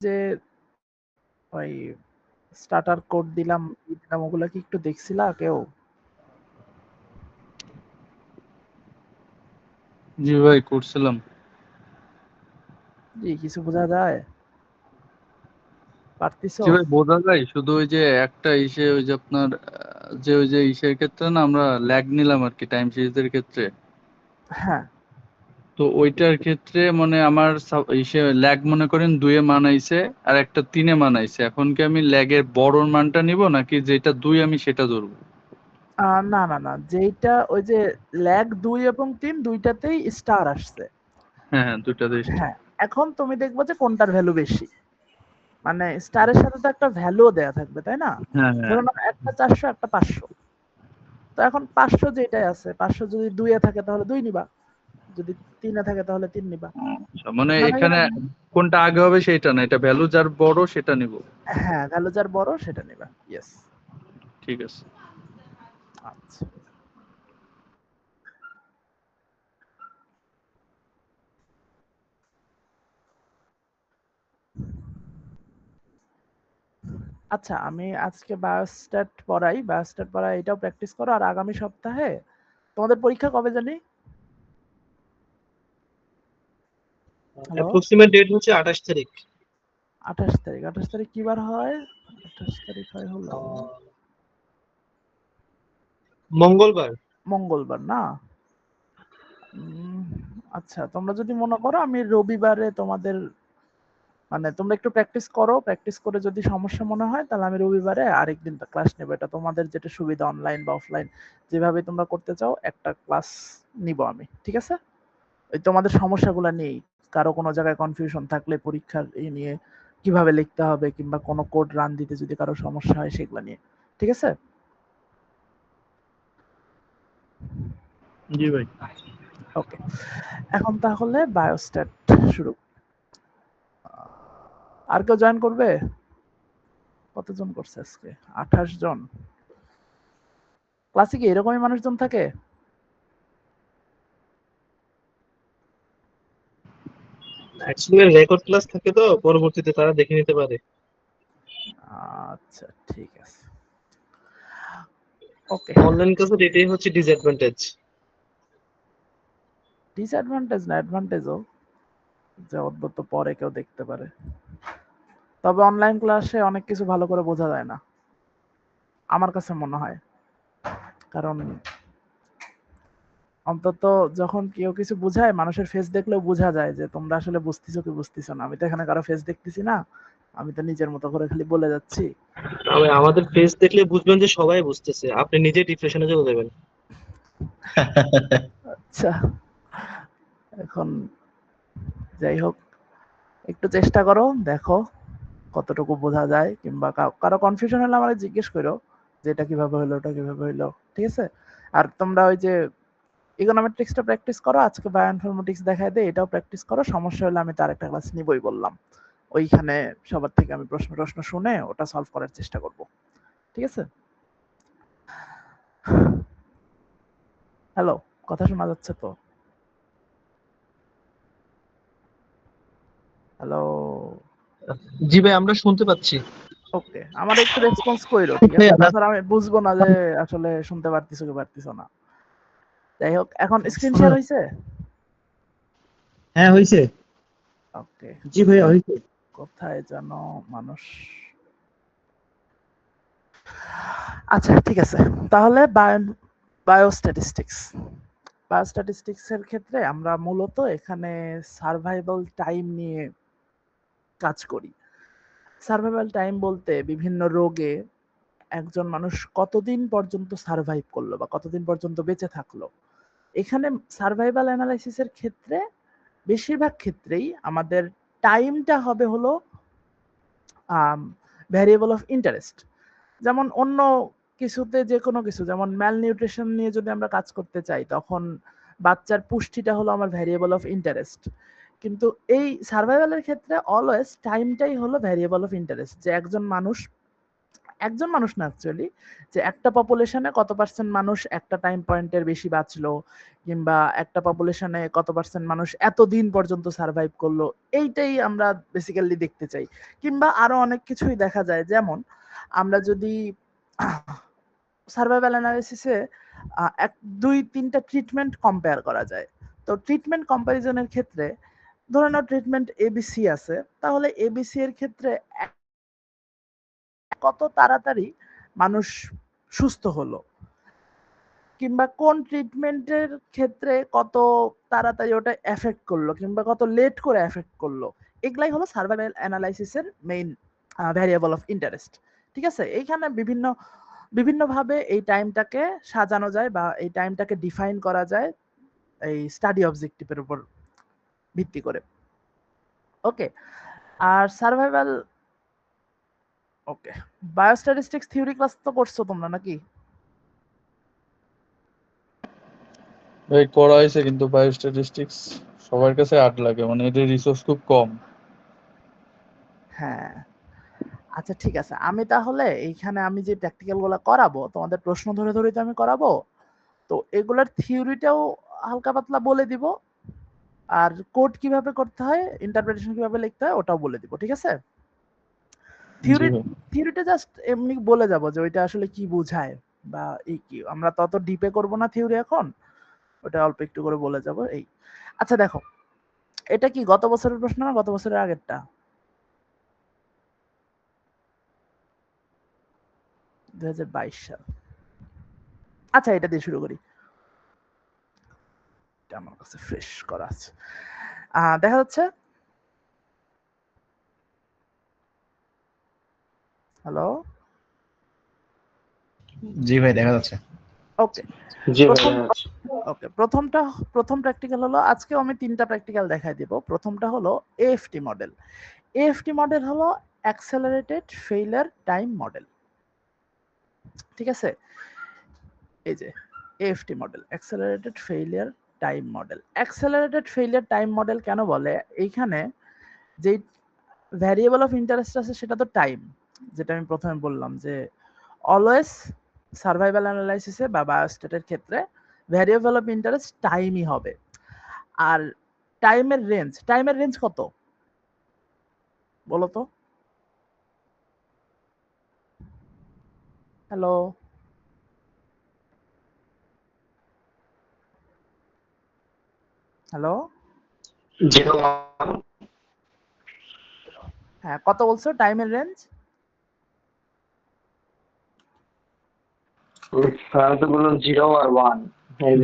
যে ওই starter code দিলাম ওগুলা কি একটু দেখছিলা কেউ? জি ভাই, করছিলাম। জি, কিছু বোঝা যায়? পারতিছো? জি ভাই, বোঝা যায়। শুধু ওই যে একটা ইসে ওই যে আপনার যে ওই যে ইসের ক্ষেত্রে না আমরা ল্যাগ নিলাম আর কি, টাইম সিরিজের ক্ষেত্রে। হ্যাঁ। তো ওইটার ক্ষেত্রে মানে আমার ইসে ল্যাগ মনে করেন 2-এ মানাইছে আর একটা 3-এ মানাইছে। এখন কি আমি ল্যাগের বড় মানটা নিব নাকি যেটা 2 আমি সেটা ধরবো? না, না, না। যেইটা ওই যে ল্যাগ ২ এবং ৩ দুইটাতেই স্টার আসছে। হ্যাঁ হ্যাঁ, দুইটাতে স্টার। হ্যাঁ, এখন তুমি দেখবা যে কোনটার ভ্যালু বেশি। মানে স্টারের সাথে তো একটা ভ্যালুও দেয়া থাকবে, তাই না? হ্যাঁ হ্যাঁ। ধরুন একটা ৪০০ একটা ৫০০। তো এখন ৫০০ যেটাই আছে, ৫০০ যদি ২ এ থাকে তাহলে ২ নিবা। যদি ৩ এ থাকে তাহলে ৩ নিবা। আচ্ছা, মানে মানে এখানে এখানে কোনটা আগে হবে সেটা না, এটা ভ্যালু যার বড় সেটা নিব। হ্যাঁ, ভ্যালু যার বড় সেটা নিবা। ইয়েস। ঠিক আছে। আচ্ছা। আচ্ছা, আমি আজকে বায়োস্ট্যাট পড়াই এটাও প্র্যাকটিস করো। আর আগামী সপ্তাহে তোমাদের পরীক্ষা কবে জানি? হ্যালো? অ্যাপ্রক্সিমেট ডেট হচ্ছে 28 তারিখ। ২৮ তারিখ। ২৮ তারিখ কি বার হয়? ২৮ তারিখ হয় হলো আহ, মঙ্গলবার। মঙ্গলবার না? উম, আচ্ছা, তোমরা যদি মনে করো আমি রবিবারে তোমাদের মানে তোমরা একটু প্র্যাকটিস করো। প্র্যাকটিস করে যদি সমস্যা মনে হয় তাহলে আমি রবিবারে আরেকদিন ক্লাস নেব। এটা তোমাদের যেটা সুবিধা, অনলাইন বা অফলাইন যেভাবে তোমরা করতে চাও একটা ক্লাস নিব আমি। ঠিক আছে? ওই তোমাদের সমস্যাগুলা নিয়েই। কারো কোনো জায়গায় কনফিউশন থাকলে পরীক্ষার নিয়ে কিভাবে লিখতে হবে কিংবা কোনো কোড রান দিতে যদি কারো সমস্যা হয় সেগুলা নিয়ে। ঠিক আছে? জি ভাই। ওকে। এখন তাহলে বায়োস্ট্যাট শুরু। আর কেউ জয়েন করবে? কতজন করছে আজকে? ২৮ জন। ক্লাসে কি এরকমই মানুষজন থাকে? অ্যাকচুয়ালি রেকর্ড ক্লাস থাকে তো, পরবর্তীতে তারা দেখে নিতে পারে। আচ্ছা, ঠিক আছে। ওকে। অনলাইন ক্লাসের এটাই হচ্ছে ডিসঅ্যাডভান্টেজ। ডিসঅ্যাডভান্টেজ না, অ্যাডভান্টেজও, যে অন্তত পরে কেউ দেখতে পারে। তবে অনলাইন ক্লাসে অনেক কিছু ভালো করে বোঝা যায় না, আমার কাছে মনে হয়। কারণ অন্তত যখন কেউ কিছু বুঝায় মানুষের ফেস দেখলেও বোঝা যায় যে তোমরা আসলে বুঝতেছো কি বুঝতেছো না। আমি তো এখানে কারো ফেস দেখতেছি না, আমি তো নিজের মতো করে খালি বলে যাচ্ছি। তবে আমাদের ফেস দেখলে বুঝবেন যে সবাই বুঝতেছে, আপনি নিজে ডিপ্রেশনে চলে যাবেন। আচ্ছা, এখন যাই হোক, একটু চেষ্টা করো, দেখো কতটুকু বোঝা যায়, কিংবা কারো কনফিউশন হলে আমার জিজ্ঞেস করো যে এটা কিভাবে হলো, ওটা কিভাবে হলো। ঠিক আছে? আর তোমরা ওই যে ইকোনমেট্রিক্সটা প্র্যাকটিস করো, আজকে বায়োইনফরমেটিক্স দেখায় দেয়, এটাও প্র্যাকটিস করো। সমস্যা হলে আমি তার একটা ক্লাস নিবই বললাম। ওইখানে সবার থেকে আমি প্রশ্ন টশ্ন শুনে ওটা সলভ করার চেষ্টা করব। ঠিক আছে? হ্যালো, কথা শোনা যাচ্ছে তো? হ্যালো? জি ভাই, আমরা শুনতে পাচ্ছি। ওকে, আমার একটু রেসপন্স কইরো। ঠিক আছে? তাছাড়া আমি বুঝবো না যে আসলে শুনতে পারতিছো কি পারতিছো না। যাই হোক, এখন স্ক্রিন শেয়ার হইছে? হ্যাঁ, হয়েছে। ওকে। জি ভাই, হয়েছে। কোথায় যেন মানুষ। আচ্ছা, ঠিক আছে। তাহলে বায়োস্ট্যাটিস্টিক্স। বায়োস্ট্যাটিস্টিক্স এর ক্ষেত্রে আমরা মূলত এখানে সার্ভাইভাল টাইম নিয়ে কাজ করি। সার্ভাইভাল টাইম বলতে বিভিন্ন রোগে একজন মানুষ কতদিন পর্যন্ত সার্ভাইভ করলো বা কতদিন পর্যন্ত বেঁচে থাকলো। এখানে সার্ভাইভাল অ্যানালাইসিস এর ক্ষেত্রে বেশিরভাগ ক্ষেত্রেই আমাদের টাইমটা হবে হলো ভ্যারিয়েবল অফ ইন্টারেস্ট। যেমন অন্য কিছুতে যে কোনো কিছু, যেমন ম্যাল নিউট্রিশন নিয়ে যদি আমরা কাজ করতে চাই তখন বাচ্চার পুষ্টিটা হলো আমার ভ্যারিয়েবল অফ ইন্টারেস্ট। কিন্তু এই সার্ভাইভালের ক্ষেত্রে অলওয়েজ টাইমটাই হলো ভ্যারিয়েবল অফ ইন্টারেস্ট, যে একজন মানুষ একজন মানুষ না অ্যাকচুয়ালি, যে একটা পপুলেশনে কত পার্সেন্ট মানুষ একটা টাইম পয়েন্টের বেশি বাঁচলো, কিংবা একটা পপুলেশনে কত পার্সেন্ট মানুষ এতদিন পর্যন্ত সার্ভাইভ করলো, এইটাই আমরা বেসিক্যালি দেখতে চাই। কিংবা আরো অনেক কিছুই দেখা যায়, যেমন আমরা যদি সার্ভাইভাল অ্যানালিসিসে এক দুই তিনটা ট্রিটমেন্ট কম্পেয়ার করা যায়। তো ট্রিটমেন্ট কম্প্যারিজনের ক্ষেত্রে ধরে নাও ট্রিটমেন্ট এবিসি আছে, তাহলে এবিসি এর ক্ষেত্রে কত তাড়াতাড়ি মানুষ সুস্থ হলো, কিংবা কোন ট্রিটমেন্টের ক্ষেত্রে কত তাড়াতাড়ি ওটা এফেক্ট করলো, কিংবা কত লেট করে এফেক্ট করলো, এগুলাই হলো সার্ভাইভাল অ্যানালাইসিসের মেইন ভ্যারিয়েবল অফ ইন্টারেস্ট। ঠিক আছে, এইখানে বিভিন্নভাবে এই টাইমটাকে সাজানো যায় বা এই টাইমটাকে ডিফাইন করা যায় এই স্টাডি অবজেক্টিভের উপর ভিত্তি করে। ওকে, আর সার্ভাইভাল, ওকে, বায়োস্ট্যাটিস্টিক্স থিওরি ক্লাস তো করছো তোমরা নাকি? ভাই করা হয়েছে, কিন্তু বায়োস্ট্যাটিস্টিক্স সবার কাছে আর্ট লাগে, মানে এদের রিসোর্স খুব কম। হ্যাঁ, আচ্ছা ঠিক আছে, আমি তাহলে এইখানে আমি যে প্র্যাকটিক্যাল গুলো করাবো তোমাদের প্রশ্ন ধরে ধরে তো আমি করাবো, তো এগুলার থিওরিটাও হালকা পাতলা বলে দিব, আর কোড কিভাবে করতে হয়, ইন্টারপ্রিটেশন কিভাবে লিখতে হয় ওটাও বলে দিব। ঠিক আছে, থিওরিটা জাস্ট এমনি বলে যাব যে ওইটা আসলে কি বোঝায়, বা এই কি, আমরা তত ডিপে করব না থিওরি এখন, ওটা অল্প একটু করে বলে যাব এই। আচ্ছা দেখো, এটা কি গত বছরের প্রশ্ন না গত বছরের আগেরটা? 2022 সাল। আচ্ছা এটা দিয়ে শুরু করি, এটা আমার কাছে ফ্রেশ করা আছে। দেখা যাচ্ছে? হ্যালো, জি ভাই দেখা যাচ্ছে। ওকে, জি ভাই দেখা যাচ্ছে। ওকে, প্রথম প্র্যাকটিক্যাল হলো, আজকে আমি তিনটা প্র্যাকটিক্যাল দেখাই দিব। প্রথমটা হলো এএফটি মডেল। এএফটি মডেল হলো অ্যাক্সেলারেটেড ফেইলিয়ার টাইম মডেল। ঠিক আছে, এই যে AFT model, accelerated failure time model. Accelerated failure time model কেন বলে, এইখানে যে ভ্যারিয়েবল অফ ইন্টারেস্ট আছে সেটা তো টাইম, যেটা আমি প্রথমে বললাম যে অলওয়েজ সার্ভাইভাল অ্যানালাইসিসে বা বায়োস্ট্যাটের ক্ষেত্রে ভ্যারিয়েবল অফ ইন্টারেস্ট টাইমই হবে। আর টাইমের রেঞ্জ কত বলো তো? হ্যালো, হ্যালো, 01 হ্যাঁ কত বলছো টাইমের রেঞ্জ? স্যার তো বললাম 0 আর 1।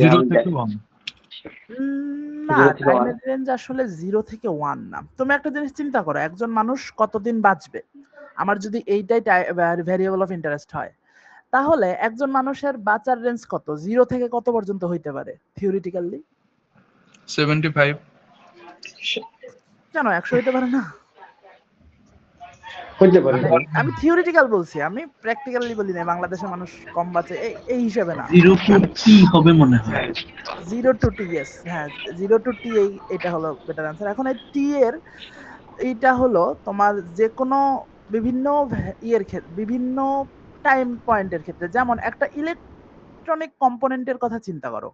0 থেকে 1। না, 0 থেকে 1 টাইমের রেঞ্জ আসলে 0 থেকে 1 না। তুমি একটা জিনিস চিন্তা করো, একজন মানুষ কতদিন বাঁচবে, আমার যদি এইটাই ভ্যারিয়েবল অফ ইন্টারেস্ট হয়, তাহলে একজন মানুষের বাঁচার রেঞ্জ কত, 0 থেকে কত পর্যন্ত হইতে পারে থিওরিটিক্যালি? 75। কেন 100 হইতে পারে না? হইতে পারে ভাই। আমি থিওরিটিক্যাল বলছি, আমি প্র্যাকটিক্যালি বলি না বাংলাদেশের মানুষ কম বাঁচে এই হিসাবে না। 0 টু টি হবে মনে হয়। 0 টু টি, ইয়েস, হ্যাঁ 0 টু টি, এটা হলো বেটার আনসার। এখন এই টি এর এইটা হলো তোমার যে কোনো বিভিন্ন ইয়ের ক্ষেত্রে, বিভিন্ন টাইম পয়েন্টের ক্ষেত্রে, যেমন একটা ইলেকট্রনিক কম্পোনেন্টের কথা চিন্তা করো,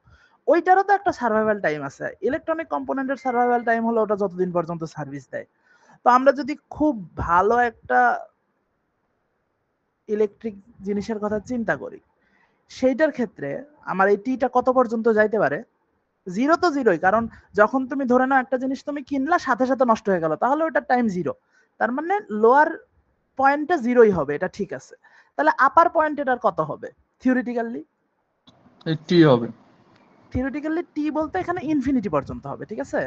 ওইটারও তো একটা সার্ভাইভাল টাইম আছে। ইলেকট্রনিক কম্পোনেন্টের সার্ভাইভাল টাইম হলো ওটা যতদিন পর্যন্ত সার্ভিস দেয়। তো আমরা যদি খুব ভালো একটা ইলেকট্রিক জিনিসের কথা চিন্তা করি, সেইটার ক্ষেত্রে আমার এই টিটা কত পর্যন্ত যাইতে পারে? 0 তো 0ই, কারণ যখন তুমি ধরে নাও একটা জিনিস তুমি কিনলা সাথে সাথে নষ্ট হয়ে গেল, তাহলে ওটার টাইম 0। তার মানে লোয়ার পয়েন্টটা 0ই হবে, এটা ঠিক আছে। তাহলে আপার পয়েন্ট এটার কত হবে থিওরিটিক্যালি? টি হবে। থিওরিটিক্যালি টি বলতে এখানে ইনফিনিটি পর্যন্ত হবে। ঠিক আছে,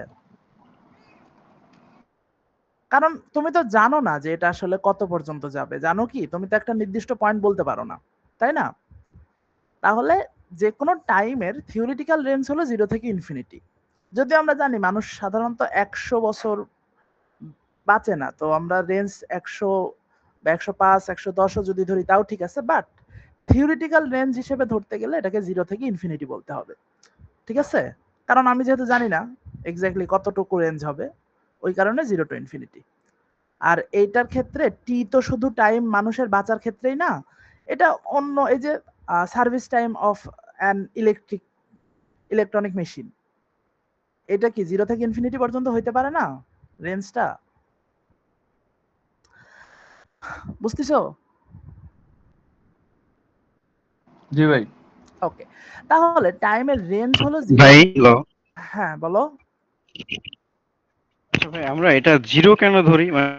কারণ তুমি তো জানো না যে এটা আসলে কত পর্যন্ত যাবে, জানো কি? তুমি তো একটা নির্দিষ্ট পয়েন্ট বলতে পারো না, তাই না? তাহলে যে কোনো টাইমের থিওরিটিক্যাল রেঞ্জ হলো 0 থেকে ইনফিনিটি। যদি আমরা জানি মানুষ সাধারণত 100 বছর বাঁচে না, তো আমরা রেঞ্জ 100 বা 105 110 যদি ধরি তাও ঠিক আছে, বাট থিওরিটিক্যাল রেঞ্জ হিসেবে ধরতে গেলে এটাকে 0 থেকে ইনফিনিটি বলতে হবে। ঠিক আছে, কারণ আমি যেহেতু জানি না এক্স্যাক্টলি কতটুকু রেঞ্জ হবে, ওই কারণে 0 টু ইনফিনিটি। আর এইটার ক্ষেত্রে টি তো শুধু টাইম মানুষের বাঁচার ক্ষেত্রেই না, এটা অন্য এই যে service time of an electronic machine, এটা কি 0 থেকে ইনফিনিটি পর্যন্ত হইতে পারে না রেঞ্জটা? বুঝতেছো? জি ভাই। ওকে, তাহলে টাইমের রেঞ্জ হলো 0। ভাই হ্যালো, হ্যাঁ বলো। আচ্ছা ভাই আমরা এটা জিরো কেন ধরি? মানে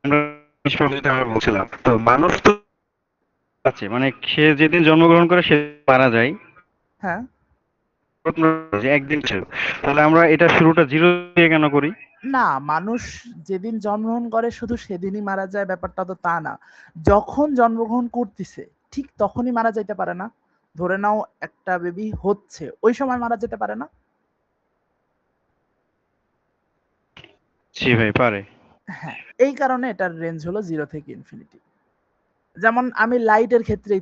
আমরা যেটা আমরা বলছিলাম তো মানুষ তো আছে মানে সে যেদিন জন্মগ্রহণ করে সে মারা যায় হ্যাঁ, যে একদিন ছিল, তাহলে আমরা এটা শুরুটা জিরো দিয়ে কেন করি? না মানুষ যেদিন জন্মগ্রহণ করে শুধু সেদিনই মারা যায় ব্যাপারটা তো তা না, যখন জন্মগ্রহণ করতেছে ঠিক তখনই মারা যাইতে পারে না? ধরে নাও একটা বেবি হচ্ছে, ওই সময় মারা যেতে পারে না? জি ভাই পারে। হ্যাঁ, এই কারণে এটার রেঞ্জ হলো 0 থেকে ইনফিনিটি। যেমন আমি লাইটের ক্ষেত্রেই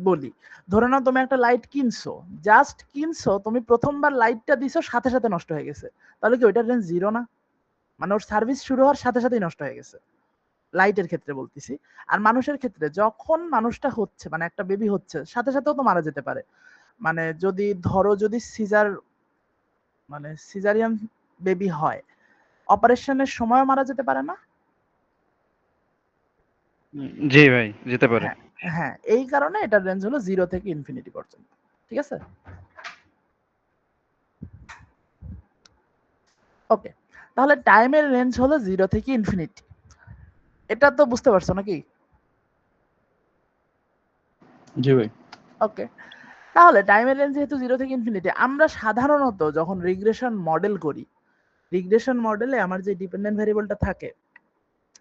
বলি, ধরে নাও তুমি একটা লাইট কিনছো, জাস্ট কিনছো, তুমি প্রথমবার লাইটটা দিছো সাথে সাথে নষ্ট হয়ে গেছে, তাহলে কি ওইটার রেঞ্জ 0 না? মানে ওর সার্ভিস শুরু হওয়ার সাথে সাথেই নষ্ট হয়ে গেছে, লাইটের ক্ষেত্রে বলতেছি। আর মানুষের ক্ষেত্রে যখন মানুষটা হচ্ছে, মানে একটা বেবি হচ্ছে, সাথে সাথেও তো মারা যেতে পারে। মানে যদি ধরো যদি সিজারিয়ান বেবি হয়, অপারেশনের সময়ও মারা যেতে পারে না? জি ভাই যেতে পারে। হ্যাঁ, হ্যাঁ, এই কারণে এটার রেঞ্জ হলো 0 থেকে ইনফিনিটি পর্যন্ত। ঠিক আছে? ওকে, তাহলে টাইমের রেঞ্জ হলো 0 থেকে ইনফিনিটি। এটা তো বুঝতে পারছো নাকি? জি ভাই। ওকে, তাহলে টাইমের রেঞ্জ যেহেতু 0 থেকে ইনফিনিটি, আমরা সাধারণত যখন রিগ্রেশন মডেল করি, রিগ্রেশন মডেলে আমার যে ডিপেন্ডেন্ট ভেরিয়েবলটা থাকে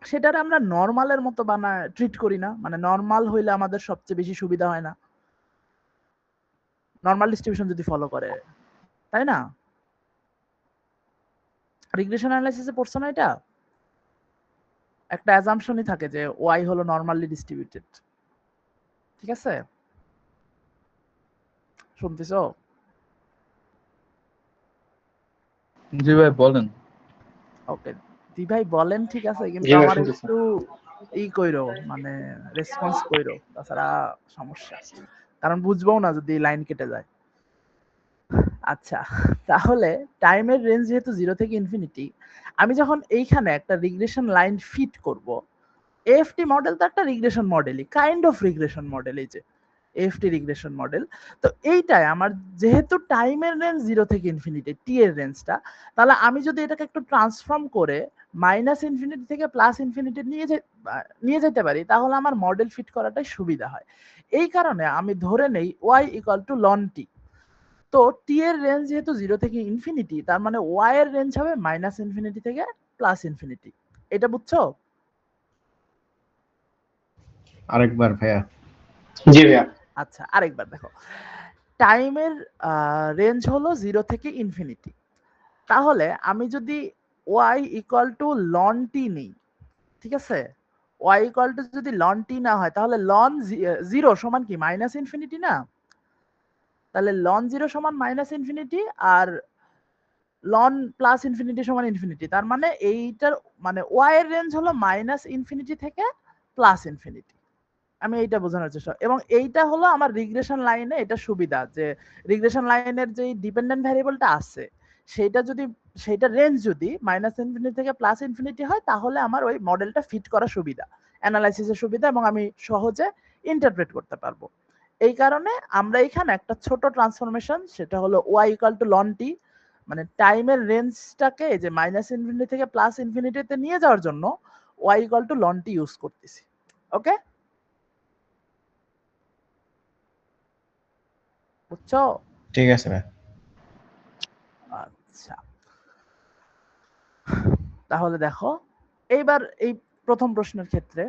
সেটার আমরা নরমালের মতো ট্রিট করি না? মানে নরমাল হইলে আমাদের সবচেয়ে বেশি সুবিধা হয় না নরমাল ডিস্ট্রিবিউশন যদি ফলো করে, তাই না? রিগ্রেশন অ্যানালাইসিসে পড়ছো না এটা? একটা অ্যাজাম্পশনই থাকে যে ওয়াই হলো নরমালি ডিস্ট্রিবিউটেড। ঠিক আছে? শুনতেছো? জি ভাই বলেন। ওকে, দি ভাই বলেন, ঠিক আছে, কিন্তু জি ভাই আমার শুনতেছি। একটু কইরো, মানে রেসপন্স কইরো, তাছাড়া সমস্যা, কারণ বুঝবো না যদি লাইন কেটে যায়। আচ্ছা, তাহলে টাইমের রেঞ্জ যেহেতু 0 থেকে ইনফিনিটি, আমি যখন এইখানে একটা রিগ্রেশন লাইন ফিট করব, এএফটি মডেল তো একটা রিগ্রেশন মডেলই, কাইন্ড অফ রিগ্রেশন মডেল, এই যে এএফটি রিগ্রেশন মডেল। তো এইটাই আমার, যেহেতু টাইমের রেঞ্জ 0 থেকে ইনফিনিটি, টি এর রেঞ্জটা, তাহলে আমি যদি এটাকে একটু ট্রান্সফর্ম করে মাইনাস ইনফিনিটি থেকে প্লাস ইনফিনিটি নিয়ে যেতে পারি, তাহলে আমার মডেল ফিট করাটাই সুবিধা হয়। এই কারণে আমি ধরে নেই ওয়াই ইকুয়াল টু লন টি। তো টি এর রেঞ্জ যেহেতু 0 থেকে ইনফিনিটি, তার মানে ওয়াই এর রেঞ্জ হবে মাইনাস ইনফিনিটি থেকে প্লাস ইনফিনিটি। এটা বুঝছো? আরেকবার ভাইয়া। জি ভাইয়া। আচ্ছা, আরেকবার দেখো, টাইমের রেঞ্জ হলো 0 থেকে ইনফিনিটি, তাহলে আমি যদি ওয়াই ইকুয়াল টু লন টি নিই, ঠিক আছে, ওয়াই ইকুয়াল টু যদি লন টি না হয়, তাহলে লন 0 সমান কি মাইনাস ইনফিনিটি না? তাহলে লন 0 সমান মাইনাস ইনফিনিটি, আর লন প্লাস ইনফিনিটি সমান ইনফিনিটি, তার মানে এইটার মানে ওয়াই এর রেঞ্জ হলো মাইনাস ইনফিনিটি থেকে প্লাস ইনফিনিটি। আমি এইটা বোঝানোর চেষ্টা, এবং এইটা হলো আমার রিগ্রেশন লাইনে এটা সুবিধা, যে রিগ্রেশন লাইনের যে ডিপেন্ডেন্ট ভ্যারিয়েবলটা আছে সেটা রেঞ্জ যদি মাইনাস ইনফিনিটি থেকে প্লাস ইনফিনিটি হয়, তাহলে আমার ওই মডেলটা ফিট করা সুবিধা, অ্যানালাইসিসের সুবিধা, এবং আমি সহজে ইন্টারপ্রেট করতে পারবো। এই কারণে আমরা এখানে একটা ছোট ট্রান্সফরমেশন, সেটা হলো Y equal to ln T, মানে টাইমের রেঞ্জটাকে যে মাইনাস ইনফিনিটি থেকে প্লাস ইনফিনিটিতে নিয়ে যাওয়ার জন্য Y equal to ln T use করতেছি। ওকে, বুঝছো? ঠিক আছে ভাই। আচ্ছা, তাহলে দেখো, এইবার এই প্রথম প্রশ্নের ক্ষেত্রে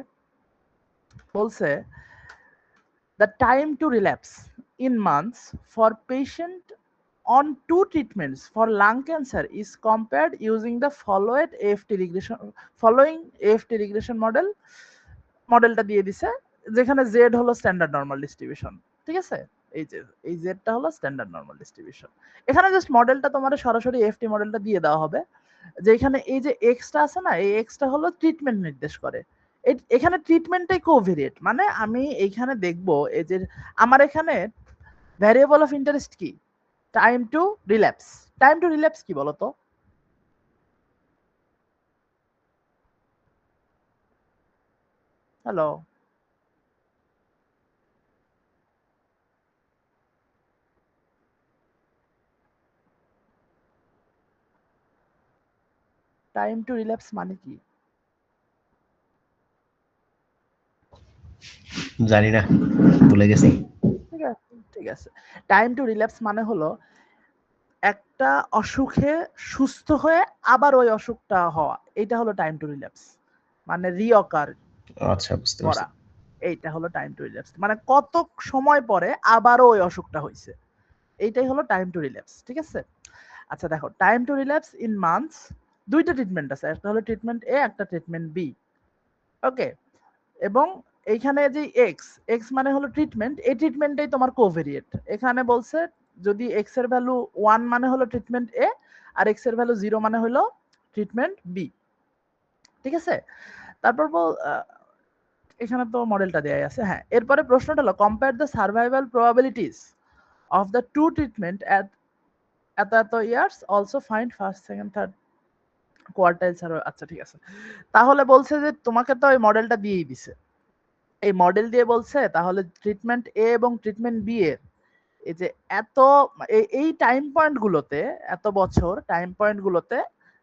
বলছে the time to relapse in months for patient on 2 treatments for lung cancer is compared using the following AFT regression মডেলটা দিয়ে দিছে, যেখানে z হলো স্ট্যান্ডার্ড নরমাল ডিস্ট্রিবিউশন। ঠিক আছে, এই যে এই জেডটা হলো স্ট্যান্ডার্ড নরমাল ডিস্ট্রিবিউশন। এখানে জাস্ট মডেলটা তোমার সরাসরি এফটি মডেলটা দিয়ে দেওয়া হবে, যে এখানে এই যে এক্সটা আছে না, এই এক্সটা হলো ট্রিটমেন্ট নির্দেশ করে, এখানে ট্রিটমেন্টটাই কোভেরিয়েট, মানে আমি এইখানে দেখবো এই যে আমার এখানে ভ্যারিয়েবল অফ ইন্টারেস্ট কি, time to relapse. Time to relapse কি বলতো? হ্যালো, টাইম টু রিল্যাপস মানে কি? জানি না, ভুলে গেছি। ঠিক আছে, ঠিক আছে। টাইম টু রিল্যাপস মানে হলো একটা অসুখে সুস্থ হয়ে আবার ওই অসুখটা হওয়া, এটা হলো টাইম টু রিল্যাপস, মানে রিঅকার আচ্ছা, বুঝতে করা। পারছি। এইটা হলো টাইম টু রিল্যাপস, মানে কত সময় পরে আবারও ওই অসুখটা হয়েছে, এইটাই হলো টাইম টু রিল্যাপস। ঠিক আছে, আচ্ছা দেখো, time to relapse in months দুইটা ট্রিটমেন্ট আছে, একটা হলো ট্রিটমেন্ট এ, একটা ট্রিটমেন্ট বি। ওকে, এবং এইখানে যে এক্স, এক্স মানে হলো ট্রিটমেন্ট, এই ট্রিটমেন্টটাই তোমার কোভেরিয়েট। এখানে বলছে যদি এক্স এর ভ্যালু 1 মানে হলো ট্রিটমেন্ট এ, আর এক্স এর ভ্যালু 0 মানে হলো ট্রিটমেন্ট বি। ঠিক আছে, তারপর এখানে তো মডেলটা দেয়াই আছে। হ্যাঁ, এরপরে প্রশ্নটা হলো compare the survival probabilities of the two treatment এত এত years, also find first second third quartile survive. আচ্ছা ঠিক আছে, তাহলে বলছে যে তোমাকে তো এই মডেলটা দিয়েই দিছে, এই মডেল দিয়ে বলছে তাহলে ট্রিটমেন্ট এ এবং ট্রিটমেন্ট বি এর এই যে এত এই টাইম পয়েন্ট গুলোতে, এত বছর টাইম পয়েন্ট গুলোতে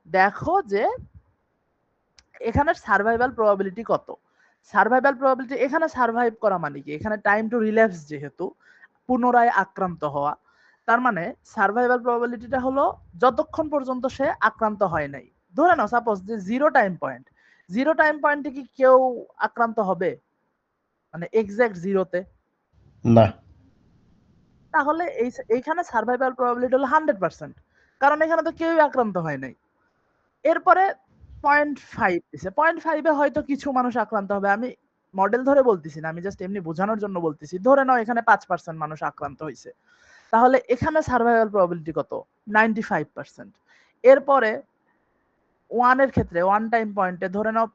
দেখো যে এখানে সার্ভাইভাল প্রবাবিলিটি কত। সার্ভাইভাল প্রবাবিলিটি, এখানে সার্ভাইভ করা মানে কি, এখানে টাইম টু রিল্যাপস, যেহেতু পুনরায় আক্রান্ত হওয়া, তার মানে সার্ভাইভাল প্রবাবিলিটিটা হলো যতক্ষণ পর্যন্ত সে আক্রান্ত হয় নাই। ধরে নাও সাপোজ যে zero time point, zero time পয়েন্টে কি কেউ আক্রান্ত হবে, মানে এক্সাক্ট জিরোতে? না। তাহলে এইখানে সার্ভাইভাল প্রবাবিলিটি হলো 100%, কারণ এখানে তো কেউই আক্রান্ত হয় নাই। এরপরে 0.5 দিছে, 0.5 এ হয়তো কিছু মানুষ আক্রান্ত হবে, আমি মডেল ধরে বলতেছি না, আমি জাস্ট এমনি বোঝানোর জন্য বলতেছি। ধরে নাও এখানে 5% মানুষ আক্রান্ত হয়েছে, তাহলে এখানে সার্ভাইভাল প্রবাবিলিটি কত? 95%। এরপরে 1 এর ক্ষেত্রে 1 টাইম পয়েন্টে ধরে নাও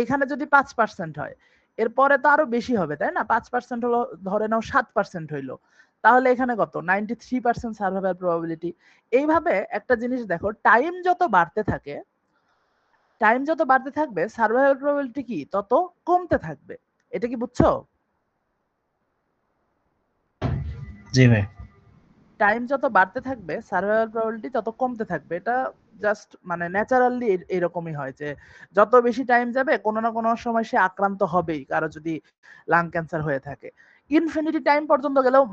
এখানে যদি 5% হয়, এরপরে তো আরো বেশি হবে তাই না? 5% হলো, ধরে নাও 7% হইলো, তাহলে এখানে কত? 93% সার্ভাইভাল প্রবাবিলিটি। এইভাবে একটা জিনিস দেখো, টাইম যত বাড়তে থাকে, টাইম যত বাড়তে থাকবে সার্ভাইভাল প্রবাবিলিটি কি তত কমতে থাকবে। এটা কি বুঝছো? জি ভাই। টাইম যত বাড়তে থাকবে সার্ভাইভাল প্রবাবিলিটি তত কমতে থাকবে, এটা জাস্ট মানে ন্যাচারালি এরকমই হয় যে যত বেশি টাইম যাবে কোনো না কোনো সময় সে আক্রান্ত হবেই, কারো যদি লাং ক্যান্সার হয়ে থাকে। ইনফিনিটি টাইম পর্যন্ত গেলেও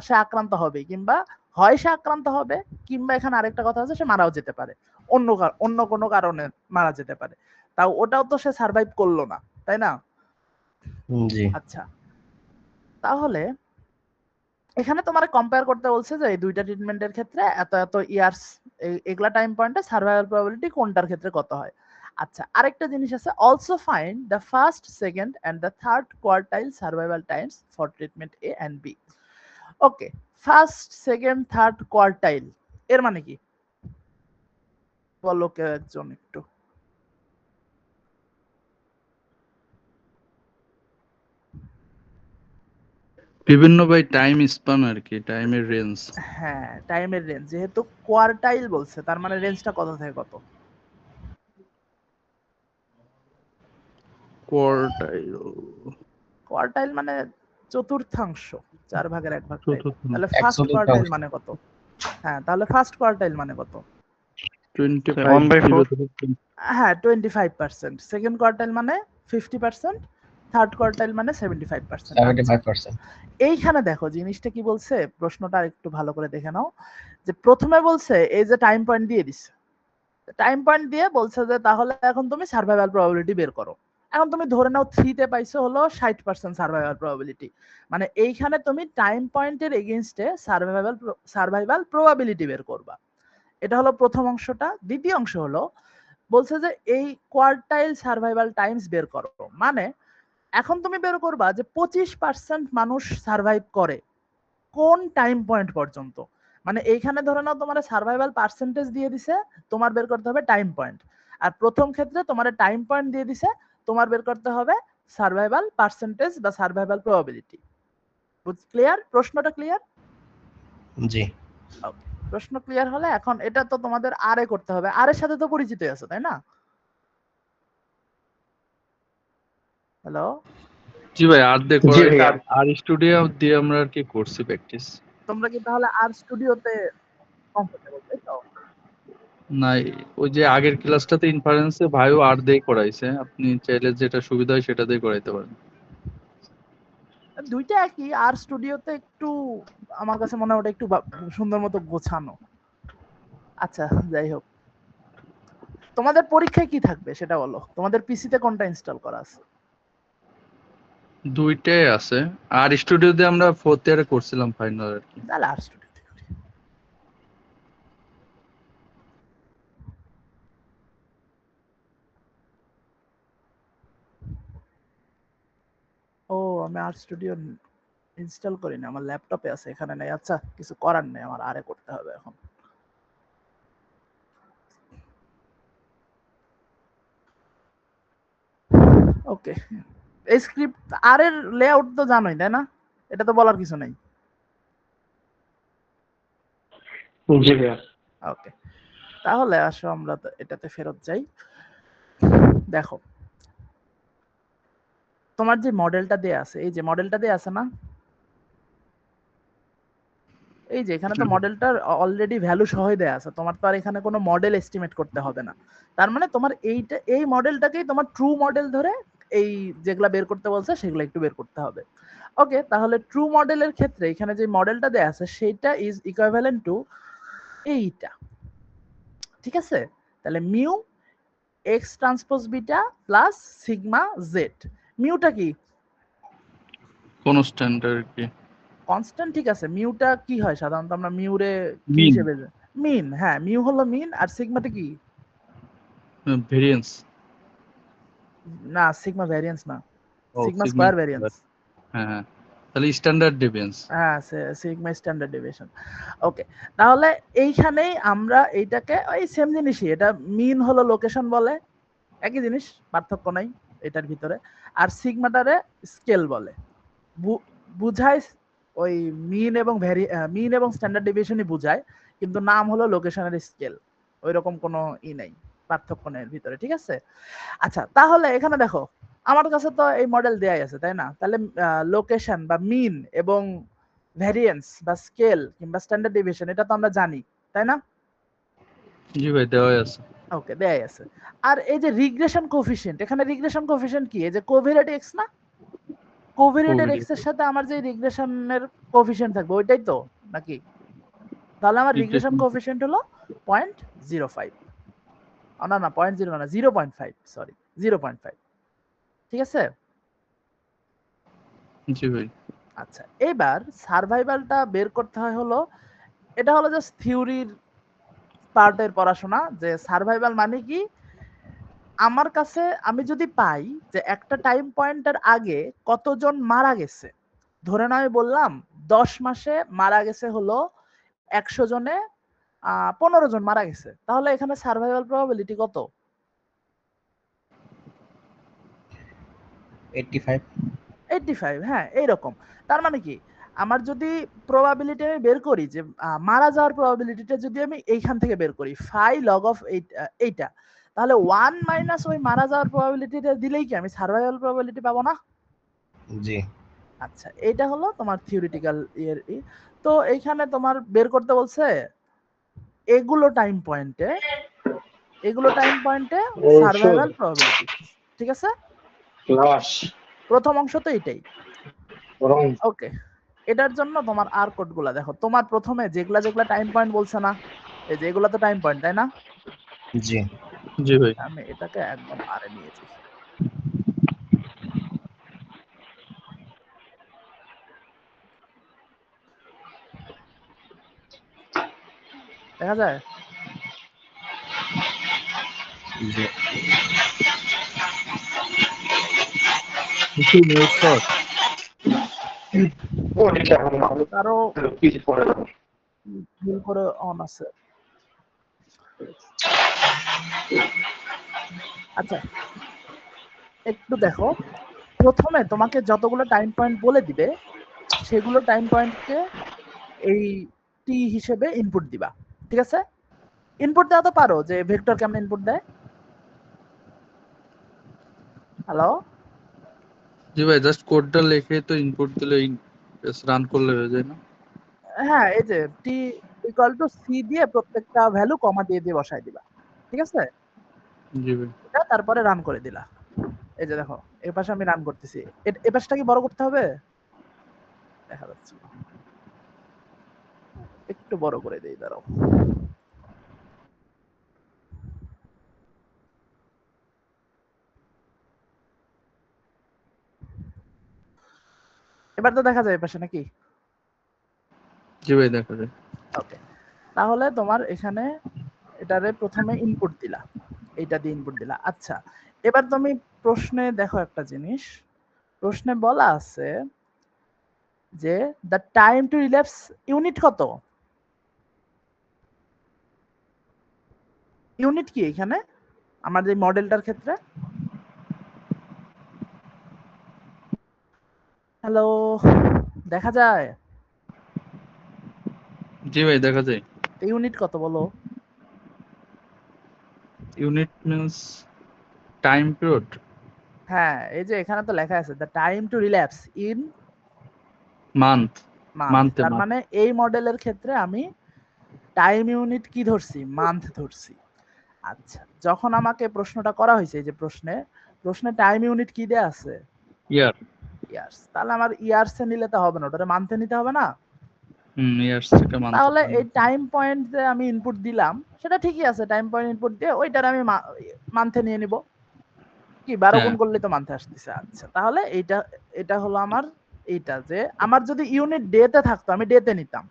সে আক্রান্ত হবে, কিংবা হয় সে আক্রান্ত হবে, কিংবা এখানে আরেকটা কথা আছে সে মারাও যেতে পারে, অন্য কোনো কারণে মারা যেতে পারে, তাও ওটাও তো সে সার্ভাইভ করলো না, তাই না? জি। আচ্ছা, তাহলে এখানে তোমার কম্পেয়ার করতে বলছে যে এই দুইটা ট্রিটমেন্টের ক্ষেত্রে এত এত ইয়ার্স, এগুলা টাইম পয়েন্টে সার্ভাইভাল প্রবাবিলিটি কোনটার ক্ষেত্রে কত হয়। আচ্ছা, আরেকটা জিনিস আছে, also find the first, second and the third quartile survival times for treatment A and B. Okay, first, second, third quartile এর মানে কি বলো কেউ একজন একটু? বিভিন্ন ভাই টাইম স্প্যান আর কি, টাইমের রেঞ্জ। হ্যাঁ, টাইমের রেঞ্জ, যেহেতু কোয়ার্টাইল বলছে তার মানে রেঞ্জটা কত থেকে কত? কোয়ার্টাইল, কোয়ার্টাইল মানে চতুর্থাংশ, 4 ভাগের 1 ভাগ টাইপ। চতুর্থ, তাহলে এক ফার্স্ট চতুর্থাংশ। কোয়ার্টাইল মানে কত? হ্যাঁ, তাহলে ফার্স্ট কোয়ার্টাইল মানে কত? 25 হ্যাঁ, 25%। সেকেন্ড কোয়ার্টাইল মানে 50%, থার্ড কোয়ার্টাইল মানে 75%। আচ্ছা, 75%। এইখানে দেখো জিনিসটা কি বলছে, প্রশ্নটা একটু ভালো করে দেখে নাও। যে প্রথমে বলছে এই যে টাইম পয়েন্ট দিয়ে দিচ্ছে, টাইম পয়েন্ট দিয়ে বলছে যে তাহলে এখন তুমি সার্ভাইভাল প্রবাবিলিটি বের করো। এখন তুমি ধরে নাও 3 তে পাইছো হলো 60% সার্ভাইভাল প্রবাবিলিটি, মানে এইখানে তুমি টাইম পয়েন্টের এগেইনস্টে সার্ভাইভাল প্রবাবিলিটি বের করবা। এটা হলো প্রথম অংশটা। দ্বিতীয় অংশ হলো বলছে যে এই কোয়ার্টাইল সার্ভাইভাল টাইমস বের করো, মানে এখন তুমি বের করবা যে 25% মানুষ সার্ভাইভ করে কোন টাইম পয়েন্ট পর্যন্ত। মানে এইখানে ধরে নাও তোমার সার্ভাইভাল পার্সেন্টেজ দিয়ে দিছে, তোমার বের করতে হবে টাইম পয়েন্ট। আর প্রথম ক্ষেত্রে তোমার টাইম পয়েন্ট দিয়ে দিছে, তোমার বের করতে হবে সার্ভাইভাল পার্সেন্টেজ বা সার্ভাইভাল প্রবাবিলিটি। ক্লিয়ার? প্রশ্নটা ক্লিয়ার? জি। প্রশ্ন ক্লিয়ার হলে এখন এটা তো তোমাদের আর এ করতে হবে। আর এর সাথে তো পরিচিত আছো, তাই না? হ্যালো, জি ভাই, আর দিয়ে করা জি হয়েছে, ভাইয়া। আর স্টুডিও দিয়ে আমরা আর কি করছি প্র্যাকটিস। তোমরা কি তাহলে আর স্টুডিওতে কমফোর্টেবল, তাই তো? না, ওই যে আগের ক্লাসটাতে ইনফারেন্সে ভাইও আর দিয়ে করাইছে, আপনি চাইলে যেটা সুবিধা হয় সেটা দিয়ে করাইতে পারেন। দুইটা একই। আর স্টুডিওতে একটু আমার কাছে মনে হয় ওটা একটু সুন্দর মতো গোছানো। আচ্ছা, যাই হোক, তোমাদের পরীক্ষায় কি থাকবে সেটা বলো। তোমাদের পিসিতে কোনটা ইনস্টল করা আছে? দুইটাই আছে। আর স্টুডিও দিয়ে আমরা 4th ইয়ারে করছিলাম ফাইনাল আর কি। তাহলে আর স্টুডিওতে করি। ও, আমি আর স্টুডিও ইনস্টল করি না, আমার ল্যাপটপে আছে, এখানে নাই। আচ্ছা, কিছু করার নেই, আমার আরে করতে হবে এখন। ওকে, এই স্ক্রিপ্ট আর এর লেআউট তো জানোই, তাই না? এটা তো বলার কিছু নাই। জি ভাইয়া। ওকে, তাহলে আসো আমরা তো এটাতে ফেরত যাই। দেখো, তোমার যে মডেলটা দেয়া আছে, এই যে মডেলটা দেয়া আছে না, এই যে এখানে তো মডেলটার অলরেডি ভ্যালু সহই দেয়া আছে, তোমার তো আর এখানে কোনো মডেল এস্টিমেট করতে হবে না। তার মানে তোমার এইটা, এই মডেলটাকেই তোমার ট্রু মডেল ধরে এই যেগুলা বের করতে বলছে সেগুলো একটু বের করতে হবে। ওকে, তাহলে ট্রু মডেলের ক্ষেত্রে এখানে যে মডেলটা দেয়া আছে সেটা ইজ ইকুইভ্যালেন্ট টু এইটা, ঠিক আছে? তাহলে mu x transpose beta plus sigma z. মিউটা কি? কনস্ট্যান্ট আর কি। কনস্ট্যান্ট, ঠিক আছে। মিউটা কি হয় সাধারণত? আমরা মিউরে কি মিন, হিসেবে? মিন। হ্যাঁ, মিউ হলো মিন। আর সিগমাটা কি? ভেরিয়েন্স। না, সিগমা ভ্যারিয়েন্স না, ও সিগমা সিগমা। Square variance. হ্যাঁ হ্যাঁ, তাহলে স্ট্যান্ডার্ড ডিভিয়েন্স। হ্যাঁ, সিগমা স্ট্যান্ডার্ড ডেভিয়েশন। ওকে, তাহলে এইখানেই আমরা এইটাকে ওই সেম জিনিসই, এটা মিন হলো লোকেশন বলে, একই জিনিস, পার্থক্য নাই এটার ভিতরে। আর সিগমাটারে স্কেল বলে, বুঝায় ওই মিন এবং মিন এবং স্ট্যান্ডার্ড ডেভিয়েশনই বুঝায়, কিন্তু নাম হলো লোকেশনের স্কেল। ওইরকম কোনো নেই, পার্থক্য নেই এর ভিতরে, ঠিক আছে? আচ্ছা, তাহলে এখানে দেখো, আমার কাছে তো এই মডেল দেয়াই আছে, তাই না? তাহলে লোকেশন বা মিন এবং ভ্যারিয়েন্স বা স্কেল কিংবা স্ট্যান্ডার্ড ডেভিয়েশন এটা তো আমরা জানি, তাই না? জি ভাই, দেওয়াই আছে। ওকে, দেয়াই আছে। আর এই যে রিগ্রেশন কোএফিসিয়েন্ট, এখানে রিগ্রেশন কোএফিসিয়েন্ট কি? এই যে কোভিরেট এক্স না, কোভিরেটের এক্স এর সাথে আমার যে রিগ্রেশনের কোএফিসিয়েন্ট থাকবে ওইটাই তো, নাকি? তাহলে আমার রিগ্রেশন কোএফিসিয়েন্ট হলো 0.05। না না, 0.0 না, 0.5, সরি, 0.5, ঠিক আছে? জি ভাই। আচ্ছা, এবার সার্ভাইভালটা বের করতে হয় হলো, এটা হলো জাস্ট থিওরির পার্টের পড়াশোনা, যে সার্ভাইভাল মানে কি। আমার কাছে আমি যদি পাই যে একটা টাইম পয়েন্টের আগে কতজন মারা গেছে, ধরে নাও আমি বললাম 10 মাসে মারা গেছে হলো 100 জনে 15 জন মারা গেছে, তাহলে এখানে সার্ভাইভাল প্রবাবিলিটি কত? 85। 85, হ্যাঁ, এইরকম। তার মানে কি, আমার যদি প্রবাবিলিটি আমি বের করি যে মারা যাওয়ার প্রবাবিলিটিটা যদি আমি এইখান থেকে বের করি, ফাই লগ অফ এইটা, তাহলে 1 মাইনাস ওই মারা যাওয়ার প্রবাবিলিটিটা দিলেই কি আমি সার্ভাইভাল প্রবাবিলিটি পাবো না? জি। আচ্ছা, এটা হলো তোমার থিওরিটিক্যাল ইয়ের। তো এইখানে তোমার বের করতে বলছে এগুলো টাইম পয়েন্টে সার্ভাইভাল প্রবাবিলিটি, ঠিক আছে? প্রথম অংশ তো এটাই। ওকে, এটার জন্য তোমার আর কোড গুলা দেখো, তোমার প্রথমে যেগুলা যেগুলা টাইম পয়েন্ট বলছে না, এই যে এগুলা তো টাইম পয়েন্ট, তাই না? জি। জি ভাই। আমি এটাকে একদম আরে নিয়েছি। দেখা যায়? জি। কিছু নেই স্যার। কারো ভুল করে অন আছে। আচ্ছা, একটু দেখো, প্রথমে তোমাকে যতগুলো টাইম পয়েন্ট বলে দিবে সেগুলো টাইম পয়েন্টকে এই টি হিসেবে ইনপুট দিবা, ঠিক আছে? ইনপুট দেওয়া তো পারো, যে ভেক্টর কেমন ইনপুট দেয়। হ্যালো, জি ভাই, জাস্ট কোডটা লিখে তো ইনপুট দিলে রান করলে হয়ে যায় না? হ্যাঁ, এই যে টি ইকুয়াল টু সি দিয়ে প্রত্যেকটা ভ্যালু কমা দিয়ে দিয়ে বসাই দিবা, ঠিক আছে? জি ভাই। এটা তারপরে রান করে দিলা। এই যে দেখো, এই পাশে আমি রান করতেছি। এই পাশটা কি বড় করতে হবে? দেখা যাচ্ছে না। একটু বড় করে দেই, দাঁড়াও। এবার তো দেখা যায় এই পাশে নাকি? জি ভাই, দেখা যায়। ওকে, তাহলে তোমার এখানে এটারে প্রথমে ইনপুট দিলা, এইটা দিয়ে ইনপুট দিলা। আচ্ছা, এবার তুমি প্রশ্নে দেখো একটা জিনিস, প্রশ্নে বলা আছে যে the time to relapse unit কত? ইউনিট কি এখানে আমাদের এই মডেলটার ক্ষেত্রে? হ্যালো, দেখা যায়? জি ভাই, দেখা যায়। ইউনিট কত বলো? Unit means time period. হ্যাঁ, এই যে এখানে তো লেখা আছে the time to relapse in month. Month. মান্থে তার মানে এই মডেলের ক্ষেত্রে আমি টাইম ইউনিট কি ধরছি? মান্থ ধরছি। আচ্ছা, যখন আমাকে প্রশ্নটা করা হয়েছে, এই যে প্রশ্নে টাইম ইউনিট কি দেয়া আছে? ইয়ার। ইয়ার্স। তাহলে আমার ইয়ার্স এ নিলে তো হবে না, ওটা মান্থে নিতে হবে না? ইয়ার্স থেকে মান্থ। তাহলে এই টাইম পয়েন্ট যে আমি ইনপুট দিলাম সেটা ঠিকই আছে, টাইম পয়েন্ট ইনপুট দিয়ে ওইটার আমি মান্থে নিয়ে নিব, কি 12 গুণ হ্যাঁ। করলে তো মান্থে আসতেছে। আচ্ছা, তাহলে এটা হলো আমার এইটা, যে আমার যদি ইউনিট ডে তে থাকতো আমি ডে তে নিতাম,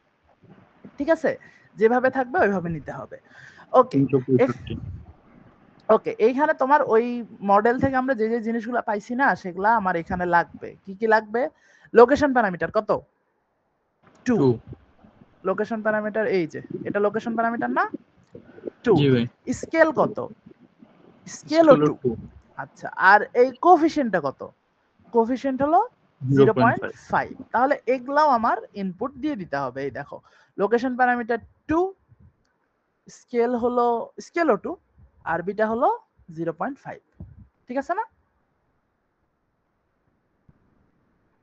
ঠিক আছে? যেভাবে থাকবে ওইভাবে নিতে হবে। ওকে, 365। ওকে, এইখানে তোমার ওই মডেল থেকে আমরা যে যে জিনিসগুলো পাইছি না সেগুলা আমার এখানে লাগবে। কি কি লাগবে? লোকেশন প্যারামিটার কত? 2। 2। লোকেশন প্যারামিটার, এই যে এটা লোকেশন প্যারামিটার না? 2। জি ভাই। স্কেল কত? স্কেলও 2। 2। আচ্ছা, আর এই কোফিশিয়েন্টটা কত? কোফিশিয়েন্ট হলো 0.5। 0.5। তাহলে এগুলাও আমার ইনপুট দিয়ে দিতে হবে। এই দেখো, লোকেশন প্যারামিটার 2, স্কেলও 2, আর বিটা হলো 0.5, ঠিক আছে না?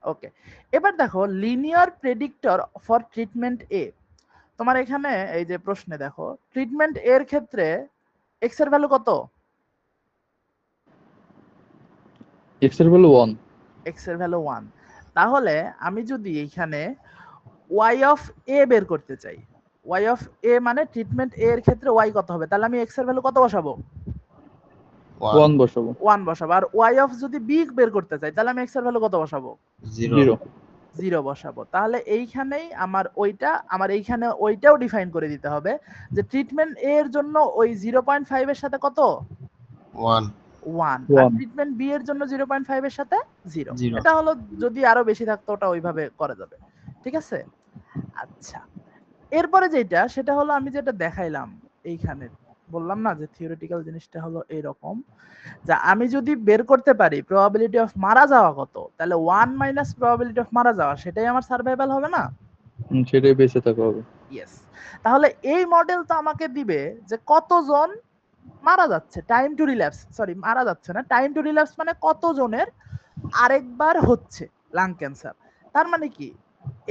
ওকে, এবার দেখো লিনিয়ার প্রেডিক্টর ফর ট্রিটমেন্ট এ। তোমার এখানে এই যে প্রশ্নে দেখো ট্রিটমেন্ট এর ক্ষেত্রে এক্স এর ভ্যালু কত? এক্স এর ভ্যালু 1। এক্স এর ভ্যালু 1। তাহলে আমি যদি এইখানে ওয়াই অফ এ বের করতে চাই, ওয়াই অফ এ মানে ট্রিটমেন্ট এ এর ক্ষেত্রে ওয়াই কত হবে, তাহলে আমি এক্স এর ভ্যালু কত বসাবো? 1 বসাবো। 1 বসাবো। আর ওয়াই অফ যদি বি বের করতে চাই তাহলে আমি এক্স এর ভ্যালু কত বসাবো? 0 0 বসাবো। তাহলে এইখানেই আমার এইখানে ওইটাও ডিফাইন করে দিতে হবে যে ট্রিটমেন্ট এ এর জন্য ওই 0.5 এর সাথে কত? 1 1। আর ট্রিটমেন্ট বি এর জন্য 0.5 এর সাথে 0। 0 এটা হলো যদি আরো বেশি থাকতো ওটা ওইভাবে করা যাবে, ঠিক আছে? আচ্ছা, এরপরে যেটা সেটা হলো আমি যেটা দেখাইলাম এইখানে, বললাম না যে থিওরিটিক্যাল জিনিসটা হলো এইরকম, যে আমি যদি বের করতে পারি প্রবাবিলিটি অফ মারা যাওয়া কত, তাহলে 1 মাইনাস প্রবাবিলিটি অফ মারা যাওয়া, সেটাই আমার সার্ভাইভাল হবে না? সেটাই বেঁচে থাকা হবে। ইয়েস। তাহলে এই মডেল তো আমাকে দিবে যে কতজন মারা যাচ্ছে, টাইম টু রিল্যাপস, সরি মারা যাচ্ছে না, টাইম টু রিল্যাপস মানে কতজনের আরেকবার হচ্ছে লাং ক্যান্সার। তার মানে কি,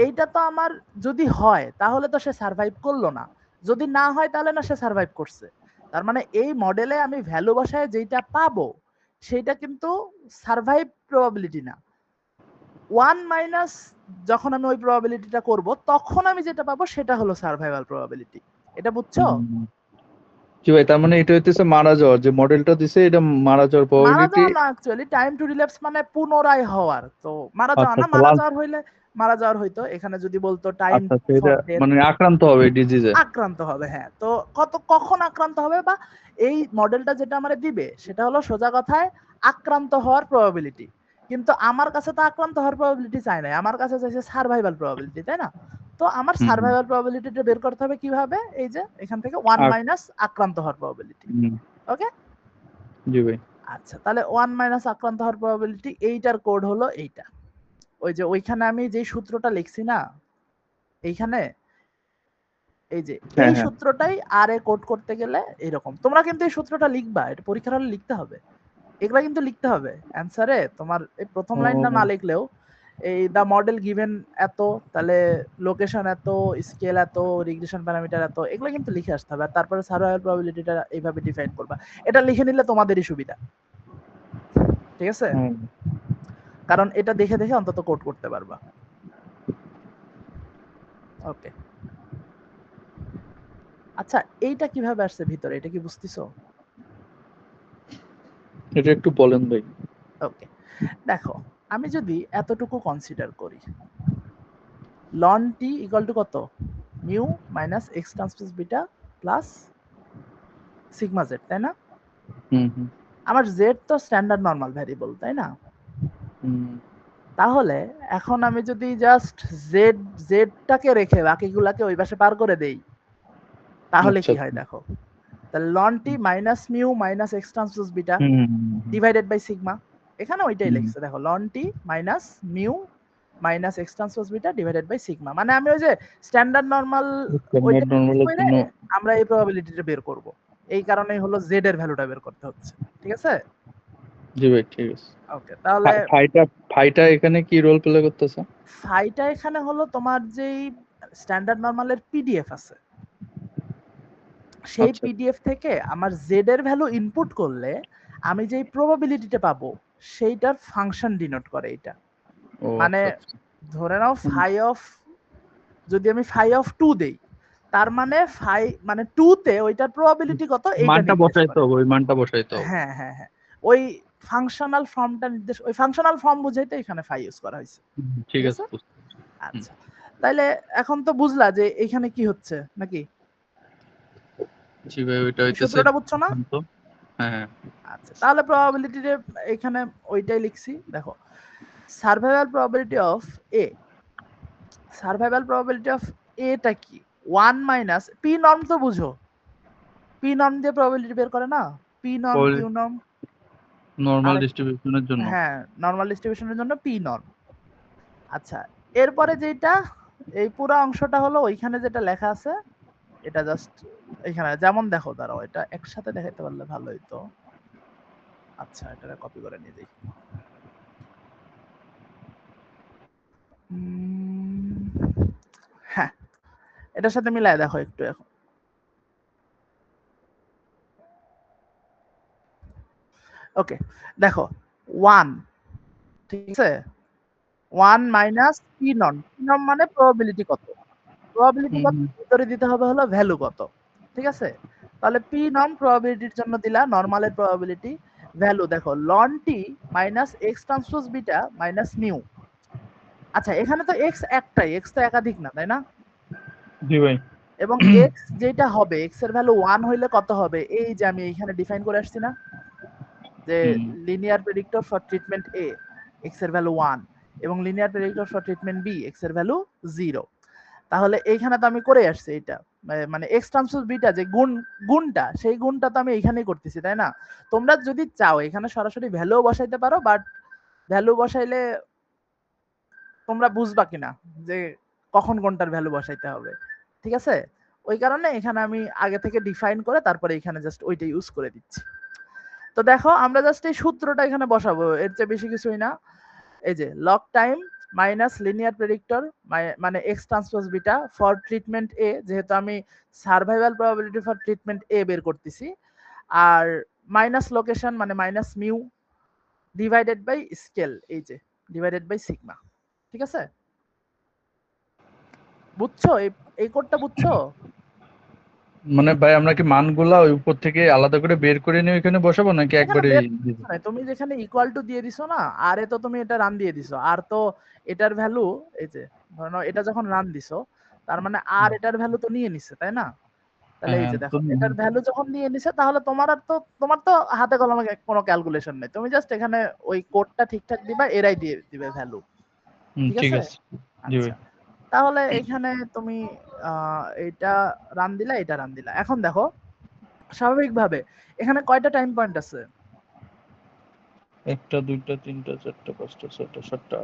এইটা তো আমার যদি হয় তাহলে তো সে সার্ভাইভ করলো না, যদি না হয় তাহলে না সে সার্ভাইভ করছে। তার মানে এই মডেলে আমি ভ্যালু বসায় যেটা পাবো সেটা কিন্তু সার্ভাইভ প্রবাবিলিটি না। 1 মাইনাস যখন আমি ওই প্রবাবিলিটিটা করব তখন আমি যেটা পাবো সেটা হলো সার্ভাইভাল প্রবাবিলিটি। এটা বুঝছো? জি ভাই, তার মানে এটা হইতেছে মারা যাওয়ার যে মডেলটা দিছে, এটা মারা যাওয়ার মারা প্রবাবিলিটি। যাওয়া না, অ্যাকচুয়ালি টাইম টু রিল্যাপস মানে পুনরায় হওয়ার। তো মারা যাওয়া আচ্ছা না, আচ্ছা, মারা লাস্ট। যাওয়ার হইলে মারা যাওয়ার হইতো, এখানে যদি বলতো টাইম আচ্ছা আচ্ছা, এটা ফর ডেথ, মানে আক্রান্ত হবে ডিজিজে। আক্রান্ত হবে। হ্যাঁ, তো কখন আক্রান্ত হবে, বা এই মডেলটা যেটা আমারে দিবে সেটা হলো সোজা কথায় আক্রান্ত হওয়ার প্রবাবিলিটি। কিন্তু আমার কাছে তো আক্রান্ত হওয়ার প্রবাবিলিটি চাই নাই, আমার কাছে চাইছে সার্ভাইভাল প্রবাবিলিটি, তাই না? তো আমার সার্ভাইভাল প্রবাবিলিটিটা বের করতে হবে কিভাবে? এই যে এখান থেকে 1 মাইনাস আক্রান্ত হওয়ার প্রবাবিলিটি। ওকে, জি ভাই। আচ্ছা, তাহলে 1 মাইনাস আক্রান্ত হওয়ার প্রবাবিলিটি, এইটার কোড হলো এইটা। ওই যে ওইখানে আমি যে সূত্রটা লিখছি না এইখানে, এই যে এই সূত্রটাই আর এ কোড করতে গেলে এরকম। তোমরা কিন্তু এই সূত্রটা লিখবা, এটা পরীক্ষার হলে লিখতে হবে, এগুলা কিন্তু লিখতে হবে অ্যান্সারে। তোমার এই প্রথম লাইনটা না লিখলেও এই দা মডেল গিভেন এত, তাহলে লোকেশন এত, স্কেল এত, রিগ্রেশন প্যারামিটার এত, এগুলো কিন্তু লিখে আসতে হবে। আর তারপরে সার্ভাইভাল প্রবাবিলিটিটা এইভাবে ডিফাইন করবা। এটা লিখে নিলে তোমাদেরই সুবিধা, ঠিক আছে? কারণ এটা দেখে দেখে অন্তত কোড করতে পারবা। ওকে, আচ্ছা এইটা কিভাবে আসছে ভিতরে, এটা কি বুঝতেছো? এটা একটু বলেন ভাই। ওকে, দেখো আমি যদি এতটুকু কনসিডার করি, লন টি ইকুয়াল টু কত, mu minus x transpose beta plus sigma Z, তাই না? আমার জেড তো স্ট্যান্ডার্ড নরমাল ভ্যারিয়েবল, তাই না? তাহলে এখন আমি যদি জাস্ট জেডটাকে রেখে বাকিগুলাকে ওই পাশে পার করে দেই, তাহলে কি হয় দেখো, তাহলে ln T minus mu minus x transpose beta divided by sigma, এখানে ওইটাই লিখছে দেখো, ln T minus mu minus x transpose beta divided by sigma. মানে আমি ওই যে স্ট্যান্ডার্ড নরমাল ওইটা আমরা এই প্রবাবিলিটিটা বের করব, এই কারণেই হলো জেড এর ভ্যালুটা বের করতে হচ্ছে, ঠিক আছে? জি ভাই, ঠিক আছে। ওকে, তাহলে ফাইটা এখানে কি রোল প্লে করতেছে? ফাইটা এখানে হলো তোমার যেই স্ট্যান্ডার্ড নরমালের পিডিএফ আছে, সেই পিডিএফ থেকে আমার জেড এর ভ্যালু ইনপুট করলে আমি যেই প্রবাবিলিটিটা পাবো সেইটার ফাংশন ডিনোট করে এটা। মানে ধরে নাও ফাই অফ, যদি আমি ফাই অফ 2 দেই, তার মানে ফাই মানে 2 তে ওইটার প্রবাবিলিটি কত এইটা মানটা বসাইতে হবে, ওই মানটা বসাইতে হবে। হ্যাঁ হ্যাঁ হ্যাঁ, ওই ফাংশনাল ফর্মটা নির্দেশ, ওই ফাংশনাল ফর্ম বুঝাইতে এখানে ফাই ইউজ করা হয়েছে, ঠিক আছে। আচ্ছা, তাইলে এখন তো বুঝলা যে এখানে কি হচ্ছে নাকি? জি ভাই, ওইটা হইতেছে সূত্রটা বুঝছো না? হ্যাঁ। আচ্ছা, তাহলে প্রবাবিলিটিতে এখানে ওইটাই লিখছি। দেখো, survival probability of A, survival probability of এটা কি 1 মাইনাস পি নর্ম, তো বুঝো পি নর্ম দিয়ে প্রবাবিলিটি বের করে না, p norm q norm normal ডিস্ট্রিবিউশনের জন্য। হ্যাঁ, নরমাল ডিস্ট্রিবিউশনের জন্য পি নর্ম। আচ্ছা, এরপরে যেটা এই পুরো অংশটা হলো ওইখানে যেটা লেখা আছে, এটা জাস্ট এখানে যেমন দেখো, দাঁড়াও এটা একসাথে দেখাইতে পারলে ভালো হইতো। আচ্ছা, এটা কপি করে নিয়ে যাই। হ্যাঁ, এটার সাথে মিলায় দেখো একটু এখন। ওকে, দেখো 1, ঠিক আছে, 1 minus P norm, P norm মানে প্রবাবিলিটি কত, প্রবাবিলিটি কত ভিতরে দিতে হবে হলো ভ্যালু কত, ঠিক আছে? তাহলে পি নর্ম প্রবাবিলিটির জন্য দিলা নরমালের প্রবাবিলিটি ভ্যালু, দেখো ln T minus x transpose beta minus mu. আচ্ছা, এখানে তো এক্স একটাই, এক্স তো একাধিক না, তাই না? জি ভাই। এবং এক্স যেটা হবে, এক্স এর ভ্যালু 1 হইলে কত হবে, এই যে আমি এখানে ডিফাইন করে আসছি না, যে linear predictor for treatment A X এর ভ্যালু 1 এবং linear predictor for treatment B X এর ভ্যালু 0। তাহলে এইখানে তো আমি করে আসছি এটা, মানে এক্স ট্রান্সপোজ বিটা যে গুণটা, সেই গুণটা তো আমি এইখানেই করতেছি, তাই না? তোমরা যদি চাও এখানে সরাসরি ভ্যালু বসাইতে পারো, বাট ভ্যালু বসাইলে তোমরা বুঝবা কিনা যে কখন কোনটার ভ্যালু বসাইতে হবে, ঠিক আছে? ওই কারণে এখানে আমি আগে থেকে ডিফাইন করে তারপরে এখানে জাস্ট ওইটা ইউজ করে দিচ্ছি। তো দেখো, আমরা জাস্ট এই সূত্রটা এখানে বসাবো, এর চেয়ে বেশি কিছুই না। এই যে log time minus linear predictor মানে x transpose beta for treatment A, যেহেতু আমি survival probability for treatment A বের করতেছি, আর মাইনাস লোকেশন মানে minus mu divided by scale, এই যে ডিভাইডেড বাই সিগমা, ঠিক আছে? বুঝছো এই কোডটা বুঝছো? মানে ভাই আমরা কি মানগুলা ওই উপর থেকে আলাদা করে বের করে নিয়ে এখানে বসাবো নাকি একবারে? তুমি যেখানে ইকুয়াল টু দিয়ে দিছো না, আর এ তো তুমি এটা রান দিয়ে দিছো, আর তো এটার ভ্যালু, এই যে ধরো এটা যখন রান দিছো, তার মানে আর এটার ভ্যালু তো নিয়ে নিছে, তাই না? তাহলে এই যে দেখো, এটার ভ্যালু যখন নিয়ে নিছে, তাহলে তোমার তো হাতে কলমে কোনো ক্যালকুলেশন নেই, তুমি জাস্ট এখানে ওই কোডটা ঠিকঠাক দিবা, এরাই দিয়ে দিবে ভ্যালু, ঠিক আছে? আচ্ছা, তাহলে এখানে তুমি এটা রান দিলা, এটা রান দিলা। এখন দেখো, স্বাভাবিকভাবে এখানে কয়টা টাইম পয়েন্ট আছে? একটা, দুইটা, তিনটা, চারটা, পাঁচটা, ছয়টা, সাতটা,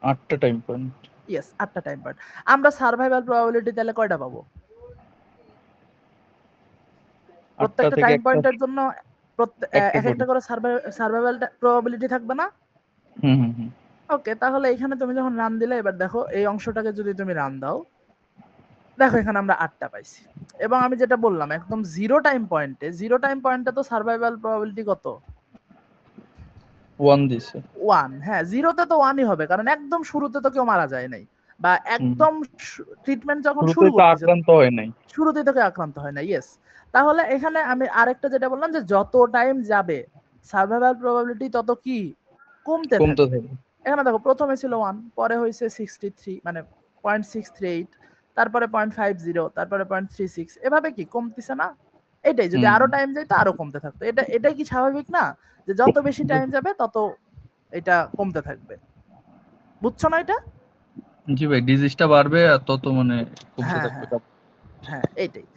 আটটা টাইম পয়েন্ট। ইয়েস, 8টা টাইম পয়েন্ট। আমরা সার্ভাইভাল প্রবাবিলিটি তাহলে কয়টা পাবো? আটটা প্রত্যেকটা থেকে টাইম একটা পয়েন্টের জন্য একটা এক করে। একটা করে সার্ভাইভাল প্রবাবিলিটি থাকবে না? হুম। ওকে, তাহলে এখানে তুমি যখন রান দিলে, এবার দেখো এই অংশটাকে যদি তুমি রান দাও, দেখো এখানে আমরা 8টা পাইছি। এবং আমি যেটা বললাম, একদম জিরো টাইম পয়েন্টে তো সার্ভাইভাল প্রবাবিলিটি কত? 1 দিছে। 1। হ্যাঁ, জিরোতে তো 1ই হবে, কারণ একদম শুরুতে তো কেউ মারা যায় নাই, বা একদম ট্রিটমেন্ট যখন শুরু শুরুতেই তো করতেছে আক্রান্ত হয় নাই। শুরুতেই তোকে আক্রান্ত হয় না। ইয়েস, তাহলে এখানে আমি আরেকটা যেটা বললাম, যে যত টাইম যাবে সার্ভাইভাল প্রবাবিলিটি তত কি কমতে কমতে থাকবে। থাকে। এখানে দেখো প্রথমে ছিল 1, পরে হয়েছে 63, মানে 0.638, তারপরে 0.50, তারপরে 0.36, এভাবে কি কমতেছে না? এটাই, যদি আরো টাইম যায় তো আরো কমতে থাকতো। এটাই কি স্বাভাবিক না, যে যত বেশি টাইম যাবে তত এটা কমতে থাকবে? বুঝছো না এটা? জি ভাই, ডিজিজটা বাড়বে আর তত মানে কমতে হ্যাঁ থাকবে। হ্যাঁ, এইটাই।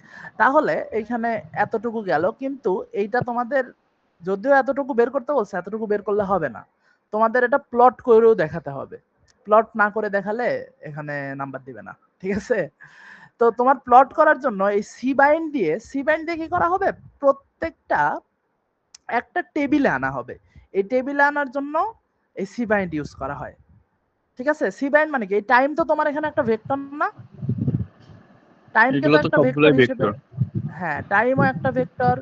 তাহলে এইখানে এতটুকু গেল, কিন্তু এইটা তোমাদের যদিও এতটুকু বের করতে বলছে, এতটুকু বের করলে হবে না, তোমাদের এটা প্লট করেও দেখাতে হবে। প্লট না করে দেখালে এখানে নাম্বার দিবে না, ঠিক আছে? তো তোমার প্লট করার জন্য এই সি বাইন্ড দিয়ে কি করা হবে, প্রত্যেকটা একটা টেবিলে আনা হবে। এই টেবিলে আনার জন্য এই সি বাইন্ড ইউজ করা হয়, ঠিক আছে? সি বাইন্ড মানে কি, এই টাইম তো তোমার এখানে একটা ভেক্টর না, টাইমকে তো এগুলো তো একটা ভেক্টর সবগুলাই হিসেবে, ভেক্টর। হ্যাঁ টাইমও একটা ভেক্টর,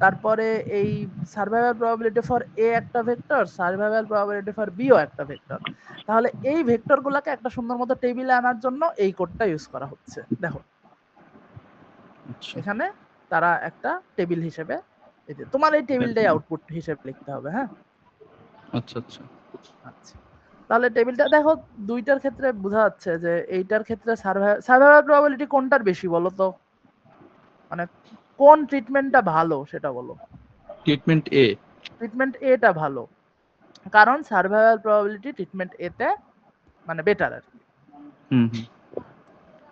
তারপরে এই সার্ভাইভাল প্রবাবিলিটি ফর এ একটা vector, survival probability for B ও একটা ভেক্টর। তাহলে এই ভেক্টর গুলাকে একটা সুন্দর মতো টেবিলে আনার জন্য এই কোডটা ইউজ করা হচ্ছে। দেখো আচ্ছা এখানে তারা একটা টেবিল হিসেবে, এই যে তোমার এই টেবিলটাই আউটপুট হিসেবে লিখতে হবে। হ্যাঁ, আচ্ছা। আচ্ছা, তাহলে টেবিলটা দেখো, দুইটার ক্ষেত্রে বোঝা যাচ্ছে যে এইটার ক্ষেত্রে সার্ভাইভাল প্রবাবিলিটি কোনটার বেশি বলো তো, মানে কোন ট্রিটমেন্টটা ভালো সেটা বলো। ট্রিটমেন্ট এ। ট্রিটমেন্ট এটা ভালো, কারণ সার্ভাইভাল প্রবাবিলিটি ট্রিটমেন্ট এতে মানে বেটার আর কি। হুম।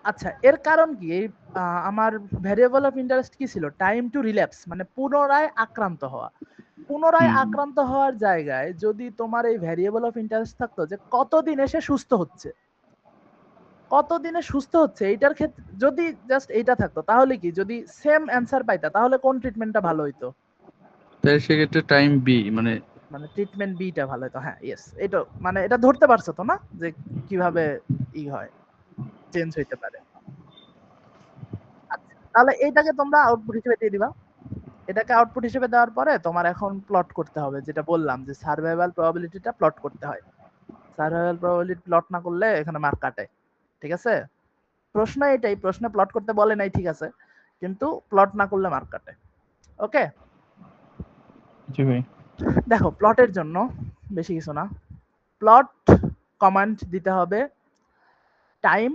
আচ্ছা, এর কারণ কি? আমার ভ্যারিয়েবল অফ ইন্টারেস্ট কি ছিল? টাইম টু রিল্যাপস, মানে পুনরায় আক্রান্ত হওয়া। পুনরায় আক্রান্ত হওয়ার জায়গায় যদি তোমার এই ভ্যারিয়েবল অফ ইন্টারেস্ট থাকতো যে কতদিনে সে সুস্থ হচ্ছে, কতদিনে সুস্থ হচ্ছে, এইটার ক্ষেত্রে যদি জাস্ট এইটা থাকতো, তাহলে কি, যদি সেম অ্যান্সার পাইতা, তাহলে কোন ট্রিটমেন্টটা ভালো হইতো? তাই সেক্ষেত্রে টাইম বি মানে মানে ট্রিটমেন্ট বিটা ভালো হতো। হ্যাঁ, ইয়েস, এটা মানে এটা ধরতে পারছো তো না, যে কিভাবে হয়, চেঞ্জ হইতে পারে। আচ্ছা, তাহলে এইটাকে তোমরা আউটপুট হিসেবে দিয়ে দিবা। এটাকে আউটপুট হিসেবে দেওয়ার পরে তোমার এখন প্লট করতে হবে, যেটা বললাম যে সার্ভাইভাল প্রবাবিলিটিটা প্লট করতে হয়। সার্ভাইভাল প্রবাবিলিটি প্লট না করলে এখানে মার্ক কাটে, ঠিক আছে? প্রশ্ন এটাই, প্রশ্নে প্লট করতে বলে নাই, ঠিক আছে, কিন্তু প্লট না করলে মার্ক কাটে। ওকে, জি ভাই। দেখো প্লটের জন্য বেশি কিছু না, প্লট কমান্ড দিতে হবে টাইম,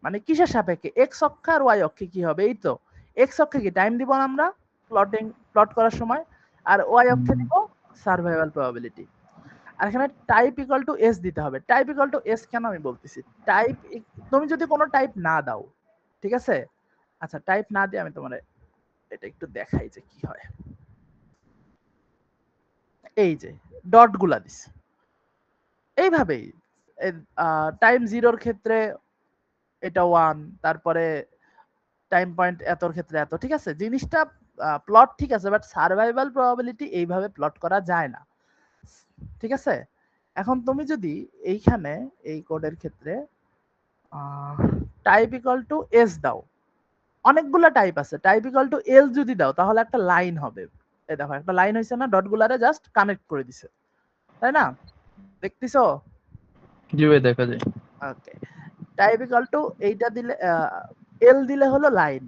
মানে কিসের সাপেক্ষে, এক্স অক্ষে আর ওয়াই অক্ষে কি হবে, এই তো এক্স অক্ষে কি টাইম দিব আমরা প্লট করার সময়, আর ওয়াই অক্ষে দিব সার্ভাইভাল প্রবাবিলিটি। আর এখানে টাইপ ইকুয়াল টু এস দিতে হবে। টাইপ ইকুয়াল টু এস কেন আমি বলতেছি, টাইপ, তুমি যদি কোনো টাইপ না দাও, ঠিক আছে, আচ্ছা টাইপ না দিয়ে আমি তোমার এটা একটু দেখাই যে কি হয়। এই যে ডট গুলা দিস, এইভাবেই টাইম জিরোর ক্ষেত্রে এটা 1, তারপরে টাইম পয়েন্ট এতর ক্ষেত্রে এত, ঠিক আছে, জিনিসটা প্লট ঠিক আছে, বাট সার্ভাইভাল প্রবাবিলিটি এইভাবে প্লট করা যায় না, ঠিক আছে? এখন তুমি যদি এইখানে এই কোডের ক্ষেত্রে টাইপ ইকুয়াল টু এস দাও, অনেকগুলো টাইপ আছে, টাইপ ইকুয়াল টু এল যদি দাও তাহলে একটা লাইন হবে। এই দেখো একটা লাইন হয়েছে না, ডট গুলারে জাস্ট কানেক্ট করে দিছে, তাই না? দেখতেছো? জি ভাই, দেখা যায়। ওকে, টাইপ ইকুয়াল টু এইটা দিলে এল দিলে হলো লাইন,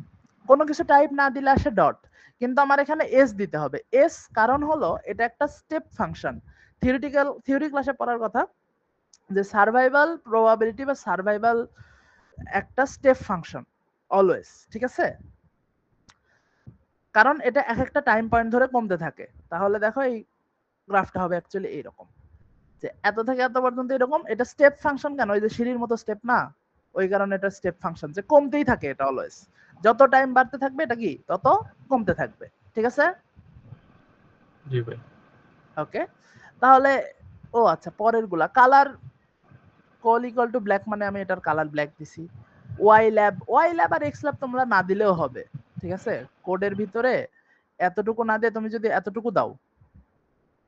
কোনো কিছু টাইপ না দিলে আসে ডট, কিন্তু আমার এখানে এস দিতে হবে। এস কারণ হলো এটা একটা স্টেপ ফাংশন, থিওরি ক্লাসে পড়ার কথা, যে সার্ভাইভাল প্রবাবিলিটি বা সার্ভাইভাল একটা স্টেপ ফাংশন অলওয়েজ, ঠিক আছে? কারণ এটা এক একটা টাইম পয়েন্ট ধরে কমতে থাকে। তাহলে দেখো এই গ্রাফটা হবে অ্যাকচুয়ালি এইরকম, যে এত থেকে এত পর্যন্ত এরকম, এটা স্টেপ ফাংশন কেন, ওই যে সিঁড়ির মতো স্টেপ না, ওই কারণে এটা স্টেপ ফাংশন, যে কমতেই থাকে এটা অলওয়েজ, যত টাইম বাড়তে থাকবে এটা কি তত কমতে থাকবে, ঠিক আছে? জি ভাই। ওকে, তাহলে ও আচ্ছা পরের গুলা colour call equal to black মানে আমি এটার কালার ব্ল্যাক দিছি। ওয়াই ল্যাব আর এক্স ল্যাব তোমরা না দিলেও হবে, ঠিক আছে। কোডের ভিতরে এতটুকু না দিয়ে তুমি যদি এতটুকু দাও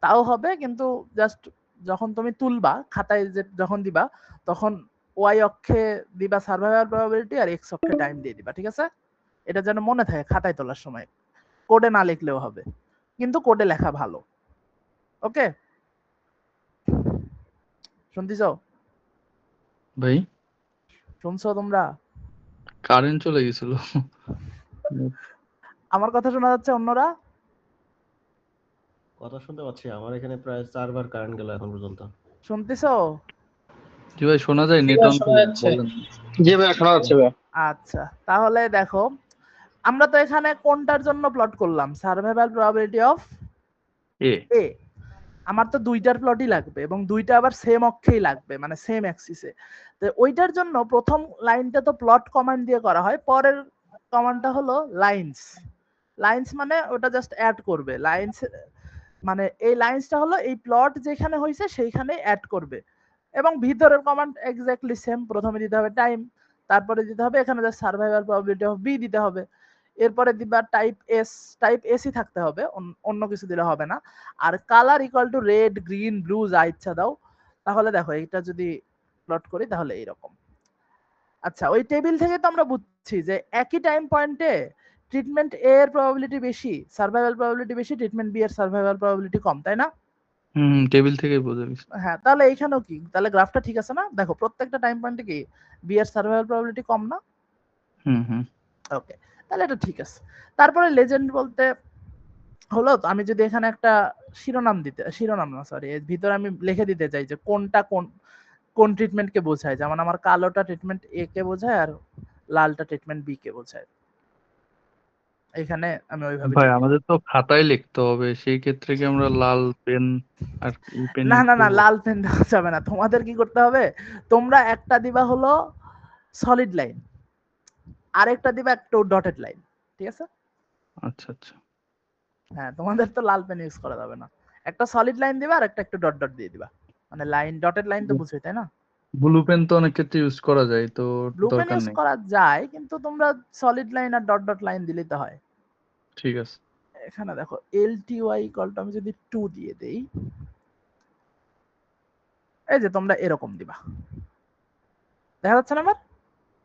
তাও হবে, কিন্তু জাস্ট যখন তুমি তুলবা খাতায় যখন দিবা তখন ওয়াই অক্ষে দিবা সার্ভাইভাল প্রবাবিলিটি আর এক্স অক্ষে টাইম দিয়ে দিবা, ঠিক আছে। এটা যেন মনে থাকে খাতায় তোলার সময়, কোডে না লিখলেও হবে, কিন্তু কোডে লেখা ভালো। ওকে, শুনতেছ? ভাই শুনছো তোমরা? কারেন্ট চলে গেছিল। আমার কথা শোনা যাচ্ছে? অন্যরা কথা শুনতে পাচ্ছি, আমার এখানে প্রায় 4 বার কারেন্ট গেল এখন পর্যন্ত। শুনতেছো? জি ভাই শোনা যায়, নেট অন করে বলেন। জি ভাই শোনা যাচ্ছে ভাই। আচ্ছা, তাহলে দেখো আমরা তো এখানে কোনটার জন্য প্লট করলাম? সার্ভাইভাল প্রবাবিলিটি অফ এ এ। আমার তো দুইটার প্লটই লাগবে এবং দুইটা আবার সেম অক্ষেই লাগবে, মানে সেম অ্যাক্সিসে। তো ওইটার জন্য প্রথম লাইনটা তো প্লট কমান্ড দিয়ে করা হয়, পরের কমান্ডটা হলো লাইনস। লাইনস মানে ওটা জাস্ট অ্যাড করবে। লাইনস মানে এই লাইনসটা হলো এই প্লট যেখানে হয়েছে সেইখানে অ্যাড করবে, এবং ভিতরের কমান্ড এক্স্যাক্টলি সেম। প্রথমে দিতে হবে টাইম, তারপরে দিতে হবে এখানে যে সার্ভাইভাল প্রবাবিলিটি অফ বি দিতে হবে, এরপরে দিবা টাইপ এস। টাইপ এসই থাকতে হবে, অন্য কিছু দিলে হবে না। আর colour equal to red, green, blue, যা ইচ্ছা দাও। তাহলে দেখো এটা যদি প্লট করি তাহলে এইরকম। আচ্ছা, ওই টেবিল থেকে তো আমরা বুঝছি যে একই টাইম পয়েন্টে ট্রিটমেন্ট এ এর প্রবাবিলিটি বেশি, সার্ভাইভাল প্রবাবিলিটি বেশি, ট্রিটমেন্ট বি এর সার্ভাইভাল প্রবাবিলিটি কম, তাই না? টেবিল থেকে বোঝা গেছে। হ্যাঁ, তাহলে এইখানেও কি? তাহলে গ্রাফটা ঠিক আছে না? দেখো প্রত্যেকটা টাইম পয়েন্টে কি বি এর সার্ভাইভাল প্রবাবিলিটি কম না? হুম। ওকে, তাহলে এটা ঠিক আছে। তারপরে লেজেন্ড বলতে হলো, আমি যদি এখানে একটা শিরোনাম না সরি, এর ভিতরে আমি লিখে দিতে চাই যে কোনটা কোন ট্রিটমেন্টকে বোঝায়। যেমন আমার কালোটা ট্রিটমেন্ট এ কে বোঝায় আর লালটা ট্রিটমেন্ট বি কে বোঝায়। এখানে আমি ওইভাবে ভাই লিখে দিই। আমাদের তো খাতায় লিখতে হবে, সেই ক্ষেত্রে কি আমরা লাল পেন আর ই পেন না ইউজ না না, করবো? লাল পেন দেওয়া যাবে না। তোমাদের কি করতে হবে, তোমরা একটা দিবা হলো সলিড লাইন, আরেকটা দিবা একটু ডটেড লাইন, ঠিক আছে। আচ্ছা। হ্যাঁ, তোমাদের তো লাল পেন ইউজ করা যাবে না। একটা সলিড লাইন দিবা আর একটা একটু ডট ডট দিয়ে দিবা, মানে লাইন ডটেড লাইন তো বুঝোই তাই না। ব্লু পেন তো অনেক ক্ষেত্রে ইউজ করা যায়, তো ব্লু পেন দরকার ইউজ নেই। করা যায়, কিন্তু তোমরা সলিড লাইন আর ডট ডট লাইন দিলেই তো হয়। ঠিক আছে। এখানে দেখো LTY ইকুয়ালটা আমি যদি 2 দিয়ে দেই, এই যে তোমরা এরকম দিবা, দেখা যাচ্ছে না আমার?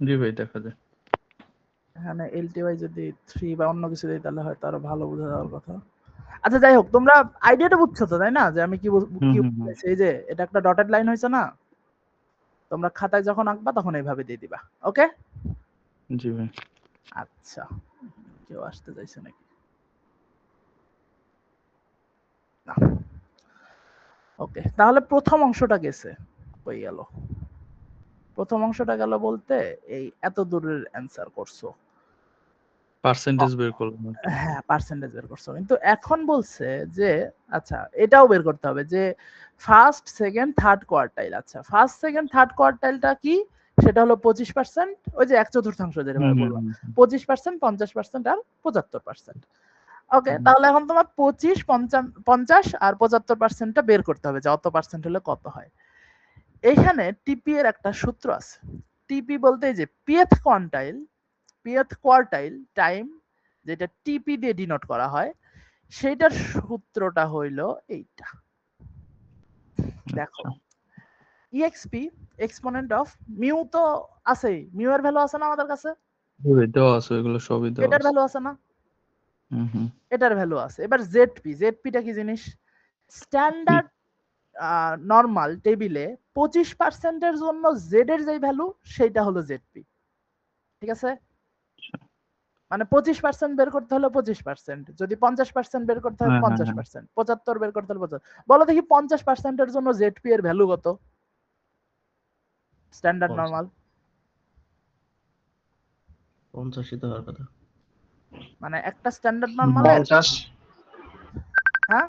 জি ভাই দেখা যায়। এখানে LTY যদি 3 বা অন্য কিছু দিই তাহলে হয়তো আরো ভালো বোঝা যাওয়ার কথা। আচ্ছা যাই হোক, তোমরা আইডিয়াটা বুঝছো তো তাই না, যে আমি কি কি হুম। বলছি? এই যে এটা একটা ডটেড লাইন হয়েছে না, তোমরা খাতায় যখন আঁকবা তখন এইভাবে দিয়ে দিবা। ওকে, জি ভাই। আচ্ছা, কেউ আসতে চাইছে নাকি? না। ওকে, তাহলে প্রথম অংশটা গেছে, কই গেল? প্রথম অংশটা গেল বলতে এই এত দূরের অ্যান্সার করছো। পার্সেন্টেজ বের করলাম। হ্যাঁ, পার্সেন্টেজ বের করছো, কিন্তু এখন বলছে যে আচ্ছা এটাও বের করতে হবে যে ফার্স্ট সেকেন্ড থার্ড কোয়ার্টাইল। আচ্ছা, ফার্স্ট সেকেন্ড থার্ড কোয়ার্টাইলটা কি? সেটা হলো 25%, ওই যে 1/4 যেভাবে বললাম, 25%, 50% আর 75%। ওকে, তাহলে এখন তোমার 25, 50 আর 75%টা বের করতে হবে যে অত পার্সেন্ট হলে কত হয়। এইখানে টিপি এর একটা সূত্র আছে। টিপি বলতে যে পিএথ কোয়ার্টাইল টাইম, যেটা টিপি দিয়ে ডিনোট করা হয়, সেইটার সূত্রটা হইলো এইটা। দেখো ইএক্সপি এক্সপোনেন্ট অফ মিউ তো আছেই, মিউ এর ভ্যালু আছে না আমাদের কাছে? দেওয়া আছে, এগুলো সবই দেওয়া এটার আছে। ভ্যালু আছে না? এটার ভ্যালু আছে। এবার জেডপিটা কি জিনিস? স্ট্যান্ডার্ড নরমাল টেবিলে 25% এর জন্য জেড এর যে ভ্যালু সেইটা হলো জেডপি, ঠিক আছে। মানে 25% বের করতে হলে 25%, যদি 50% বের করতে হয় 50%, 75 বের করতে হলে 75। বলো দেখি 50% এর জন্য জেডপি এর ভ্যালু কত? স্ট্যান্ডার্ড নরমাল 85 তো হওয়ার কথা। মানে একটা স্ট্যান্ডার্ড নরমালে 50। হ্যাঁ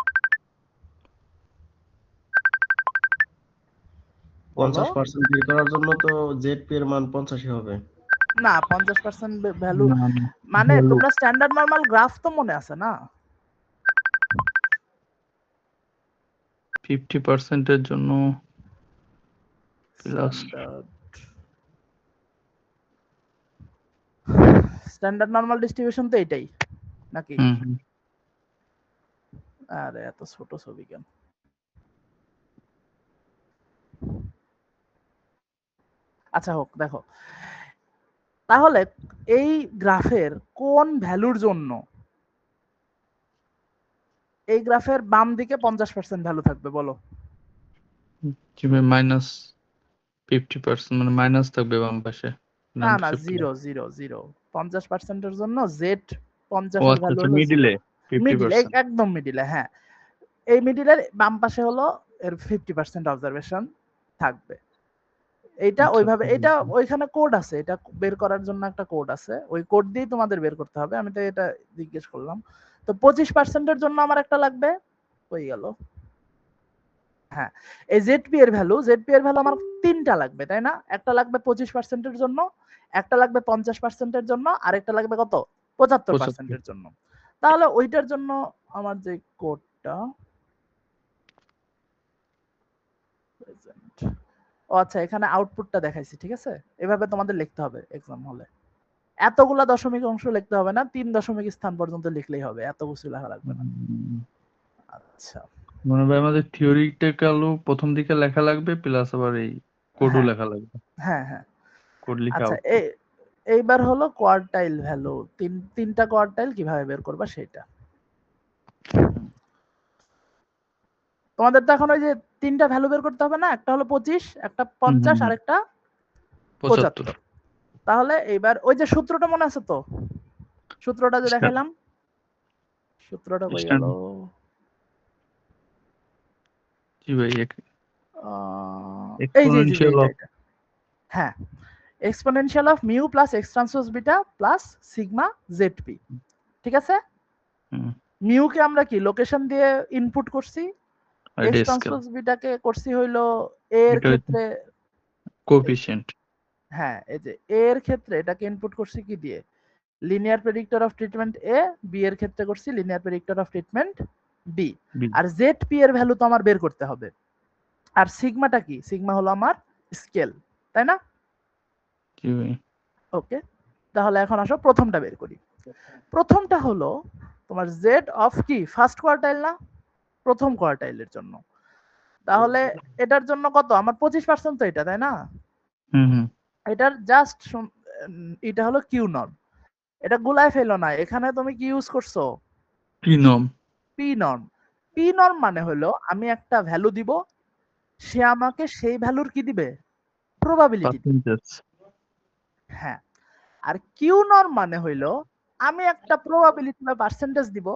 50% বের করার জন্য তো জেডপি এর মান 85 হবে। না, 50% ভ্যালু মানে তোমরা স্ট্যান্ডার্ড নরমাল গ্রাফ তো মনে আছে না? 50% এর জন্য প্লাস স্ট্যান্ডার্ড নরমাল ডিস্ট্রিবিউশন তো এটাই নাকি? আরে এত ছোট ছবি কেন? আচ্ছা হোক, দেখো তাহলে এই গ্রাফের কোন ভ্যালুর জন্য এই গ্রাফের বাম দিকে 50% ভ্যালু থাকবে বলো? মাইনাস 50% মানে মাইনাস থাকবে বাম পাশে। না না, 0 0 0। 50% এর জন্য জেড 50 ও এর আচ্ছা ভ্যালু আচ্ছা, হলো মিডিলে 0। মিডিলে, 50%। একদম মিডিলে। হ্যাঁ, এই মিডিলের বাম পাশে হলো এর 50% অবজারভেশন থাকবে। এইটা আচ্ছা, ওইভাবে, এটা ওইখানে কোড আছে, এটা বের করার জন্য একটা কোড আছে, ওই কোড দিয়ে তোমাদের বের করতে হবে। আমি তো এটা জিজ্ঞেস করলাম। তো 25% এর জন্য আমার একটা লাগবে, হয়ে গেল। হ্যাঁ, এই জেডপি এর ভ্যালু, আমার তিনটা লাগবে, তাই না? একটা লাগবে 25% এর জন্য, একটা লাগবে 50% এর জন্য, আর একটা লাগবে কত? 75% এর জন্য। তাহলে ওইটার জন্য আমার যে কোডটা, ও আচ্ছা, এখানে আউটপুটটা দেখাইছি, ঠিক আছে? এভাবে তোমাদের লিখতে হবে এক্সাম হলে। এতগুলা দশমিক অংশ লিখতে হবে না, 3 দশমিক স্থান পর্যন্ত লিখলেই হবে, এত কিছু লেখা লাগবে না। আচ্ছা, মনে হয় আমাদের থিওরিটিক্যালও প্রথম দিকে লেখা লাগবে, প্লাস আবার এই কোডও হ্যাঁ লেখা লাগবে। হ্যাঁ হ্যাঁ। কোড লিখে আচ্ছা, আউটপুট। এইবার হলো কোয়ার্টাইল ভ্যালু, তিনটা কোয়ার্টাইল কিভাবে বের করবা সেটা। তোমাদের তো এখন ওই যে তিনটা ভ্যালু বের করতে হবে না, একটা হলো 25, একটা 50, আর একটা 75। তাহলে এইবার ওই যে সূত্রটা মনে আছে তো? সূত্রটা যে দেখাইলাম, সূত্রটা কই গেল? জি ভাই, এই যে এক্সপোনেনশিয়াল অফ, এটা। হ্যাঁ, exponential of mu plus x transpose beta plus sigma ZP. ঠিক আছে? মিউ কে আমরা কি লোকেশন দিয়ে ইনপুট করছি, এক্স ট্রান্সপোজ বিটাকে করছি হইলো এ এর ক্ষেত্রে কোএফিশিয়েন্ট। হ্যাঁ, এই যে এ এর ক্ষেত্রে এটাকে ইনপুট করছি কি দিয়ে? Linear predictor of treatment A, B এর ক্ষেত্রে করছি linear predictor of treatment B. আর জেড পি এর ভ্যালু তো আমার বের করতে হবে। আর সিগমাটা কি? সিগমা হলো আমার স্কেল, তাই না? জি ভাই। ওকে, তাহলে এখন আসো প্রথমটা বের করি। প্রথমটা হলো তোমার জেড অফ কি ফার্স্ট কোয়ার্টাইল না, প্রথম কোয়ার্টাইলের জন্য। তাহলে এটার জন্য কত? আমার 25% তো এটা, তাই না? এটার জাস্ট এটা হলো কিউ নর্ম। এটা গুলায় ফেলো না, এখানে তুমি কি ইউজ করছো? P norm. P norm. P norm মানে হলো আমি একটা ভ্যালু দিব, সে আমাকে সেই ভ্যালুর কি দিবে? প্রবাবিলিটি। হ্যাঁ, আর কিউ নর্ম মানে হইলো আমি একটা প্রবাবিলিটি বা পার্সেন্টেজ দিব,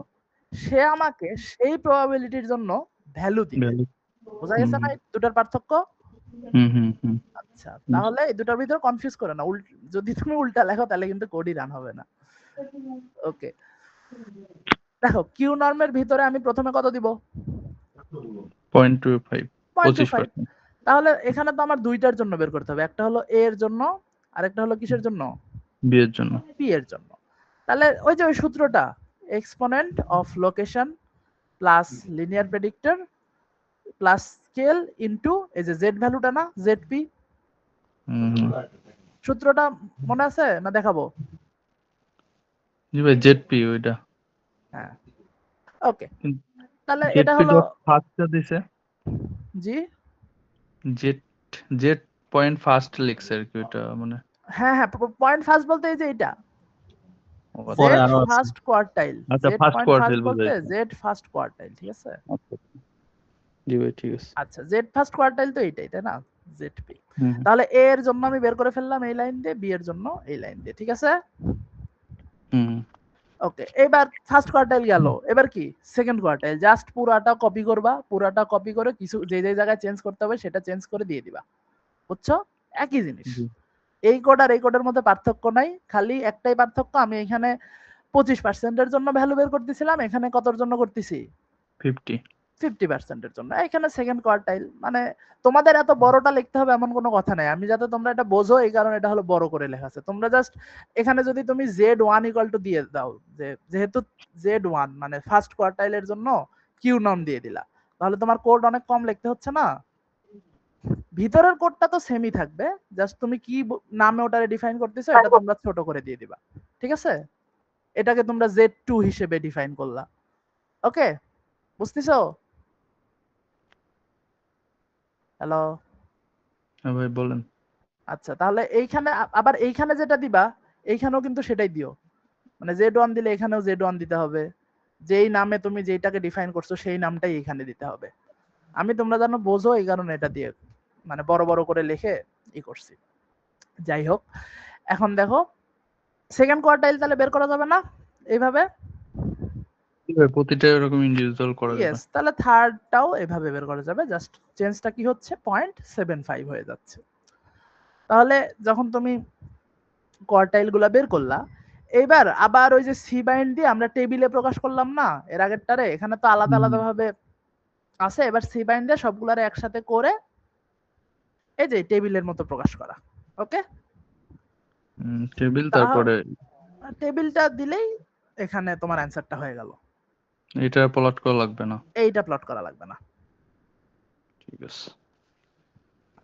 সে আমাকে সেই প্রবাবিলিটির জন্য ভ্যালু দিবে। বোঝা গেছে না দুটার পার্থক্য? আচ্ছা, তাহলে এই দুটার ভিতর কনফিউজ করে না। যদি তুমি উল্টা লেখো তাহলে কিন্তু কোডই রান হবে না। ওকে, দেখো কিউ নর্মের ভিতরে আমি প্রথমে কত দিব? 0.25, 0.25। তাহলে এখানে তো আমার দুইটার জন্য বের করতে হবে, একটা হলো এ এর জন্য আর একটা হলো কিসের জন্য? বি এর জন্য। পি এর জন্য। তাহলে ওই যে ওই সূত্রটা, exponent of location plus linear predictor plus scale into এই যে জেড ভ্যালুটা না, জেড পি। সূত্রটা মনে আছে না দেখাবো? জি ভাই, জেড পি ওইটা। হ্যাঁ, ওকে, তাহলে এটা হলো ফার্স্টটা দিছে। জি, জেড জেড পয়েন্ট ফার্স্ট লিখছে আর কি ওটা, মানে হ্যাঁ হ্যাঁ, পয়েন্ট ফার্স্ট বলতে এই যে এটা পরে জেড আরো আছে। First quartile. আচ্ছা, z first point quartile first বলতে বুঝাইছে। জেড ফার্স্ট কোয়ার্টাইল, ঠিক আছে? আচ্ছা জি ভাই, ঠিক আছে। আচ্ছা, জেড ফার্স্ট কোয়ার্টাইল তো এইটাই, তাই না? Z P. তাহলে এ এর জন্য আমি বের করে ফেললাম এই লাইন দিয়ে, বি এর জন্য এই লাইন দিয়ে, ঠিক আছে? ওকে, এবার ফার্স্ট কোয়ার্টাইল গেল, এবার কি সেকেন্ড কোয়ার্টাইল। জাস্ট পুরাটা কপি করবা, পুরাটা কপি করে কিছু যে যে জায়গায় চেঞ্জ করতে হবে সেটা চেঞ্জ করে দিয়ে দিবা। বুঝছো? একই জিনিস। এই কোড আর এই কোডের মধ্যে পার্থক্য নাই, খালি একটাই পার্থক্য, আমি এখানে 25% এর জন্য ভ্যালু বের করতেছিলাম, এখানে কতর জন্য করতেছি? 50% এর জন্য। এখানে সেকেন্ড কোয়ার্টাইল। মানে তোমাদের এত বড়টা লিখতে হবে এমন কোনো কথা নাই, আমি যাতে তোমরা এটা বোঝো এই কারণে এটা হলো বড় করে লেখা আছে। তোমরা জাস্ট এখানে যদি তুমি Z1 ইকুয়াল টু দিয়ে দাও, যে যেহেতু Z1 মানে ফার্স্ট কোয়ার্টাইলের জন্য কিউ নর্ম দিয়ে দিলা, তাহলে তোমার কোড অনেক কম লিখতে হচ্ছে না? ভিতরের কোডটা তো সেমই থাকবে, জাস্ট তুমি কি নামে ওটারে ডিফাইন করতেছো এটা তোমরা ছোট করে দিয়ে দিবা, ঠিক আছে? এটাকে তোমরা Z2 হিসেবে ডিফাইন করলা। ওকে, বুঝতেছো? হ্যালো? হ্যাঁ ভাই বলেন। আচ্ছা, তাহলে এইখানে আবার এইখানে যেটা দিবা এইখানেও কিন্তু সেটাই দিও, মানে Z1 দিলে এখানেও Z1 দিতে হবে, যেই নামে তুমি যেটাকে ডিফাইন করছো সেই নামটাই এখানে দিতে হবে। আমি তোমরা জানো বোঝো এই কারণে এটা দিয়ে মানে বড় বড় করে লিখে ই করছি। যাই হোক, এখন দেখো সেকেন্ড কোয়ার্টাইল তাহলে বের করা যাবে না এইভাবে? প্রতিটা এরকম ইন্ডিভিজুয়াল করা যাবে। ইয়েস, তাহলে থার্ডটাও এভাবে বের করা যাবে, জাস্ট চেঞ্জটা কি হচ্ছে 0.75 হয়ে যাচ্ছে। তাহলে যখন তুমি কোয়ার্টাইল গুলা বের করলা, এইবার আবার ওই যে সি বাইন্ড দিয়ে আমরা টেবিলে প্রকাশ করলাম না এর আগেরটারে, এখানে তো আলাদা আলাদা ভাবে আছে, এবার সি বাইন্ড দিয়ে সবগুলারে একসাথে করে এই যে টেবিলের মতো প্রকাশ করা। ওকে, টেবিল তারপরে টেবিলটা দিলেই এখানে তোমার অ্যানসারটা হয়ে গেল। এটা প্লট করা লাগবে না। এইটা প্লট করা লাগবে না। ঠিক আছে।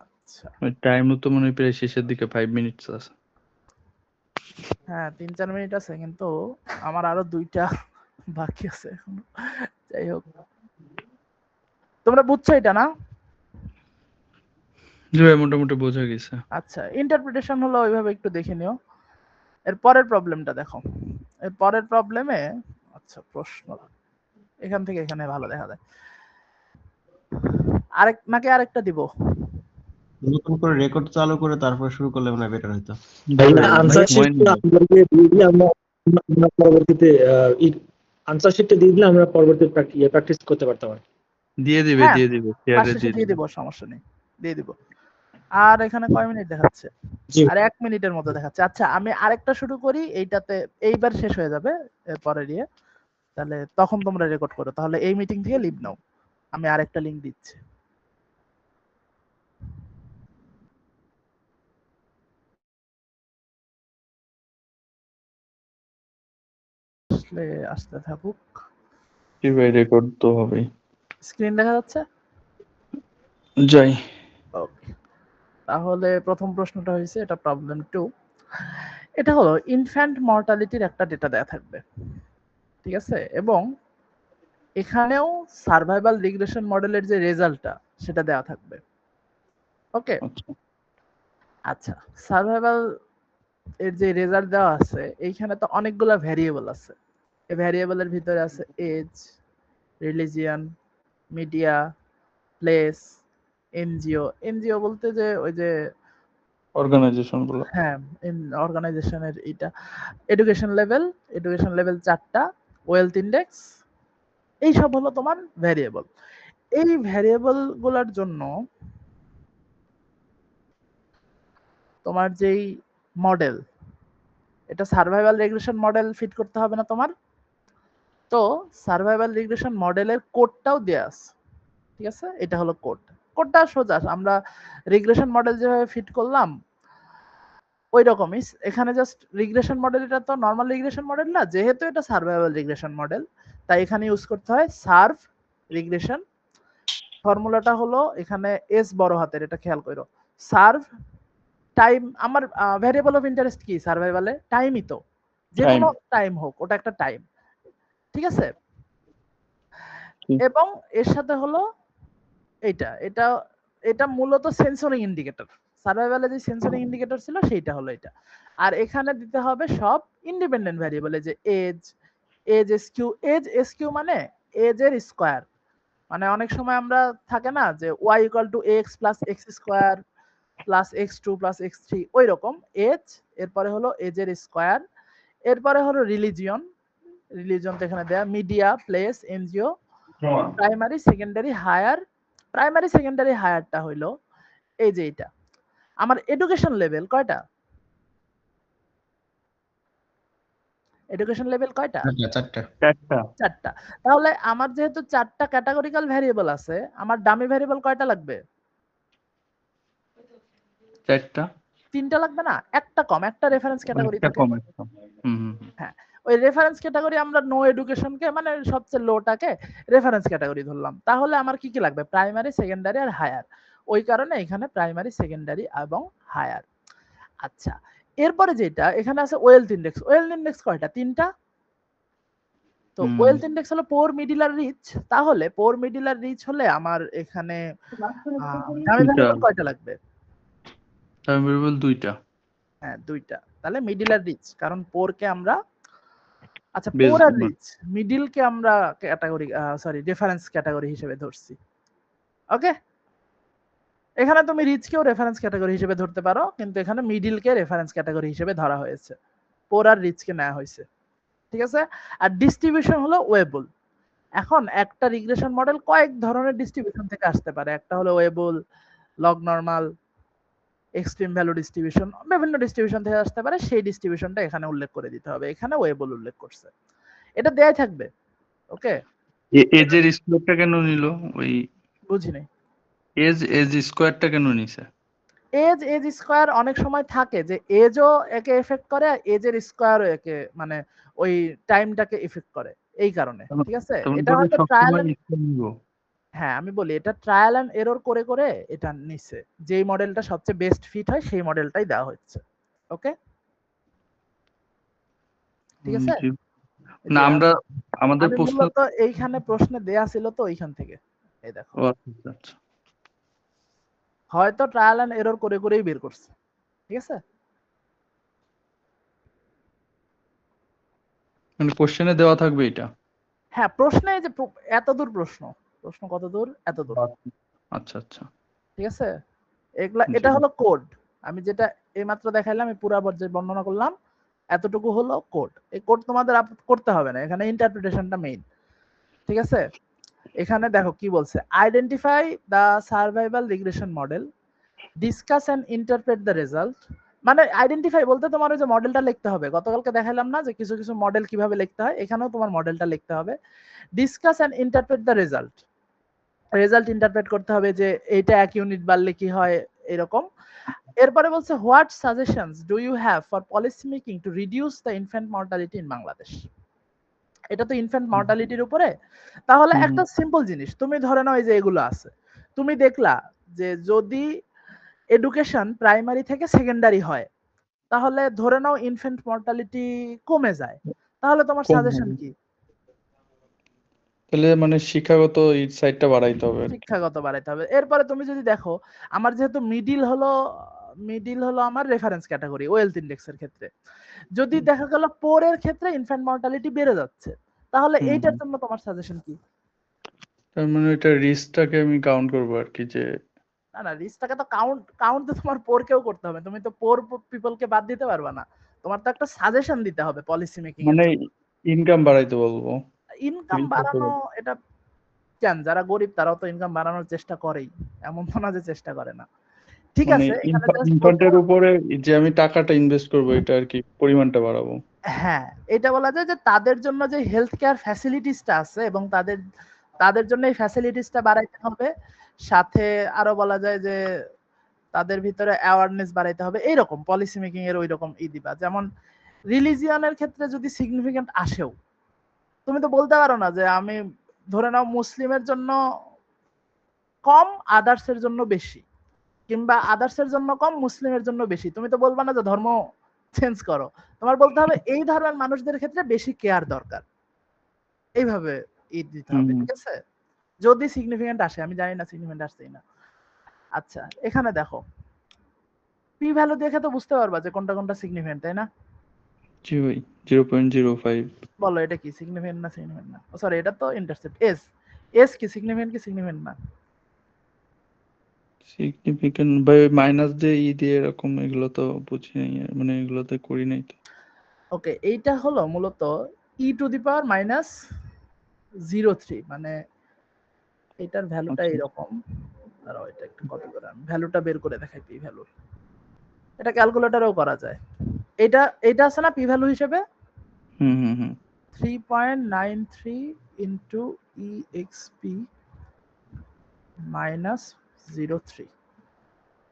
আচ্ছা, ওই টাইমও তো মনে হয় প্রায় শেষের দিকে 5 মিনিটস আছে। হ্যাঁ 3-4 মিনিট আছে, কিন্তু আমার আরো 2টা বাকি আছে এখনো। যাই হোক, তোমরা বুঝছো এটা না? জি ভাই মোটামুটি বোঝা গেছে। আচ্ছা, ইন্টারপ্রিটেশন হলো ওইভাবে একটু দেখে নিও। এর পরের প্রবলেমটা দেখো। এর পরের প্রবলেমে আচ্ছা প্রশ্ন এখান থেকে এখানে ভালো দেখা যায়। নাকি আরেকটা দিব? নতুন করে রেকর্ড চালু করে তারপর শুরু করলে মনে হয় বেটার হতো। আনসার শিটটা আমাদেরকে দিয়ে দিলে আমরা পরবর্তীতে আনসার শিটটা দিয়ে দিলে আমরা পরবর্তী প্র্যাকটিস করতে পারতাম। দিয়ে দিবে হ্যাঁ, দিয়ে দিবে শেয়ারে পাশে দিয়ে দিয়ে দিবে। দিব, সমস্যা নেই, দিয়ে দিব। আর এখানে কয় মিনিট দেখাচ্ছে? জি আর 1 মিনিটের মতো দেখাচ্ছে। আচ্ছা, আমি আরেকটা শুরু করি, এইটাতে এইবার শেষ হয়ে যাবে এরপরে দিয়ে, তাহলে তখন তোমরা রেকর্ড করো, তাহলে এই মিটিং থেকে লিভ নাও, আমি আরেকটা লিংক দিচ্ছি। আসলে আসতে থাকুক। জি ভাই রেকর্ড তো হবেই। স্ক্রিন দেখা যাচ্ছে? যাই। ওকে, তাহলে প্রথম প্রশ্নটা হয়েছে, এটা প্রবলেম 2। এটা হলো ইনফ্যান্ট মর্টালিটির একটা ডেটা দেয়া থাকবে, ঠিক আছে? এবং এখানেও সার্ভাইভাল রিগ্রেশন মডেলের যে রেজাল্টটা সেটা দেওয়া থাকবে। ওকে, আচ্ছা আচ্ছা, সার্ভাইভাল এর যে রেজাল্ট দেওয়া আছে এইখানে তো অনেকগুলা ভ্যারিয়েবল আছে। এই ভ্যারিয়েবলের ভিতরে আছে age, religion, media, place, NGO. NGO বলতে যে ওই যে অর্গানাইজেশন গুলো। হ্যাঁ, অর্গানাইজেশনের এটা, এডুকেশন লেভেল 4টা, ওয়েলথ ইন্ডেক্স, এই সব হলো তোমার ভ্যারিয়েবল। এই ভ্যারিয়েবল গুলার জন্য তোমার যেই মডেল, এটা সার্ভাইভাল রিগ্রেশন মডেল ফিট করতে হবে না তোমার? তো সার্ভাইভাল রিগ্রেশন মডেলের কোডটাও দেয়া আছে, ঠিক আছে? এটা হলো কোড। কোডটা সোজা, আমরা রিগ্রেশন মডেল যেভাবে ফিট করলাম ওই রকমই এখানে, জাস্ট রিগ্রেশন মডেল, এটা তো নরমাল রিগ্রেশন মডেল না, যেহেতু এটা সার্ভাইভাল রিগ্রেশন মডেল তাই এখানে ইউজ করতে হয় সার্ভ রিগ্রেশন। ফর্মুলাটা হলো এখানে এস বড় হাতের, এটা খেয়াল করো। সার্ভ টাইম, আমার ভ্যারিয়েবল অফ ইন্টারেস্ট কি সার্ভাইভালে? টাইমই তো, যে কোনো টাইম হোক, ওটা একটা টাইম, ঠিক আছে? এবং এর সাথে হলো এইটা, এটা এটা মূলত সেন্সরিং ইন্ডিকেটর। সার্ভাইভালে যে সেন্সরিং ইন্ডিকেটর ছিল সেইটা হলো এটা। আর এখানে দিতে হবে সব ইন্ডিপেন্ডেন্ট ভ্যারিয়েবল, যে এজ এসকিউ। এজ এসকিউ মানে এজ এর স্কয়ার, মানে অনেক সময় আমরা থাকে না যে y equal to x plus x square plus x2 plus x3, ওই রকম এজ, এরপরে হলো এজ এর স্কয়ার, এরপরে হলো রিলিজিয়ন, রিলিজিয়ন তো এখানে দেয়া, media, place, NGO, primary, secondary, higher. Primary secondary হায়ারটা হইলো এই যে এটা। আমার এডুকেশন লেভেল কয়টা? এডুকেশন লেভেল কয়টা? চারটা। 4টা। তাহলে আমার যেহেতু 4টা ক্যাটাগরিক্যাল ভ্যারিয়েবল আছে, আমার ডামি ভ্যারিয়েবল কয়টা লাগবে? 4টা। 3টা লাগবে না? একটা কম, একটা রেফারেন্স ক্যাটাগরি একটা থাকে। কম একটা। হ্যাঁ, ওই রেফারেন্স ক্যাটাগরি আমরা নো এডুকেশনকে মানে সবচেয়ে লোটাকে রেফারেন্স ক্যাটাগরি ধরলাম। তাহলে আমার কি কি লাগবে? প্রাইমারি, সেকেন্ডারি আর হায়ার। ওই কারণে এখানে প্রাইমারি, সেকেন্ডারি এবং হায়ার। আচ্ছা, এরপরে যেটা এখানে আছে ওয়েলথ ইন্ডেক্স। ওয়েলথ ইন্ডেক্স কয়টা? 3টা। তো ওয়েলথ ইন্ডেক্স হলো পোর, মিডিল আর রিচ। তাহলে পোর, মিডিল আর রিচ হলে আমার এখানে দামি ভ্যারিয়েবল কয়টা লাগবে? টাইম ভেরিয়েবল 2টা। হ্যাঁ, 2টা। তাহলে মিডিল আর রিচ, কারণ পোর কে আমরা আচ্ছা Base পোর আর number. রিচ, মিডিল কে আমরা ক্যাটাগরি সরি রেফারেন্স ক্যাটাগরি হিসেবে ধরছি। ওকে, এখানে তুমি রিচ কেও রেফারেন্স ক্যাটাগরি হিসেবে ধরতে পারো, কিন্তু এখানে মিডিল কে রেফারেন্স ক্যাটাগরি হিসেবে ধরা হয়েছে, পোর আর রিচ কে নেওয়া হয়েছে। ঠিক আছে। আর ডিস্ট্রিবিউশন হলো ওয়েবল। এখন একটা রিগ্রেশন মডেল কয়েক ধরনের ডিস্ট্রিবিউশন থেকে আসতে পারে। একটা হলো Weibull, log normal, extreme value distribution, বিভিন্ন ডিস্ট্রিবিউশন থেকে আসতে পারে। সেই ডিস্ট্রিবিউশনটা এখানে উল্লেখ করে দিতে হবে। এখানে ওয়েবল উল্লেখ করছে, এটা দেয়াই থাকবে। ওকে, এজের স্কোয়ারটা কেন নিল? ওই বুঝিনি। এজ স্কোয়ারটা কেন নিছে? এজ স্কোয়ার অনেক সময় থাকে যে এজও একে এফেক্ট করে, এজের স্কোয়ারও একে মানে ওই টাইমটাকে এফেক্ট করে, এই কারণে। ঠিক আছে, এটা হয়তো ট্রায়াল হ্যাঁ আমি বলি এটা ট্রায়াল এন্ড এরর করে করে এটা নিচ্ছে, যেই মডেলটা সবচেয়ে বেস্ট ফিট হয় সেই মডেলটাই দেওয়া হচ্ছে। ওকে, ঠিক আছে। না আমরা আমাদের আমি প্রশ্ন মূলত এইখানে প্রশ্নে দেয়া ছিল তো ওইখান থেকে, এই দেখো ও আচ্ছা আচ্ছা। হয়তো ট্রায়াল এন্ড এরর করে করেই বের করছে। ঠিক আছে, মানে কোশ্চেনে দেওয়া থাকবে এটা? হ্যাঁ প্রশ্নে এই যে এত দূর প্রশ্ন, প্রশ্ন কত দূর? এত দূর। আচ্ছা আচ্ছা, ঠিক আছে, এগুলা এটা হলো কোড। আমি যেটা এইমাত্র দেখাইলাম, এই পুরা পর্যায়ে বর্ণনা করলাম, এতটুকু হলো কোড। এই কোড তোমাদের করতে হবে না, এখানে ইন্টারপ্রিটেশনটা মেইন। ঠিক আছে, এখানে দেখো কি বলছে, identify the survival regression model, discuss and interpret the result. মানে আইডেন্টিফাই বলতে তোমার ওই যে মডেলটা লিখতে হবে, গতকালকে দেখাইলাম না যে কিছু কিছু মডেল কিভাবে লিখতে হয়, এখানেও তোমার মডেলটা লিখতে হবে। Discuss and interpret the result, result interpret করতে হবে যে এইটা 1 ইউনিট বাড়লে কি হয়, এরকম। এরপরে বলছে what suggestions do you have for policy making to reduce the infant mortality in Bangladesh. এটা তো ইনফ্যান্ট মর্টালিটির উপরে। তাহলে একটা সিম্পল জিনিস, তুমি ধরে নাও এই যে এগুলো আছে, তুমি দেখলা যে যদি এডুকেশন প্রাইমারি থেকে সেকেন্ডারি হয় তাহলে ধরে নাও ইনফ্যান্ট মর্টালিটি কমে যায়, তাহলে তোমার সাজেশন কি? তাহলে মানে শিক্ষাগত এই সাইডটা বাড়াইতে হবে। শিক্ষাগত বাড়াইতে হবে। এরপরে তুমি যদি দেখো আমার যেহেতু মিডিল হলো আমার রেফারেন্স ক্যাটাগরি ওয়েলথ ইন্ডেক্সের ক্ষেত্রে, যদি দেখা গেল পোরের ক্ষেত্রে ইনফ্যান্ট মর্টালিটি বেড়ে যাচ্ছে, তাহলে এইটার জন্য তোমার সাজেশন কি? তার মানে এটা রিস্কটাকে আমি কাউন্ট করবো আর কি, যে না না, রিস্কটাকে তো কাউন্ট তো তোমার পোরকেও করতে হবে, তুমি তো পোর পিপলকে বাদ দিতে পারবা না, তোমার তো একটা সাজেশন দিতে হবে পলিসি মেকিং এর মানে জন্য। ইনকাম বাড়াইতে বলবো। ইনকাম বাড়ানো, এটা কেন, যারা গরিব তারাও তো ইনকাম বাড়ানোর চেষ্টা করেই, এমন তো না যে চেষ্টা করে না। ঠিক মানে আছে, এখানে just ইনফ্যান্টের বলবো, উপরে যে আমি টাকাটা ইনভেস্ট করবো এটা আর কি পরিমাণটা বাড়াবো। হ্যাঁ এটা বলা যায় যে তাদের জন্য যে হেলথ কেয়ার ফ্যাসিলিটিসটা আছে এবং তাদের জন্য এই ফ্যাসিলিটিসটা বাড়াইতে হবে, সাথে আরো বলা যায় যে তাদের ভিতরে অ্যাওয়ারনেস বাড়াইতে হবে, এইরকম পলিসি মেকিং এর ওই রকম দিবা। যেমন রিলিজিয়নের ক্ষেত্রে যদি সিগনিফিকেন্ট আসেও, তুমি তো বলতে পারো না যে আমি ধরে নাও মুসলিমের জন্য কম আদার্সের জন্য বেশি, কিংবা আদার্সের জন্য কম মুসলিমের জন্য বেশি, তুমি তো বলবা না যে ধর্ম চেঞ্জ করো, তোমার বলতে হবে এই ধর্মের মানুষদের ক্ষেত্রে বেশি কেয়ার দরকার, এইভাবে দিতে হবে। ঠিক আছে, যদি সিগনিফিকেন্ট আসে, আমি জানি না সিগনিফিকেন্ট আসছেই না। আচ্ছা এখানে দেখো পি ভ্যালু দেখে তো বুঝতে পারবা যে কোনটা কোনটা সিগনিফিকেন্ট, তাই না? জি ভাই, 0.05। বলো এটা কি সিগনিফিকেন্ট না সিগনিফিকেন্ট না? সরি এটা তো ইন্টারসেপ্ট। এস কি সিগনিফিকেন্ট কি সিগনিফিকেন্ট না? সিগনিফিকেন্ট ভাই মাইনাস দিয়ে দিয়ে এরকম, এগুলো তো বুঝি নাই, মানে এগুলোতে করি নাই তো। ওকে, এইটা হলো মূলত e⁻−03, মানে এটার ভ্যালুটা এরকম। দাঁড়াও এটা একটু কপি করে আমি ভ্যালুটা বের করে দেখাই, পি ভ্যালু। এটা ক্যালকুলেটরেও করা যায়। এটা আছে না পি ভ্যালু হিসেবে 3.93 ইনটু exp -03।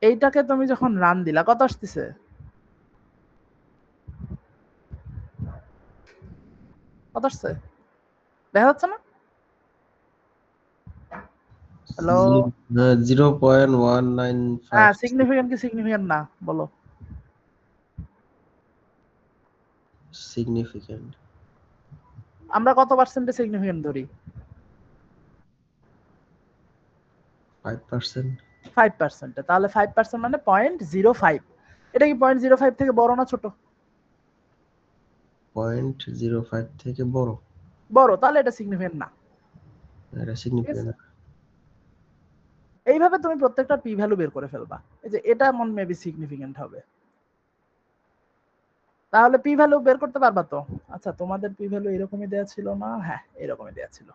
এইটাকে তুমি যখন রান দিলা কত আসতেছে? কথা আসছে? দেখা যাচ্ছে না? হ্যালো? 0.195 হ্যাঁ, সিগনিফিকেন্ট কি সিগনিফিকেন্ট না বলো? সিগনিফিকেন্ট। আমরা কত পার্সেন্টে সিগনিফিকেন্ট ধরি? 5%। 5%। তাহলে 5% মানে 0.05। এটা কি 0.05 থেকে বড় না ছোট? 0.05 থেকে বড়। বড়, তাহলে এটা সিগনিফিকেন্ট না। এটা সিগনিফিকেন্ট। এইভাবে তুমি প্রত্যেকটা পি ভ্যালু বের করে ফেলবা। এই যে এটা মন মেবি সিগনিফিকেন্ট হবে। তাহলে পি ভ্যালু বের করতে পারবা তো? আচ্ছা, তোমাদের পি ভ্যালু এরকমই দেয়া ছিল না? হ্যাঁ, এরকমই দেয়া ছিল।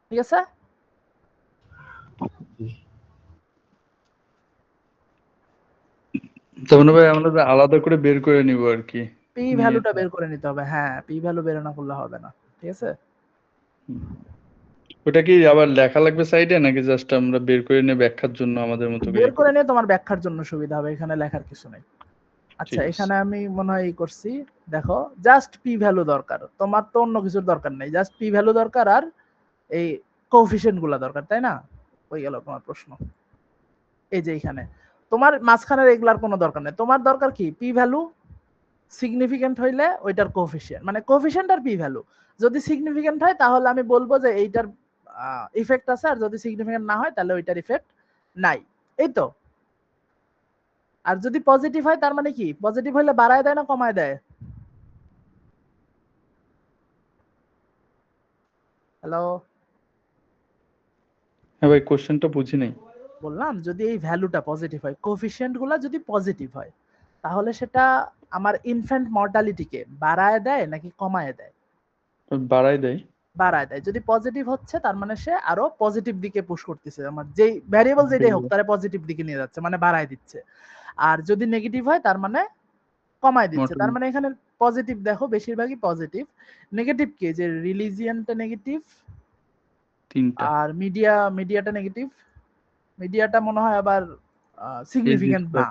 ঠিক আছে? তার মানে ভাই আমরা আলাদা করে বের করে নিব আর কি। পি ভ্যালুটা বের করে নিতে হবে। হ্যাঁ, পি ভ্যালু বের না করলে হবে না। ঠিক আছে? ওটা কি আবার লেখা লাগবে সাইডে নাকি জাস্ট আমরা বের করে নিয়ে ব্যাখ্যার জন্য আমাদের মতো বের করে করে? নিয়ে তোমার ব্যাখ্যার জন্য সুবিধা হবে, এখানে লেখার কিছু নেই। আচ্ছা, ঠিক আছে। এখানে আমি মনে হয় করছি, দেখো জাস্ট পি ভ্যালু দরকার, তোমার তো অন্য কিছুর দরকার নেই, জাস্ট পি ভ্যালু দরকার আর এই কোএফিসিয়েন্ট গুলা দরকার, তাই না? হয়ে গেল তোমার প্রশ্ন। এই যে এখানে তোমার মাঝখানের এগুলার কোনো দরকার নেই, তোমার দরকার কি পি ভ্যালু সিগনিফিকেন্ট হইলে ওইটার কোএফিসিয়েন্ট, মানে কোএফিসিয়েন্ট আর পি ভ্যালু যদি সিগনিফিকেন্ট হয় তাহলে আমি বলবো যে এইটার ইফেক্ট আছে, আর যদি সিগনিফিকেন্ট না হয় তাহলে ওইটার ইফেক্ট নাই। এই তো। আর যদি পজিটিভ হয় তার মানে কি, পজিটিভ হইলে বাড়ায় দেয় না কমায় দেয়? হ্যালো? হ্যাঁ ভাই, কোশ্চেনটা বুঝি নাই। বললাম যদি এই ভ্যালুটা পজিটিভ হয়, কোএফিসিয়েন্ট গুলা যদি পজিটিভ হয়, তাহলে সেটা আমার ইনফ্যান্ট মর্টালিটিকে বাড়ায় দেয় নাকি কমায় দেয়? বাড়াই দেয়। বাড়ায় দেয়। যদি পজিটিভ হচ্ছে তার মানে সে আরো পজিটিভ দিকে পুশ করতেছে, আমার যেই ভ্যারিয়েবল যেটাই হোক তারে পজিটিভ দিকে নিয়ে যাচ্ছে, মানে বাড়ায় দিচ্ছে। আর যদি নেগেটিভ হয় তার মানে কমায় দিচ্ছে। তার মানে এখানে পজিটিভ দেখো বেশিরভাগই পজিটিভ। নেগেটিভ কি, যে রিলিজিয়নটা নেগেটিভ, তিনটা। আর মিডিয়াটা নেগেটিভ। মিডিয়াটা মনে হয় আবার সিগনিফিকেন্ট না,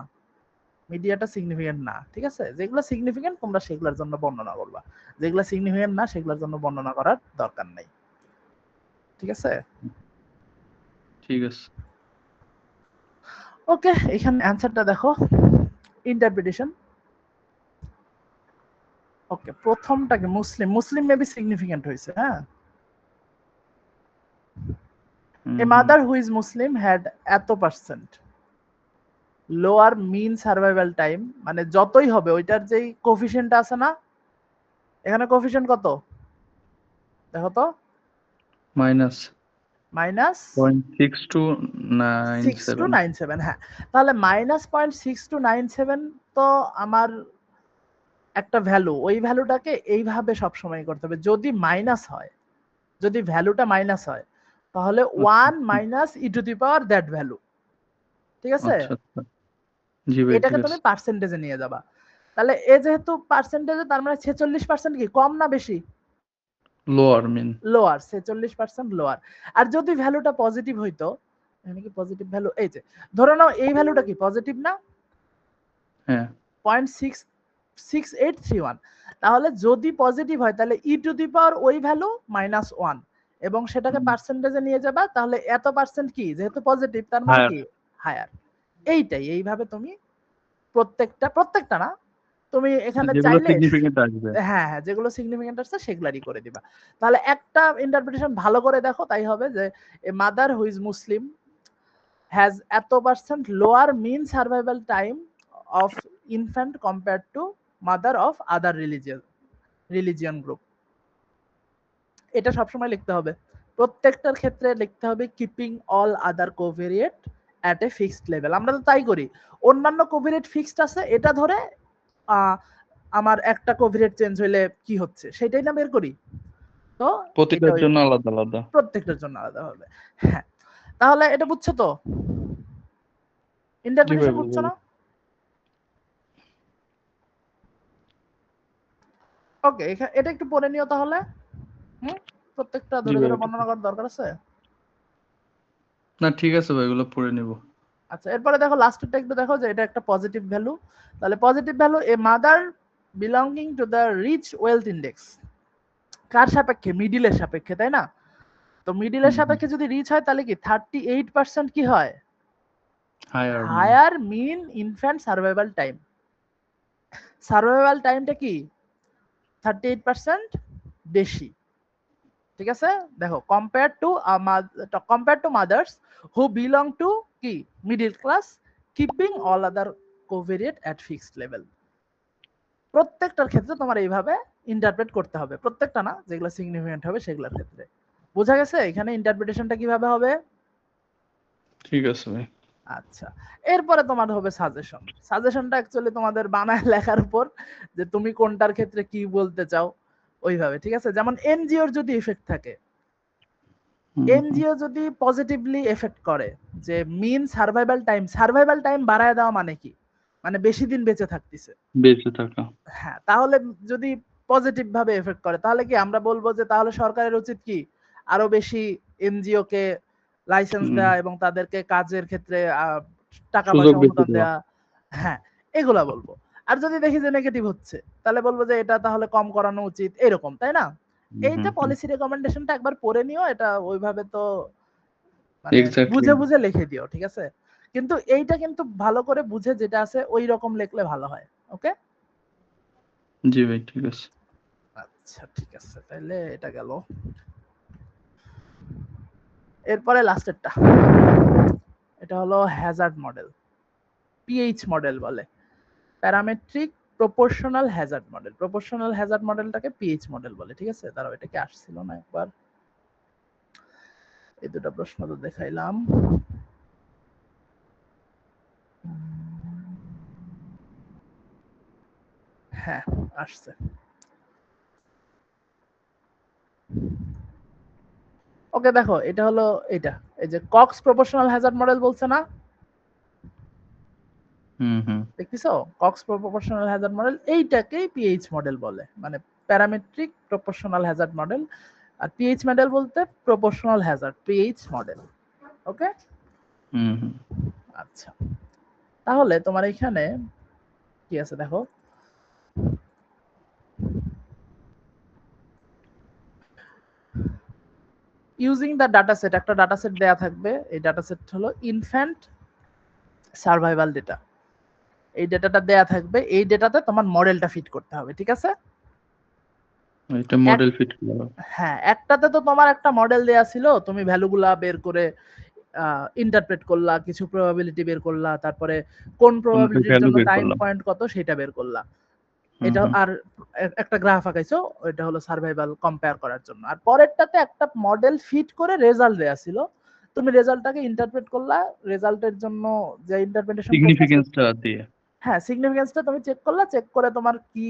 মিডিয়াটা সিগনিফিকেন্ট না। ঠিক আছে, যেগুলো সিগনিফিকেন্ট তোমরা সেগুলোর জন্য বর্ণনা করবা, যেগুলো সিগনিফিকেন্ট না সেগুলোর জন্য বর্ণনা করার দরকার নেই। ঠিক আছে? ঠিক আছে। ওকে, এখানে অ্যানসারটা দেখো, ইন্টারপ্রিটেশন। ওকে, প্রথমটাকে মুসলিম, মুসলিম মেবি সিগনিফিকেন্ট হয়েছে। হ্যাঁ, এ mother who is Muslim had এত percent lower mean survival time, মানে যতই হবে ওইটার যেই কোফিশিয়েন্ট আছে না, এখানে কোফিশিয়েন্ট কত দেখো তো, মাইনাস মাইনাস 0.6297। হ্যাঁ, তাহলে মাইনাস 0.6297 তো আমার একটা ভ্যালু, ওই ভ্যালুটাকে এইভাবে সবসময় করতে হবে। যদি মাইনাস হয়, যদি ভ্যালুটা মাইনাস হয় তাহলে 1 minus E to the power that value. ঠিক আছে? আচ্ছা আচ্ছা, জি ভাই এটাকে ঠিক তুমি আছে। পার্সেন্টেজে নিয়ে যাবা। তাহলে এ যেহেতু পার্সেন্টেজে, তার মানে 46% কি কম না বেশি? Lower mean. Lower, 46% lower. আর যদি ভ্যালুটা পজিটিভ হইতো, এখানে কি পজিটিভ ভ্যালু, এই যে ধরে নাও এই ভ্যালুটা কি পজিটিভ না, হ্যাঁ 0.6831, তাহলে যদি পজিটিভ হয় তাহলে ই টু দি পাওয়ার ওই ভ্যালু মাইনাস 1, এবং সেটাকে পার্সেন্টেজে নিয়ে যাবা। তাহলে এত পার্সেন্ট কি, যেহেতু পজিটিভ তার মানে কি হায়ার। এইটাই, এইভাবে তুমি প্রত্যেকটা না, তুমি এখানে যেগুলো চাইলে সিগনিফিকেন্ট আসবে। হ্যাঁ হ্যাঁ, যেগুলো সিগনিফিকেন্ট আছে সেগুলারই করে দিবা। তাহলে একটা ইন্টারপ্রিটেশন ভালো করে দেখো, তাই হবে যে a mother who is Muslim has এত percent lower mean survival time of infant compare to mother of other religion group. এটা সবসময় লিখতে হবে, প্রত্যেকটার ক্ষেত্রে লিখতে হবে keeping all other covariate at a fixed level. আমরা তো তাই করি, অন্যান্য কোভেরিয়েট ফিক্সড আছে, এটা ধরে আমার একটা কোভেরিয়েট চেঞ্জ হইলে কি হচ্ছে সেটাই না বের করি। তো প্রতিটার জন্য আলাদা আলাদা, প্রত্যেকটার জন্য আলাদা হবে। হ্যাঁ, তাহলে এটা বুঝছো তো, ইন্টারপ্রিটেশন বুঝছো না? ওকে, এটা একটু পড়ে নিও তাহলে। প্রত্যেকটা ধরে ধরে বর্ণনা করার দরকার আছে না? ঠিক আছে ভাই, এগুলো পড়ে নিব। আচ্ছা, এরপরে দেখো লাস্টেরটা একটু দেখো, যে এটা একটা পজিটিভ ভ্যালু। তাহলে positive value, a mother belonging to the rich wealth index, কার সাপেক্ষে? মিডিলের সাপেক্ষে, তাই না? তো মিডিলের হুম। সাপেক্ষে যদি রিচ হয় তাহলে কি 38% কি হয়? Higher higher mean infant survival time. Survival টাইমটা কি 38% বেশি, ঠিক আছে? দেখো compare to mothers who belong to কি middle class keeping all other covariate at fixed level. প্রত্যেকটার ক্ষেত্রে তোমার এইভাবে ইন্টারপ্রেট করতে হবে, প্রত্যেকটা না, যেগুলো সিগনিফিকেন্ট হবে সেগুলোর ক্ষেত্রে। বোঝা গেছে এখানে ইন্টারপ্রিটেশনটা কিভাবে হবে? ঠিক আছে ভাই। আচ্ছা, এরপরে তোমার হবে সাজেশন। সাজেশনটা অ্যাকচুয়ালি তোমাদের বানায় লেখার উপর, যে তুমি কোনটার ক্ষেত্রে কি বলতে চাও ওইভাবে, ঠিক আছে? যেমন এনজিওর যদি ইফেক্ট থাকে, এনজিও যদি পজিটিভলি এফেক্ট করে যে মিন সার্ভাইভাল টাইম বাড়ায় দেওয়া মানে কি? মানে বেশি দিন বেঁচে থাকতেছে। বেঁচে থাকা। হ্যাঁ, তাহলে যদি পজিটিভ ভাবে এফেক্ট করে তাহলে কি আমরা বলবো যে তাহলে সরকারের উচিত কি আরো বেশি এনজিও কে লাইসেন্স দেওয়া এবং তাদেরকে কাজের ক্ষেত্রে টাকা সুযোগ পয়সা বেশি অনুদান দেওয়া। দেওয়া। হ্যাঁ, এগুলা বলবো। আর যদি দেখি যে নেগেটিভ হচ্ছে তাহলে বলবো যে এটা তাহলে কম করানো উচিত, এরকম, তাই না? এইটা পলিসি রেকমেন্ডেশনটা একবার পড়ে নিও, এটা ওইভাবে তো মানে এক্স্যাক্টলি। বুঝে বুঝে লিখে দিও, ঠিক আছে? কিন্তু এইটা কিন্তু ভালো করে বুঝে যেটা আছে ওই রকম লিখলে ভালো হয়। ওকে, জি ভাই, ঠিক আছে। আচ্ছা ঠিক আছে, তাহলে এটা গেল। এরপরে লাস্টেরটা, এটা হলো হ্যাজার্ড মডেল, পিএইচ মডেল বলে, parametric proportional hazard model. Proportional hazard মডেলটাকে পিএইচ মডেল বলে, ঠিক আছে? তারাও এটা কি আসছিল না একবার? এই দুটো প্রশ্ন তো দেখাইলাম। হ্যাঁ, আসছে। ওকে, দেখো এটা হলো এটা, এই যে কক্স প্রপোর্শনাল হ্যাজার্ড মডেল বলছে না, দেখতেছো? কক্স প্রপোর্শনাল হ্যাজার্ড মডেল, এইটাকেই পিএইচ মডেল বলে, মানে প্যারামেট্রিক প্রপোর্শনাল হ্যাজার্ড মডেল। আর পিএইচ মডেল বলতে proportional hazard, PH model. Okay, আচ্ছা, তাহলে তোমার এখানে কি আছে দেখো, ইউজিং দ্য ডাটা সেট, একটা ডাটা সেট দেয়া থাকবে, এই ডাটা সেট হলো ইনফ্যান্ট সার্ভাইভাল ডেটা। এই ডেটাটা দেয়া থাকবে, এই ডেটাতে তোমার মডেলটা ফিট করতে হবে, ঠিক আছে? এটা মডেল ফিট করা। হ্যাঁ, একটাতে তো তোমার একটা মডেল দেয়া ছিল, তুমি ভ্যালুগুলা বের করে ইন্টারপ্রেট করলা, কিছু প্রবাবিলিটি বের করলা, তারপরে কোন প্রবাবিলিটির জন্য টাইম পয়েন্ট কত সেটা বের করলা। এটা আর একটা গ্রাফ আঁকাইছো, এটা হলো সার্ভাইভাল কম্পেয়ার করার জন্য। আর পরেরটাতে একটা মডেল ফিট করে রেজাল্ট দেয়া ছিল, তুমি রেজাল্টটাকে ইন্টারপ্রেট করলা, রেজাল্টের জন্য যে ইন্টারপ্রিটেশন সিগনিফিকেন্সটা দিয়ে। হ্যাঁ, সিগনিফিকেন্সটা তুমি চেক করলা, চেক করে তোমার কি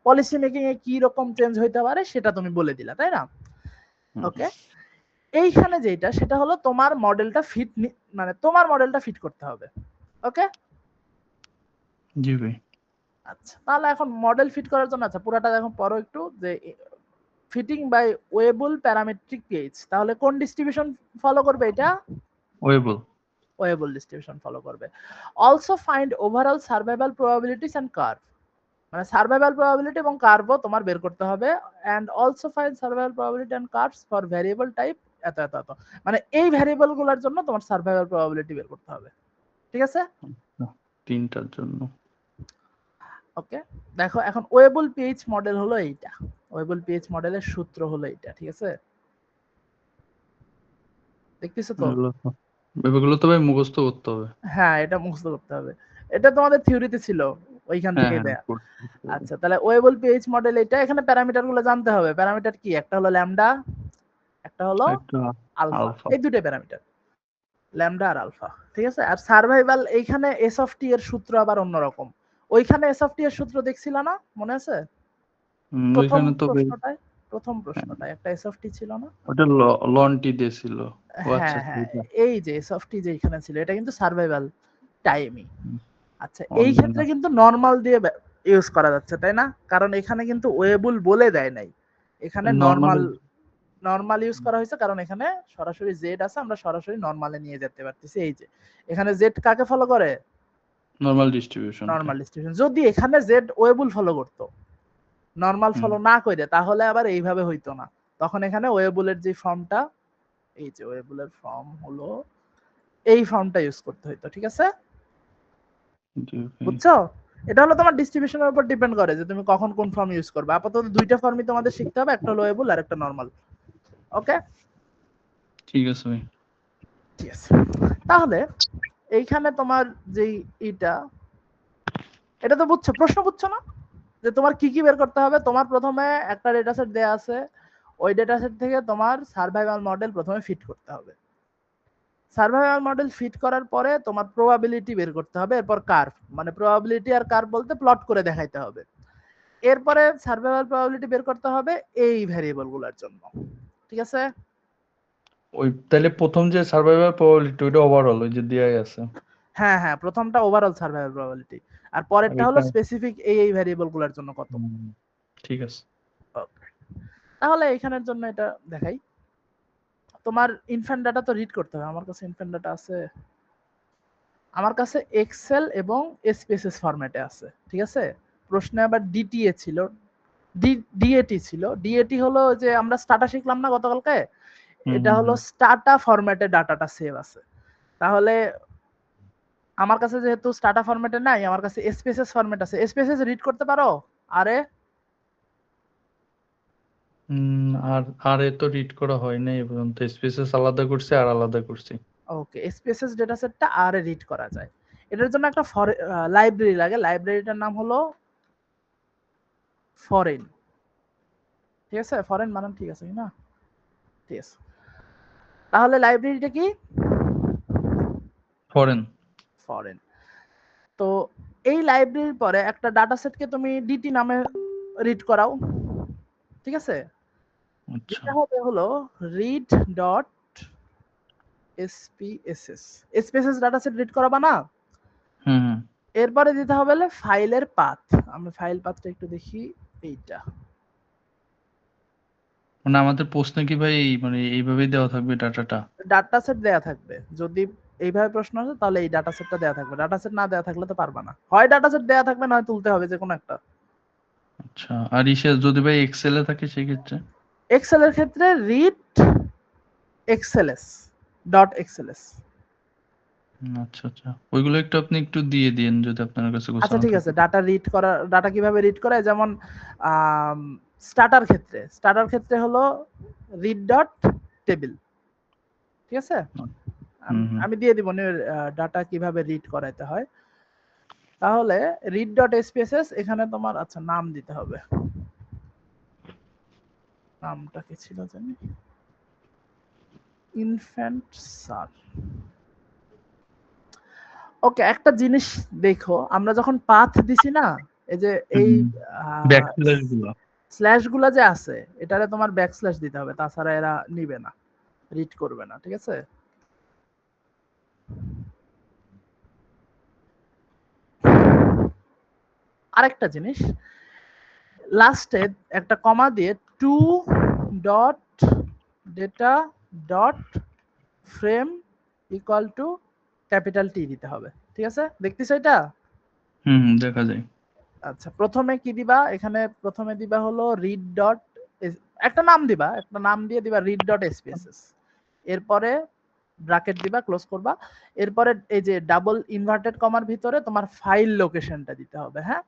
পলিসি মেকিং এ কি রকম চেঞ্জ হইতে পারে সেটা তুমি বলে দিলা, তাই না? ওকে, এইখানে যেটা সেটা হলো তোমার মডেলটা ফিট, মানে তোমার মডেলটা ফিট করতে হবে। ওকে, জি ভাই। আচ্ছা, তাহলে এখন মডেল ফিট করার জন্য, আচ্ছা পুরাটা এখন পড়ো একটু, যে fitting by Weibull parametric PH, তাহলে কোন ডিস্ট্রিবিউশন ফলো করবে? এটা ওয়েবল ডিস্ট্রিবিউশন ফলো করবে। Also find overall survival probabilities and curve, মানে সার্ভাইভাল প্রবাবিলিটি এবং কার্ভও তোমার বের করতে হবে। And also find survival probability and curves for variable type এত এত এত, মানে এই ভ্যারিয়েবল গুলোর জন্য তোমার সার্ভাইভাল প্রবাবিলিটি বের করতে হবে, ঠিক আছে? তিনটার জন্য। ওকে, দেখো এখন ওয়েবল পিএইচ মডেল হলো এইটা, ওয়েবল পিএইচ মডেলের সূত্র হলো এইটা, ঠিক আছে? দেখতেছো তো? এগুলো তো ভাই মুখস্থ করতে হবে। হ্যাঁ, এটা মুখস্থ করতে হবে, এটা তোমাদের থিওরিতে ছিল, ওইখান থেকে দেয়া। আচ্ছা, তাহলে ওয়েবল পিএইচ মডেল এটা, এখানে প্যারামিটার গুলো জানতে হবে। প্যারামিটার কি? একটা হলো ল্যামডা, একটা হলো আলফা, এই দুটো প্যারামিটার, ল্যামডা আর আলফা, ঠিক আছে? আর সার্ভাইভাল, এইখানে এস অফ টি এর সূত্র আবার অন্যরকম। ওইখানে এস অফ টি এর সূত্র দেখছিল না, মনে আছে? প্রথম প্রশ্নটায় একটা এস অফ টি ছিল না? ওটা লন টি দিয়েছিল। হ্যাঁ হ্যাঁ, এই যে এস অফ টি যে এখানে ছিল, এটা কিন্তু সার্ভাইভাল টাইমই। আচ্ছা, এই ক্ষেত্রে কিন্তু নরমাল দিয়ে ইউজ করা যাচ্ছে, তাই না? কারণ এখানে কিন্তু ওয়েবল বলে দেয় নাই, এখানে নরমাল ইউজ করা হয়েছে, কারণ এখানে সরাসরি জেড আছে, আমরা সরাসরি নরমালে নিয়ে যেতে পারতেছি। এই যে এখানে জেড কাকে ফলো করে? Normal distribution. যদি এখানে জেড ওয়েবল ফলো করতো, নরমাল ফলো না করে তাহলে আবার এইভাবে হইতো না, তখন এখানে ওয়েবুলের যে ফর্মটা, এই যে ওয়েবুলের ফর্ম হলো এই ফর্মটা ইউজ করতে হইতো। ঠিক আছে, বুঝছো? এটা হলো তোমার ডিস্ট্রিবিউশনের উপর ডিপেন্ড করে যে তুমি কখন কোন ফর্ম ইউজ করবে। আপাতত দুইটা ফর্মই তোমাদের শিখতে হবে, একটা হলো ওয়েবুল আর একটা নরমাল। ওকে, ঠিক আছে ভাই। ঠিক আছে। তাহলে এইখানে তোমার যেই এটা তো বুঝছো, প্রশ্ন বুঝছো না যে তোমার কি কি বের করতে হবে? তোমার প্রথমে একটা ডেটা সেট দেয়া আছে, ওই ডেটা সেট থেকে তোমার সার্ভাইভাল মডেল প্রথমে ফিট করতে হবে। সার্ভাইভাল মডেল ফিট করার পরে তোমার প্রবাবিলিটি বের করতে হবে, এরপর কার্ভ, মানে প্রবাবিলিটি আর কার্ভ বলতে প্লট করে দেখাইতে হবে। এরপরে সার্ভাইভাল প্রবাবিলিটি বের করতে হবে এই ভ্যারিয়েবল গুলোর জন্য। ঠিক আছে, ওই তাহলে প্রথম যে সার্ভাইভাল প্রবাবিলিটি ওইটা ওভারঅল ওই যে দেয়াই আছে। হ্যাঁ হ্যাঁ, প্রথমটা ওভারঅল সার্ভাইভাল প্রবাবিলিটি, আর পরেরটা হলো স্পেসিফিক এই ভ্যারিয়েবল গুলোর জন্য কত। ঠিক আছে। তাহলে এখানের জন্য এটা দেখাই। তোমার ইনফ্যান্ট ডাটা তো রিড করতে হবে। আমার কাছে ইনফ্যান্ট ডাটা আছে, আমার কাছে এক্সেল এবং এসপিএসএস ফরম্যাটে আছে। ঠিক আছে, প্রশ্নে আবার ডিটিএ ছিল, ডিএটি ছিল। ডিএটি হলো যে আমরা স্টাটা শিখলাম না গতকালকে, এটা হলো স্টাটা ফরম্যাটে ডাটাটা সেভ আছে। তাহলে আমার কাছে যেহেতু স্টাটা ফরম্যাটে নাই, আমার কাছে এসপিএসএস ফরম্যাট আছে। এসপিএসএস রিড করতে পারো? আরে আর আর এ তো রিড করা হয় নাই এই পর্যন্ত, স্পেসেস আলাদা করছি আর আলাদা করছি। ওকে, এসপিএসএস ডেটা সেটটা আর রিড করা যায়। এটার জন্য একটা লাইব্রেরি লাগে, লাইব্রেরিটার নাম হলো ফরেন। ঠিক আছে, ফরেন বানান ঠিক আছে না? ঠিক আছে, তাহলে লাইব্রেরিটা কি? ফরেন। ফরেন। তো এই লাইব্রেরির পরে একটা ডাটা সেটকে তুমি ডিটি নামে রিড করাও। ঠিক আছে, আচ্ছা। এটা হবে হলো read dot SPSS, SPSS data set read করাবা না? হুম। এরপরে দিতে হবে ফাইলের পাথ। আমি ফাইল পাথটা একটু দেখি, এইটা। মানে আমাদের প্রশ্নে কি ভাই মানে এইভাবেই দেওয়া থাকবে ডাটাটা? ডাটা সেট দেয়া থাকবে, যদি এইভাবে প্রশ্ন আসে তাহলে এই ডাটা সেটটা দেয়া থাকবে। ডাটা সেট না দেয়া থাকলে তো পারবা না, হয় ডাটা সেট দেয়া থাকবে না তুলতে হবে যে কোনো একটা। আচ্ছা, আর ইসে যদি ভাই এক্সেলে থাকে সেই ক্ষেত্রে? এক্সেল এর ক্ষেত্রে রিড এক্সএলএস ডট এক্সএলএস। আচ্ছা আচ্ছা, ওইগুলো একটু আপনি একটু দিয়ে দিন যদি আপনার কাছে আচ্ছা গোছানো ঠিক থাকে। আছে, ডাটা রিড করা, ডাটা কিভাবে রিড করা, যেমন স্টার্টার ক্ষেত্রে হলো রিড ডট টেবিল। ঠিক আছে, আমি দিয়ে দিব ডাটা কিভাবে রিড করাইতে হয়। তাহলে রিড ডট এসপিএসএস, এখানে তোমার আচ্ছা নাম দিতে হবে। নামটা কি ছিল জানি, ইনফ্যান্ট সার। ওকে, একটা জিনিস দেখো, আমরা যখন পাথ দিছি না, এই যে এই ব্যাকস্ল্যাশ গুলো, স্ল্যাশ গুলা যে আছে, এটারে তোমার ব্যাকস্ল্যাশ দিতে হবে, তাছাড়া এরা নিবে না, রিড করবে না। ঠিক আছে, আরেকটা জিনিস, লাস্টে একটা কমা দিয়ে to dot data dot frame equal to capital T দিতে হবে। ঠিক আছে, দেখতেছ এটা? দেখা যায়। আচ্ছা, প্রথমে কি দিবা? এখানে প্রথমে দিবা হলো রিড ডট, একটা নাম দিবা, একটা নাম দিয়ে দিবা রিড ডট এসপিএসএস। এরপরে ব্র্যাকেট দিবা, ক্লোজ করবা। এরপরে এই যে ডাবল ইনভার্টেড কমার ভিতরে তোমার ফাইল লোকেশনটা দিতে হবে। হ্যাঁ,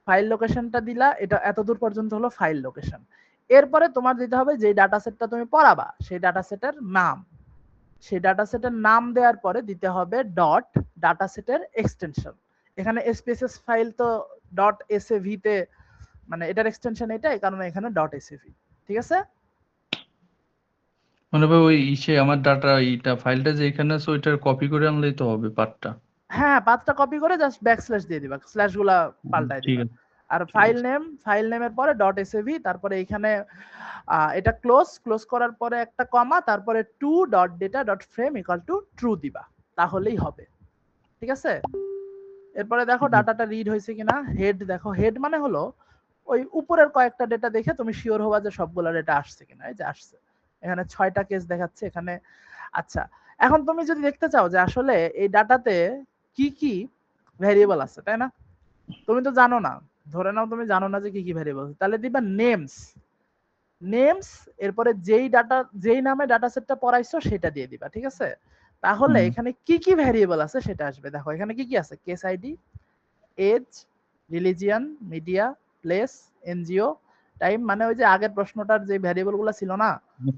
ফাইল লোকেশনটা দিলা, এটা এতদূর পর্যন্ত হলো ফাইল লোকেশন। এরপরে তোমার দিতে হবে যে ডাটা সেটটা তুমি পড়াবা সেই ডাটা সেটের নাম। সেই ডাটা সেটের নাম দেওয়ার পরে দিতে হবে ডট ডাটা সেটের এক্সটেনশন। এখানে এসপিএসএস ফাইল তো ডট এসএভি তে, মানে এটার এক্সটেনশন এটা, এই কারণে এখানে ডট এসএভি। ঠিক আছে, মানে ভাই ওই ইসে আমার ডাটা এইটা ফাইলটা যে এখানে আছে ওইটার কপি করে আনলেই তো হবে পার্টটা? হ্যাঁ, পাথটা কপি করে জাস্ট ব্যাকস্ল্যাশ দিয়ে দিবা, স্ল্যাশ গুলা পাল্টায় ঠিক দিবা। আছে। আর ফাইল নেমের পরে ডট এসএভি, তারপরে এখানে এটা ক্লোজ করার পরে একটা কমা, তারপরে to dot data dot frame equal to true দিবা, তাহলেই হবে। ঠিক আছে, এরপরে দেখো ডাটাটা রিড হয়েছে কিনা। হেড দেখো, হেড মানে হলো ওই উপরের কয়েকটা ডেটা দেখে তুমি শিওর হবা যে সবগুলা ডেটা আসছে কিনা। এই যে আসছে, এখানে 6টা কেস দেখাচ্ছে এখানে। আচ্ছা, এখন তুমি যদি দেখতে চাও যে আসলে এই ডাটাতে কি কি ভ্যারিয়েবল আছে, তাই না? তুমি তো জানো না ধরে নাও তুমি জানো না যে কি কি ভ্যারিয়েবল, তাহলে দিবা নেমস এরপরে যেই নামে ডাটা সেটটা পড়াইছো সেটা দিয়ে দিবা, ঠিক আছে? তাহলে এখানে কি কি ভ্যারিয়েবল আছে সেটা আসবে। দেখো এখানে কি কি আছে, case ID, age, religion, media, place, NGO, time, মানে ওই যে আগের প্রশ্নটার যে ভ্যারিয়েবল গুলো ছিল না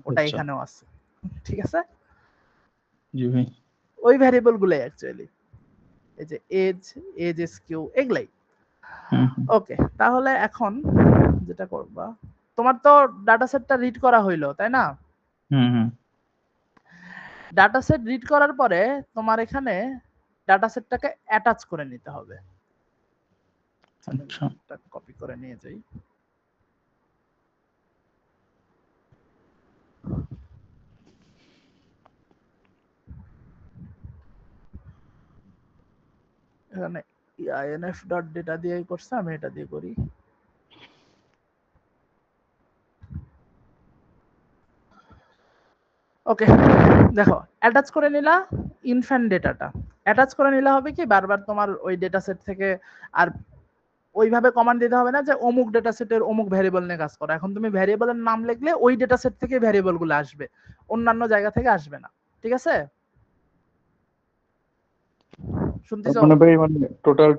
ওটা আচ্ছা, এখানেও আছে, ঠিক আছে? জি ভাই। ওই ভ্যারিয়েবল গুলাই অ্যাকচুয়ালি, এই যে এজ এসকিউ এগুলাই। ওকে, তাহলে এখন যেটা করবা, তোমার তো ডাটা সেটটা রিড করা হইলো তাই না? ডাটা সেট রিড করার পরে তোমার এখানে ডাটা সেটটাকে অ্যাটাচ করে নিতে হবে। আচ্ছা। কপি করে নিয়ে যাই। এখানে inf.data দিয়ে করছে, আমি এটা দিয়ে করি। ওকে, দেখো অ্যাটাচ করে নিলা ইনফ্যান্ট ডেটাটা। অ্যাটাচ করে নিলে হবে কি, বারবার তোমার ওই ডেটা সেট থেকে আর ওইভাবে কমান্ড দিতে হবে না যে অমুক ডেটা সেটের অমুক ভ্যারিয়েবল নিয়ে কাজ করো। এখন তুমি ভ্যারিয়েবলের নাম লিখলে ওই ডেটা সেট থেকে ভ্যারিয়েবল গুলো আসবে, অন্যান্য জায়গা থেকে আসবে না, ঠিক আছে? শুনতেছো? মানে ভাই মানে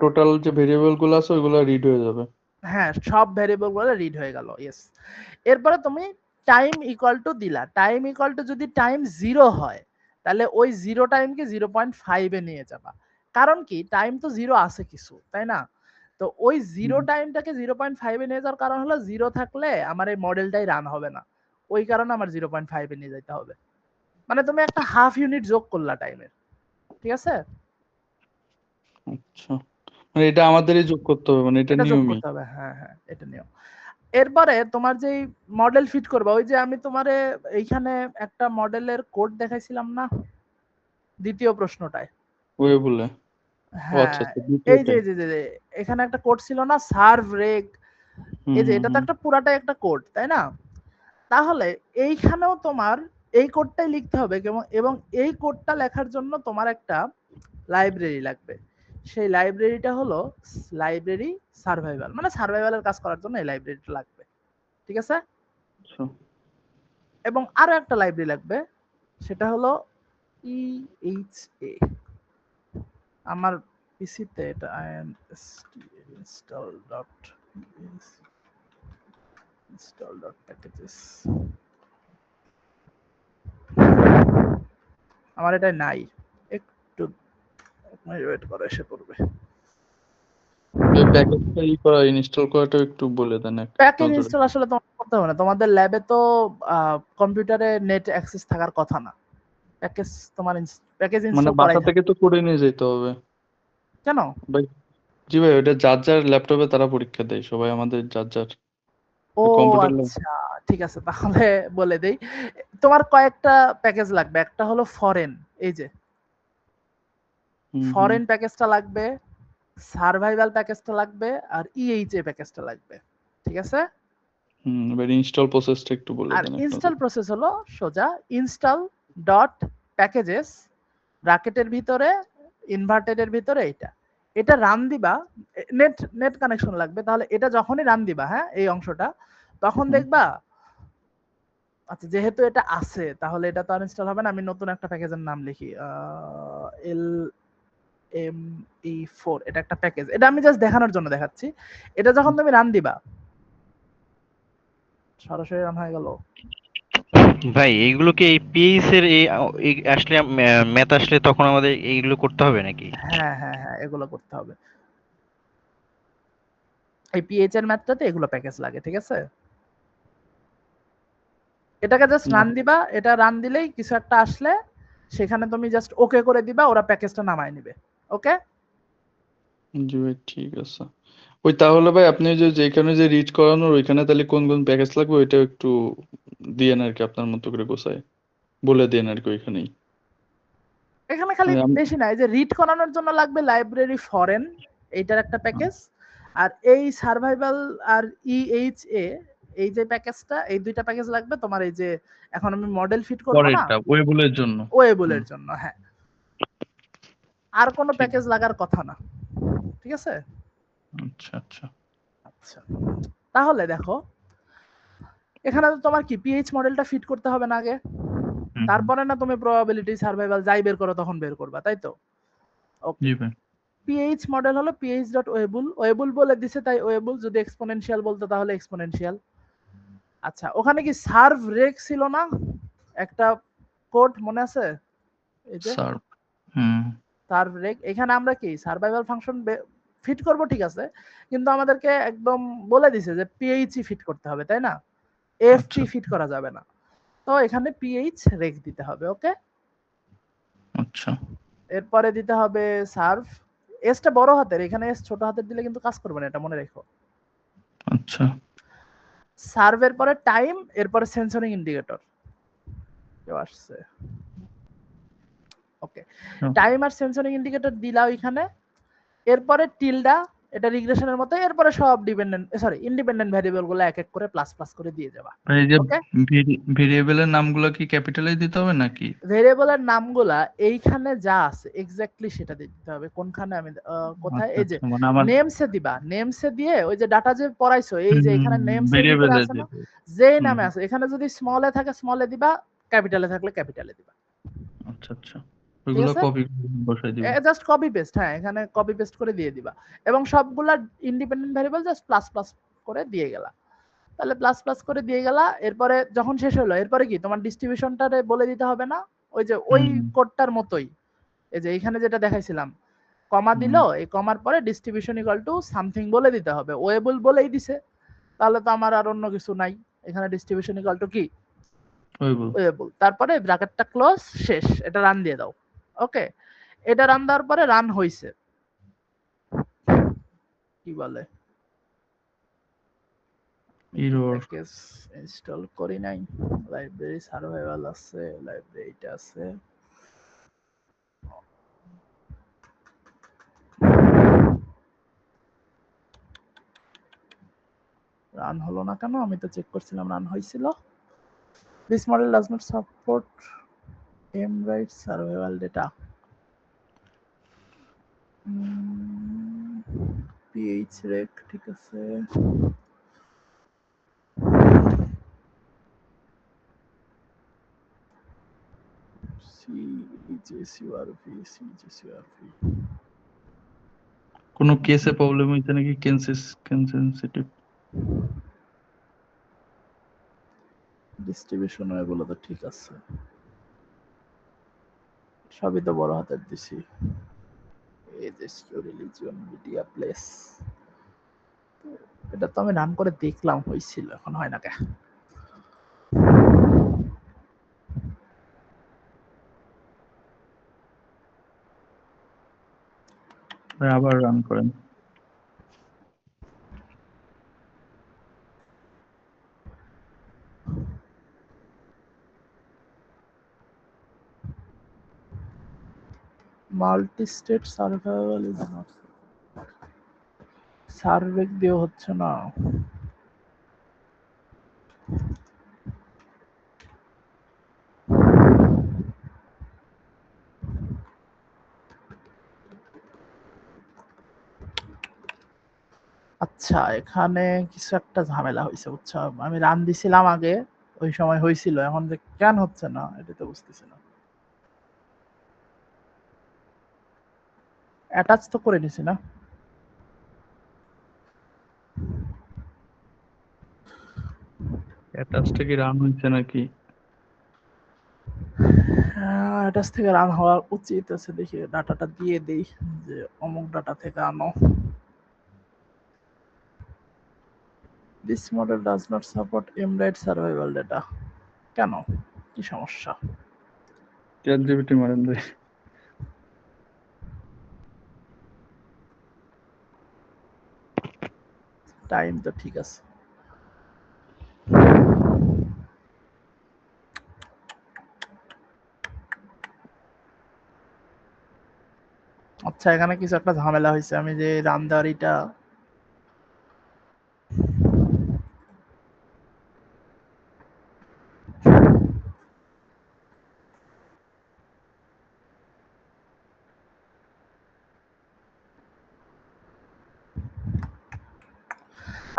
টোটাল যে ভেরিয়েবল গুলো আছে ওইগুলো রিড হয়ে যাবে। হ্যাঁ, সব ভ্যারিয়েবল গুলো রিড হয়ে গেল, ইয়েস। এরপরে তুমি টাইম ইকুয়াল টু দিলা। টাইম ইকুয়াল টু যদি টাইম 0 হয় তাহলে ওই 0 টাইমকে 0.5 এ নিয়ে যাবা। কারণ কি, টাইম তো 0 আছে কিছু, তাই না? তো ওই 0 টাইমটাকে 0.5 এ নিয়ে যাওয়ার কারণ হলো 0 থাকলে আমার এই মডেলটাই রান হবে না। ওই কারণে আমার 0.5 এ নিয়ে যেতে হবে। মানে তুমি একটা হাফ ইউনিট যোগ করলা টাইমের, ঠিক আছে? আচ্ছা, মানে এটা আমাদেরই যোগ করতে হবে, মানে এটা এটা যোগ নিয়মই। করতে হবে, হ্যাঁ হ্যাঁ, এটা নিয়ম। এরপরে তোমার যেই মডেল ফিট করবা, ওই যে আমি তোমারে এইখানে একটা মডেলের কোড দেখাইছিলাম না দ্বিতীয় প্রশ্নটায়? ওয়ে বলে। ও আচ্ছা হ্যাঁ, আচ্ছা, এই যে দ্বিতীয়টাই। যে এখানে একটা কোড ছিল না, সার্ভ রেগ, এই যে এটা তো হুম। একটা পুরাটাই একটা কোড, তাই না? তাহলে এইখানেও তোমার এই কোডটাই লিখতে হবে, এবং এই কোডটা লেখার জন্য তোমার একটা লাইব্রেরি লাগবে। সেই লাইব্রেরিটা হলো লাইব্রেরি সার্ভাইভাল, মানে সার্ভাইভালের কাজ করার জন্য এই লাইব্রেরিটা লাগবে, ঠিক আছে? আচ্ছা। এবং আরো একটা লাইব্রেরি লাগবে, সেটা হলো EHA। আমার পিসিতে এটা install.packages, আমার এটা নাই, একটু ওয়েট করে এসে করবে। এই প্যাকেজটা ইনস্টল করাটা একটু বলে দেন এক প্যাকেজ নজরে। ইনস্টল আসলে তোমার করতে হবে না, তোমাদের ল্যাবে তো কম্পিউটারে নেট অ্যাক্সেস থাকার কথা না। প্যাকেজ তোমার প্যাকেজ মানে ইনস্টল বাসা করাই থেকে থাকবে। তো করে নিয়ে যেতে হবে কেন? ভাই। জি ভাই, ওটা যার ল্যাপটপে তারা পরীক্ষা দেয়, সবাই আমাদের যার ও কম্পিউটার ল্যাব। আচ্ছা, ঠিক আছে, তাহলে বলে দেই। তোমার কয়েকটা প্যাকেজ লাগবে। একটা হলো ফরেন, এই যে হুম। ফরেন প্যাকেজটা লাগবে, সার্ভাইভাল প্যাকেজটা লাগবে, আর ইএইচএ প্যাকেজটা লাগবে, ঠিক আছে? এবার ইনস্টল প্রসেসটা একটু বলে আর দেন এক ইনস্টল নজরে। প্রসেস হলো সোজা ইনস্টল ডট প্যাকেজেস ব্র্যাকেটের ভিতরে ইনভার্টেডের ভিতরে এটা রান দিবা। নেট কানেকশন লাগবে, তাহলে এটা যখনই রান দিবা, হ্যাঁ, এই অংশটা, তখন হুম। দেখবা, আচ্ছা যেহেতু এটা আছে তাহলে এটা তো আনইনস্টল হবে না। আমি নতুন একটা প্যাকেজের নাম লিখি, LME4, এটা একটা প্যাকেজ, এটা আমি জাস্ট দেখানোর জন্য দেখাচ্ছি। এটা যখন তুমি রান দিবা, সরাসরি রান হয়ে গেল। ভাই এইগুলো কি এই পিএইচ এর এই আসলে ম্যাথ আসলে তখন আমাদের এইগুলো করতে হবে নাকি? হ্যাঁ হ্যাঁ হ্যাঁ, এগুলো করতে হবে। এই পিএইচ এর ম্যাথটাতে এগুলো প্যাকেজ লাগে, ঠিক আছে? এটাকে জাস্ট রান দিবা, এটা রান দিলেই কিছু একটা আসলে সেখানে তুমি জাস্ট ওকে করে দিবা, ওরা প্যাকেজটা নামায় নিবে। ওকে, জি ভাই, ঠিক আছে। ওই তাহলে ভাই আপনি যেখানে যে রিড করানোর ওইখানে তাহলে কোন কোন প্যাকেজ লাগবে ওইটা একটু দিয়েন আর কি, আপনার মতো করে গোছায় বলে দেন আর কি ওইখানেই। এখানে খালি মানে বেশি না, এই যে রিড করানোর জন্য লাগবে লাইব্রেরি ফরেন, এইটার একটা প্যাকেজ। আর এই সার্ভাইভাল আর ইএইচএ, এই যে প্যাকেজটা, এই দুইটা প্যাকেজ লাগবে তোমার। এই যে এখন আমি মডেল ফিট করব না, পরেরটা ওয়েবলের জন্য। ওয়েবলের জন্য, হ্যাঁ। আর কোনো ঠিক। প্যাকেজ লাগার কথা না, ঠিক আছে? আচ্ছা আচ্ছা। আচ্ছা, তাহলে দেখো এখানে তো তোমার কি পিএইচ মডেলটা ফিট করতে হবে না আগে, হুম, তারপরে না তুমি প্রবাবিলিটি সার্ভাইভাল যাই বের করো তখন বের করবা, তাই তো? ওকে, জি ভাই। পিএইচ মডেল হলো পিএইচ ডট ওয়েবল, ওয়েবল বলে দিছে তাই ওয়েবল, যদি এক্সপোনেনশিয়াল বলতো তাহলে এক্সপোনেনশিয়াল। আচ্ছা, ওখানে কি সার্ভ রেক ছিল না একটা কোড, মনে আছে? এই যে স্যার, হুম, সার্ভ রেক, এখানে আমরা কি সার্ভাইভাল ফাংশন ফিট করব, ঠিক আছে, কিন্তু আমাদেরকে একদম বলে দিছে যে পিএইচই ফিট করতে হবে, তাই না? এফপি আচ্ছা ফিট করা যাবে না, তো এখানে পিএইচ রেক দিতে হবে। ওকে, আচ্ছা এরপরে দিতে হবে সার্ভ, এসটা বড় হাতের, এখানে এস ছোট হাতের দিলে কিন্তু কাজ করবে না, এটা মনে রেখো। আচ্ছা সার্ভের পরে টাইম, এরপরে সেন্সরিং ইন্ডিকেটর কেউ আসছে। ওকে, হুম, টাইম আর সেন্সরিং ইন্ডিকেটর দিলাও এখানে, এরপরে টিলডা, এটা রিগ্রেশনের মতো, এরপরে সব ইন্ডিপেন্ডেন্ট ভ্যারিয়েবল গুলো এক এক করে প্লাস প্লাস করে দিয়ে যাবা। আর এই যে ওকে, ভেরিয়েবলের নামগুলো কি ক্যাপিটালে দিতে হবে নাকি? ভেরিয়েবলের নামগুলা এইখানে যা আছে এক্স্যাক্টলি সেটা দিতে হবে। কোনখানে আমি কোথায়, আচ্ছা এই যে আচ্ছা, মানে আমার নেমসে দিবা, নেমসে দিয়ে ওই যে ডাটা যে পড়াইছো, এই যে এখানে নেমসের ভিতরে ভেরিয়েবলে আছে না, দিব। যেই হুম, নামে আছে, এখানে যদি স্মলে থাকে স্মলে দিবা, ক্যাপিটালে থাকলে ক্যাপিটালে দিবা। আচ্ছা আচ্ছা, ঠিক ওইগুলো আছে, কপি বসাই দিব। জাস্ট কপি পেস্ট, হ্যাঁ এখানে কপি পেস্ট করে দিয়ে দিবা, এবং সবগুলা independent variable just plus plus করে দিয়ে গেলা। তাহলে প্লাস প্লাস করে দিয়ে গেলা, এরপরে যখন শেষ হলো এরপরে কি তোমার ডিস্ট্রিবিউশনটারে বলে দিতে হবে না, ওই যে ওই হুম কোডটার মতোই, এই যে এখানে যেটা দেখাইছিলাম, কমা হুম, দিল, এই কমার পরে ডিস্ট্রিবিউশন ইকুয়াল টু সামথিং বলে দিতে হবে, ওয়েবল বলেই দিছে, তাহলে তো আমার আর অন্য কিছু নাই, এখানে ডিস্ট্রিবিউশন ইকুয়াল টু কি ওইগুলো। ওয়েবল, তারপরে ব্র্যাকেটটা ক্লোজ, শেষ, এটা রান দিয়ে দাও। ওকে, এটা রান দেওয়ার পরে রান হইছে, কি বলে এরর, প্যাকেজ ইনস্টল করি নাই, লাইব্রেরি সার্ভাইভাল আছে, লাইব্রেরিটা আছে, রান হলো না কেন? আমি তো চেক করছিলাম রান হয়েছিল। This model does not support mWrite survival data, pH rake, ঠিক আছে, CJSURV কোনো কেসে প্রবলেম হইছে নাকি? সেনসিটিভ। ডিস্ট্রিবিউশন এগুলো তো ঠিক আছে, সবই তো বড় হাতের দিছি, এই যে রিলিজিয়ন মিডিয়া প্লেস, এটা তো আমি রান করে দেখলাম হয়েছিল, এখন হয় না কেন? আবার রান করেন। Multi state survival is not, survey দিয়ে হচ্ছে না। আচ্ছা, এখানে কিছু একটা ঝামেলা হয়েছে, বুঝছো, আমি রান দিছিলাম আগে, ওই সময় হয়েছিল, এখন যে কেন হচ্ছে না এটা তো বুঝতেছি না। অ্যাটাচ তো করে নিছি না, অ্যাটাচটা কি রান হইছে নাকি? অ্যাটাচ থেকে রান হওয়া উচিত আছে, দেখি ডাটাটা দিয়ে দেই যে অমুক ডাটা থেকে আনো। This model does not support mWrite survival data, কেন, কি সমস্যা? চ্যাট জিপিটি মারেন ভাই। টাইম তো ঠিক আছে, আচ্ছা এখানে কিছু একটা ঝামেলা হয়েছে, আমি যে রামদারিটা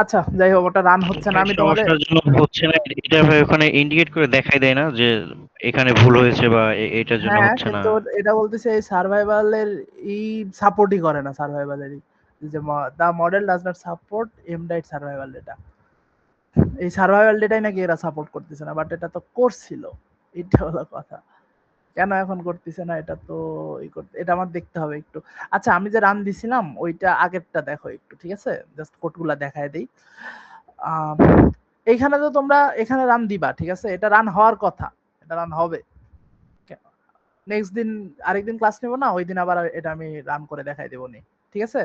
আচ্ছা যাই হোক, ওটা রান হচ্ছে না, ভাই আমি তোমাদের সমস্যার জন্য হচ্ছে না, এটা ভাই ওখানে ইন্ডিকেট করে দেখাই দেয় না যে এখানে ভুল হয়েছে বা এটার জন্য হ্যাঁ, হচ্ছে না? কিন্তু এটা বলতেছে এই সার্ভাইভালের সাপোর্টই করে না সার্ভাইভালেরই, যে the model does not support এমডাইট সার্ভাইভাল ডেটা। এই সার্ভাইভাল ডেটাই নাকি এরা সাপোর্ট করতেছে না, বাট এটা তো করছিল, এটা হলো কথা। কেন এখন করতেছে না এটা তো এটা আমার দেখতে হবে একটু। আচ্ছা আমি যে রান দিছিলাম ওইটা আগেরটা দেখো একটু, ঠিক আছে? জাস্ট কোডগুলা দেখায় দেই। আহ, এইখানে তো তোমরা এখানে রান দিবা, ঠিক আছে? এটা রান হওয়ার কথা, এটা রান হবে। নেক্সট দিন আরেকদিন ক্লাস নেব না, ওই দিন আবার এটা আমি রান করে দেখাই দেবো নি, ঠিক আছে?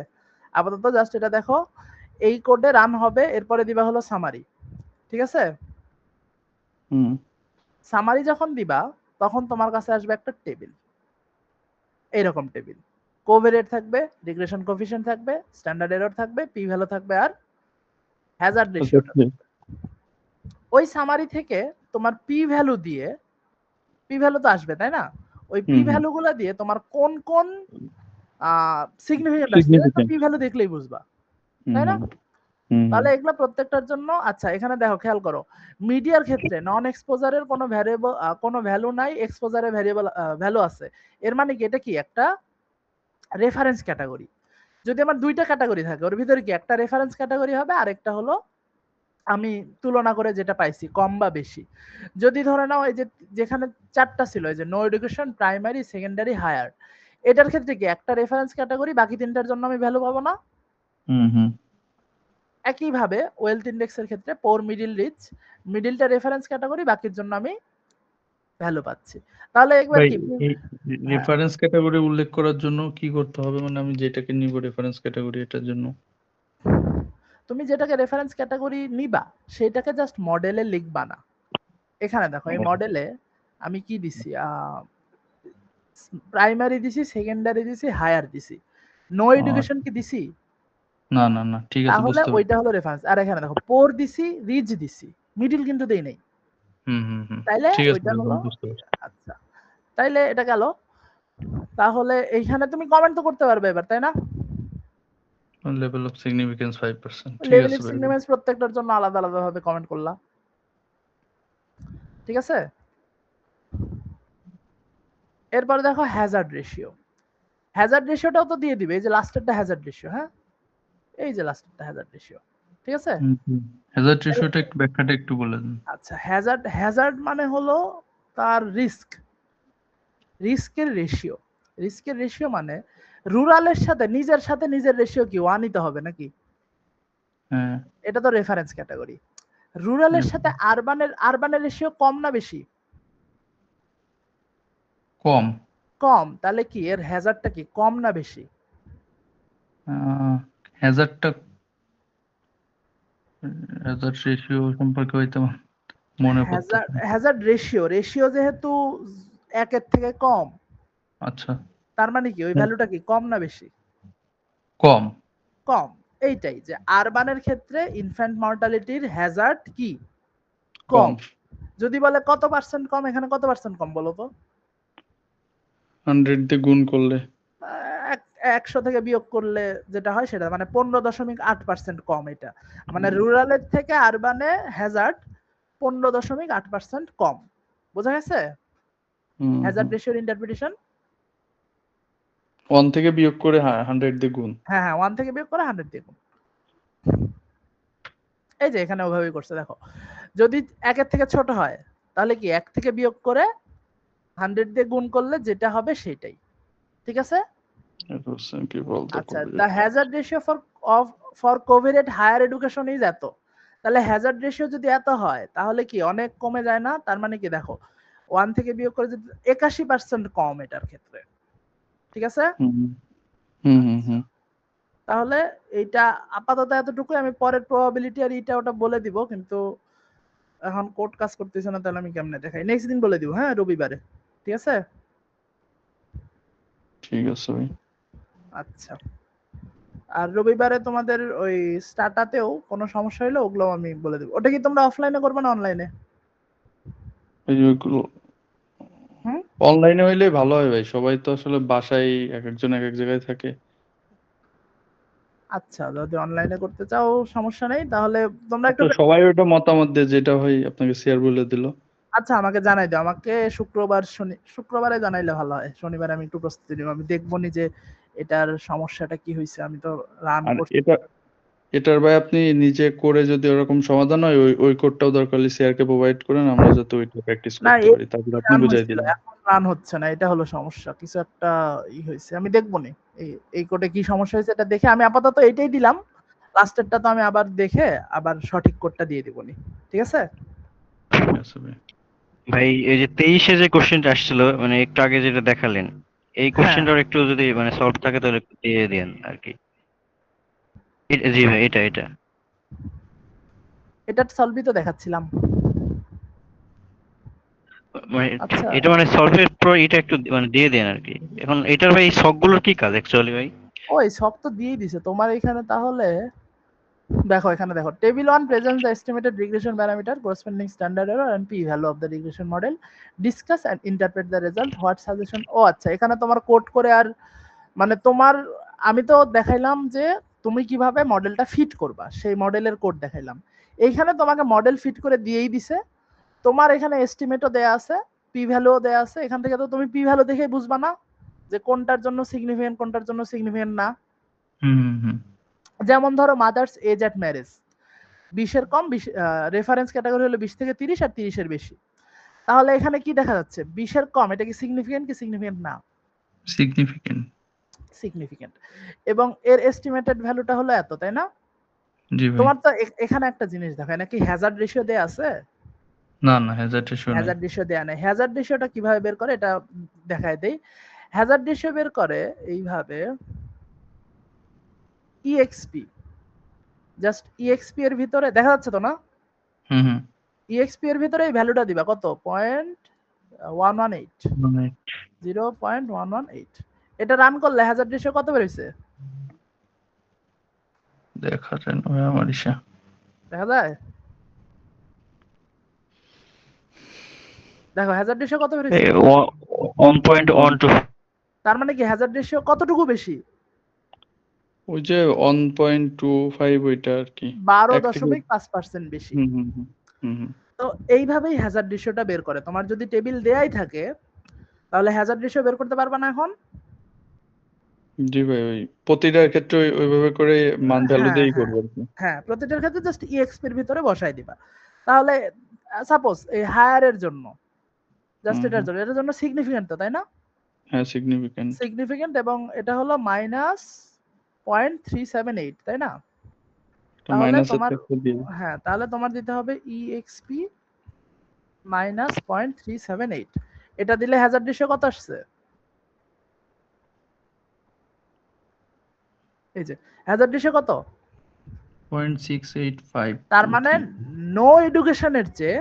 আপাতত জাস্ট এটা দেখো, এই কোডে রান হবে, এরপরে দিবা হলো সামারি, ঠিক আছে? হুম সামারি যখন দিবা তখন তোমার কাছে আসবে একটা টেবিল, এইরকম টেবিল। কোভেরিয়েট থাকবে, রিগ্রেশন কোএফিশিয়েন্ট থাকবে, স্ট্যান্ডার্ড এরর থাকবে, পি ভ্যালু থাকবে, আর হ্যাজার্ড আচ্ছা রেশিওটা। ওই সামারি থেকে তোমার পি ভ্যালু দিয়ে, পি ভ্যালু তো আসবে তাই না? ওই পি হুম হুম ভ্যালু গুলা দিয়ে তোমার কোন কোন সিগনিফিকেন্ট আসছে সিগনিফিকেন্ট পি ভ্যালু দেখলেই বুঝবা, হুম তাই না? হুম হুম তাহলে এগুলা প্রত্যেকটার জন্য। আচ্ছা এখানে দেখো, খেয়াল করো, মিডিয়ার ক্ষেত্রে নন এক্সপোজারের কোনো ভ্যারিয়েবল, কোনো ভ্যালু নাই, এক্সপোজারের ভ্যারিয়েবল ভ্যালু আছে। এর মানে কি, এটা কি একটা রেফারেন্স ক্যাটাগরি। যদি আমার দুইটা ক্যাটাগরি থাকে, ওর ভিতরে কি একটা রেফারেন্স ক্যাটাগরি হবে, আরেকটা হলো আমি তুলনা করে যেটা পাইছি কম বা বেশি। যদি ধরে নাও এই যে যেখানে চারটা ছিল, এই যে no education, primary, secondary, higher, এটার ক্ষেত্রে কি একটা রেফারেন্স ক্যাটাগরি, বাকি তিনটার জন্য আমি ভ্যালু পাবো না? হুম হুম একইভাবে ওয়েলথ ইন্ডেক্সের ক্ষেত্রে পোর, মিডিল, রিচ, মিডিলটা রেফারেন্স ক্যাটাগরি, বাকির জন্য আমি ভ্যালু পাচ্ছি। তাহলে একবার ভাই কি, এই হ্যাঁ, রেফারেন্স ক্যাটাগরি উল্লেখ করার জন্য কি করতে হবে, মানে আমি যেটাকে নিব রেফারেন্স ক্যাটাগরি এটার জন্য? তুমি যেটাকে রেফারেন্স ক্যাটাগরি নিবা সেটাকে জাস্ট মডেলে লিখবা না। এখানে দেখো এই মডেলে আমি কি দিছি, প্রাইমারি দিছি, সেকেন্ডারি দিছি, হায়ার দিছি, নো এডুকেশন কি দিছি? না না না ঠিক আছে, তাহলে বুঝতে ওইটা পারছি। হলো রেফারেন্স। আর এখানে দেখো পোর দিছি, রিচ দিছি, মিডিল কিন্তু দেই নাই, হুম হুম হুম তাইলে ঠিক আছে ওইটা ভাই, হলো। বুঝতে পারছি। আচ্ছা তাইলে এটা গেল। তাহলে এইখানে তুমি কমেন্ট তো করতে পারবে এবার, তাই না? লেভেল অফ সিগনিফিকেন্স 5%, ঠিক লেভেল আছে অফ ভাই। সিগনিফিকেন্স প্রত্যেকটার জন্য আলাদা আলাদা ভাবে কমেন্ট করলা, ঠিক আছে? এরপর দেখো হ্যাজার্ড রেশিও। হ্যাজার্ড রেশিওটাও তো দিয়ে দিবে, এই যে লাস্টেরটা হ্যাজার্ড রেশিও, হ্যাঁ, এই যে লাস্টেরটা হ্যাজার্ড রেশিও, ঠিক আছে? হুম হুম হ্যাজার্ড রেশিওটা একটু ব্যাখ্যাটা একটু বলে দিন। আচ্ছা হ্যাজার্ড, হ্যাজার্ড মানে হলো তার রিস্ক, রিস্কের রেশিও। রিস্কের রেশিও মানে রুরালের সাথে নিজের রেশিও কি 1 নিতে হবে নাকি? হ্যাঁ এটা তো রেফারেন্স ক্যাটাগরি। রুরালের সাথে আরবানের রেশিও কম না বেশি? কম। কম। তাহলে কি এর হ্যাজার্ডটা কি কম না বেশি? হ্যাজার্ডটা, হ্যাজার্ড রেশিও সম্পর্কে হয়তো মনে পড়তেছে না। হ্যাজার্ড রেশিও, রেশিও যেহেতু 1 এর থেকে কম, আচ্ছা। তার মানে কি ওই হ্যাঁ, ভ্যালুটা কি কম না বেশি? কম। কম। এইটাই যে আরবানের ক্ষেত্রে ইনফ্যান্ট মর্টালিটির হ্যাজার্ড কি কম। কম। যদি বলে কত পার্সেন্ট কম, এখানে কত পার্সেন্ট কম বলো তো? 100 দিয়ে গুণ করলে 100 থেকে বিয়োগ করলে যেটা হয় সেটা মানে 15.8% কম। এটা মানে রুরালের থেকে আরবানে হ্যাজার্ড 15.8% কম। বোঝা গেছে হুম হ্যাজার্ড হুম রেশিওর ইন্টারপ্রিটেশন? 1 থেকে বিয়োগ করে, হ্যাঁ 100 দিয়ে গুণ। হ্যাঁ হ্যাঁ, 1 থেকে বিয়োগ করে 100 দিয়ে গুণ। এই যে এখানে ওভাবেই করছে দেখো, যদি 1 এর থেকে ছোট হয় তাহলে কি 1 থেকে বিয়োগ করে 100 দিয়ে গুণ করলে যেটা হবে সেটাই, ঠিক আছে? এটা হচ্ছে কি বলতো আচ্ছা the hazard ratio for covid higher education is এত। তাহলে হ্যাজার্ড রেশিও যদি এত হয় তাহলে কি অনেক কমে যায় না? তার মানে কি দেখো 1 থেকে বিয়োগ করে যদি 81% কম এটার ক্ষেত্রে, ঠিক আছে? হুম হুম হুম আচ্ছা হুম তাহলে এইটা আপাতত এতটুকু, আমি পরের প্রবাবিলিটি আর এটা ওটা বলে দিব, কিন্তু এখন কোড কাজ করতেছে না, তাহলে আমি কেমনে দেখাই? নেক্সট দিন বলে দিব, হ্যাঁ, রবিবারে, ঠিক আছে? ঠিক আছে ভাই। আচ্ছা আর রবিবারে তোমাদের ওই স্টার্টাতেও কোনো সমস্যা হলে ওগুলো আমি বলে দেবো। ওটা কি তোমরা অফলাইনে করবে না অনলাইনে? এই যে ওইগুলো হুম, অনলাইনে হইলে ভালো হয় ভাই, সবাই তো আসলে বাসায় এক একজন এক এক জায়গায় থাকে। আচ্ছা, যদি অনলাইনে করতে চাও সমস্যা নেই, তাহলে তোমরা একটু আচ্ছা, সবাই ওটা মতামত দিয়ে যেটা হয় আপনাকে শেয়ার বলে দিল। আচ্ছা আমাকে জানাই দাও, আমাকে শুক্রবারে জানাইলে ভালো হয়। শনিবারে আমি একটু প্রস্তুতি নিব, আমি দেখবো নি যে এটার সমস্যাটা কি হয়েছে, আমি তো রান আর করছি। এটার ভাই আপনি নিজে করে যদি ওরকম সমাধান হয় ওই কোডটাও দরকার হলে শেয়ারকে প্রোভাইড করেন, আমরা যাতে ওইটা প্র্যাকটিস না, করতে এই পারি, তারপর আপনি রান বুঝাই হয়েছিল, দিলেন। এখন রান হচ্ছে না, এটা হলো সমস্যা। কিছু একটা হয়েছে, আমি দেখবো নি এই কোডে কি সমস্যা হয়েছে এটা দেখে। আমি আপাতত এটাই দিলাম, লাস্টেরটা তো আমি আবার দেখে আবার সঠিক কোডটা দিয়ে দিব নি। ঠিক আছে? ঠিক আছে ভাই। ভাই এই যে 23-এ যে কোশ্চেনটা আসছিল মানে একটু আগে যেটা দেখালেন, এই হ্যাঁ, কোশ্চেনটার একটু যদি মানে সলভ থাকে তাহলে একটু দিয়ে দেন আর কি। জি ভাই, এটা এটার সলভই তো দেখাচ্ছিলাম। মানে আচ্ছা, এটা মানে সলভের পর এটা একটু মানে দিয়ে দেন আর কি। এখন এটার ভাই এই সবগুলোর কি কাজ অ্যাকচুয়ালি ভাই? ওই সব তো দিয়েই দিছে তোমার এখানে। তাহলে দেখো, এখানে দেখো, table 1 presents the estimated regression parameter corresponding standard error and p value of the regression model. Discuss and interpret the result. What suggestion? ও আচ্ছা, এখানে তোমার কোড করে আর মানে তোমার, আমি তো দেখাইলাম যে তুমি কিভাবে মডেলটা ফিট করবা, সেই মডেলের কোড দেখাইলাম। এইখানে তোমাকে মডেল ফিট করে দিয়েই দিছে। তোমার এখানে এস্টিমেটও দেয়া আছে, পি ভ্যালুও দেয়া আছে। এখান থেকে তো তুমি পি ভ্যালু দেখে বুঝবা না যে কোনটার জন্য সিগনিফিকেন্ট, কোনটার জন্য সিগনিফিকেন্ট না। হুম। যেমন ধরো মাদার্স এজ অ্যাট ম্যারেজ, 20-এর কম, রেফারেন্স ক্যাটাগরি হলো 20 থেকে 30 আর 30-এর বেশি। তাহলে এখানে কি দেখা যাচ্ছে? 20-এর কম, এটা কি সিগনিফিকেন্ট কি সিগনিফিকেন্ট না? সিগনিফিকেন্ট। সিগনিফিকেন্ট। এবং এর এস্টিমেটেড ভ্যালুটা হলো এত, তাই না? জি ভাই। তোমার তো এখানে একটা জিনিস দেখায় নাকি, হ্যাজার্ড রেশিও দেয়া আছে? না হ্যাজার্ড রেশিও নাই। হ্যাজার্ড রেশিও দেয়া নাই। হ্যাজার্ড রেশিওটা কিভাবে বের করে এটা দেখায় দেই। হ্যাজার্ড রেশিও বের করে এইভাবে, ইএক্সপি, জাস্ট ইএক্সপি এর ভিতরে দেখা যাচ্ছে তো না? হুম। ইএক্সপি এর ভিতরে এই ভ্যালুটা দিবা কত, 0.118, মানে 0.118। এটা রান করলে হ্যাজার্ড রেশিও কত বের হইছে দেখা যায় না ভাই আমার ইসা। দেখা যায়? দেখো হ্যাজার্ড রেশিও কত বের হইছে। 1.12। তার মানে কি হ্যাজার্ড রেশিও কতটুকু বেশি? ওই যে 1.25 ওইটা আর কি। এক থেকে 12.5% বেশি। হুম। তো এইভাবেই হ্যাজার্ড রেশিওটা বের করে। তোমার যদি টেবিল দেয়াই থাকে তাহলে হ্যাজার্ড রেশিও বের করতে পারবা না এখন? জি ভাই, ওই প্রতিটার ক্ষেত্রে ওইভাবে করে মান ভ্যালু হ্যাঁ, দিয়েই হ্যাঁ, করবো আর কি। হ্যাঁ, প্রতিটার ক্ষেত্রে জাস্ট ইএক্সপি এর ভিতরে বসাই দিবা। তাহলে সাপোজ এই হায়ার এর জন্য, জাস্ট হুম। এটার জন্য সিগনিফিকেন্ট তো, তাই না? হ্যাঁ, সিগনিফিকেন্ট। সিগনিফিকেন্ট, এবং এটা হলো -0.378, তাই না? তাহলে মাইনাসের তোমার, থেকে দিয়ে। হ্যাঁ, তাহলে তোমার দিতে হবে ইএক্সপি -0.378। এটা দিলে হ্যাজার্ড রেশিও কত আসছে? এই যে হ্যাজার্ড রেশিও কত? 0.685। তার মানে নো এডুকেশনের চেয়ে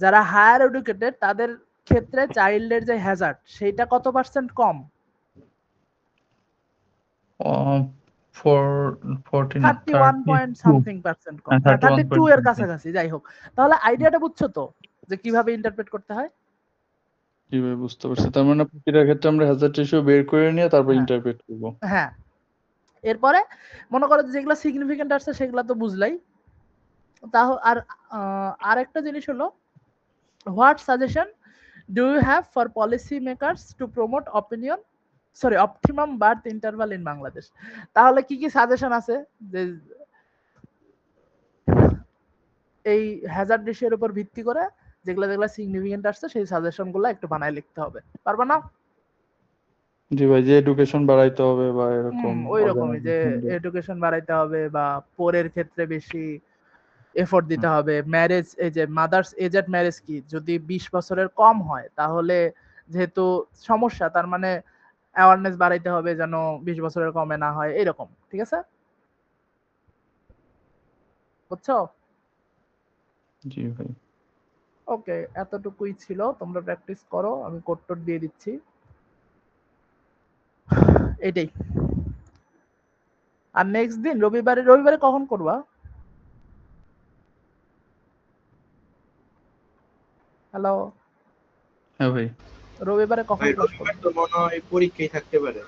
যারা হায়ার এডুকেটেড তাদের ক্ষেত্রে চাইল্ডের যে হ্যাজার্ড সেইটা কত পার্সেন্ট কম? 31 পয়েন্ট সামথিং পার্সেন্ট কম। হ্যাঁ, 32 এর কাছাকাছি, যাই হোক। তাহলে আইডিয়াটা বুঝছো তো যে কিভাবে ইন্টারপ্রেট করতে হয়? জি ভাই, বুঝতে পারছি। তার মানে প্রতিটার ক্ষেত্রে আমরা হ্যাজার্ড রেশিও বের করে নিয়ে তারপর হ্যাঁ, ইন্টারপ্রেট করবো। হ্যাঁ। এরপরে মনে করো যেগুলো সিগনিফিকেন্ট আসছে সেগুলো তো বুঝলাই। তাহ আর আরেকটা জিনিস হলো, what suggestion do you have for policy makers to promote optimum birth interval in Bangladesh? তাহলে কি কি সাজেশন আছে যে এই হ্যাজার্ড রেশিওর উপর ভিত্তি করে যেগুলো সিগনিফিকেন্ট আসছে সেই সাজেশন গুলো একটু বানায় লিখতে হবে, পারবা না? জি ভাই, যে এডুকেশন বাড়াইতে হবে বা এরকম ওই রকমই যে এডুকেশন বাড়াইতে হবে বা পোরের ক্ষেত্রে বেশি এফোর্ট দিতে হবে। ম্যারেজ, এই যে মাদার্স এজ এট ম্যারেজ কি, যদি 20 বছরের কম হয় তাহলে যেহেতু সমস্যা, তার মানে অ্যাওয়ারনেস বাড়াইতে হবে যেন 20 বছরের কমে না হয়, এরকম। ঠিক আছে, বুঝছো? জি ভাই। ওকে, এতটুকুই ছিল, তোমরা প্র্যাকটিস করো, আমি কোড টোড দিয়ে দিচ্ছি। এটাই। আর নেক্সট দিন রবিবারে কখন করবা? হ্যালো, হ্যাঁ ভাই। রবিবারে কখন ক্লাস রবিবার করবা? তো মনে হয় পরীক্ষাই থাকতে পারে।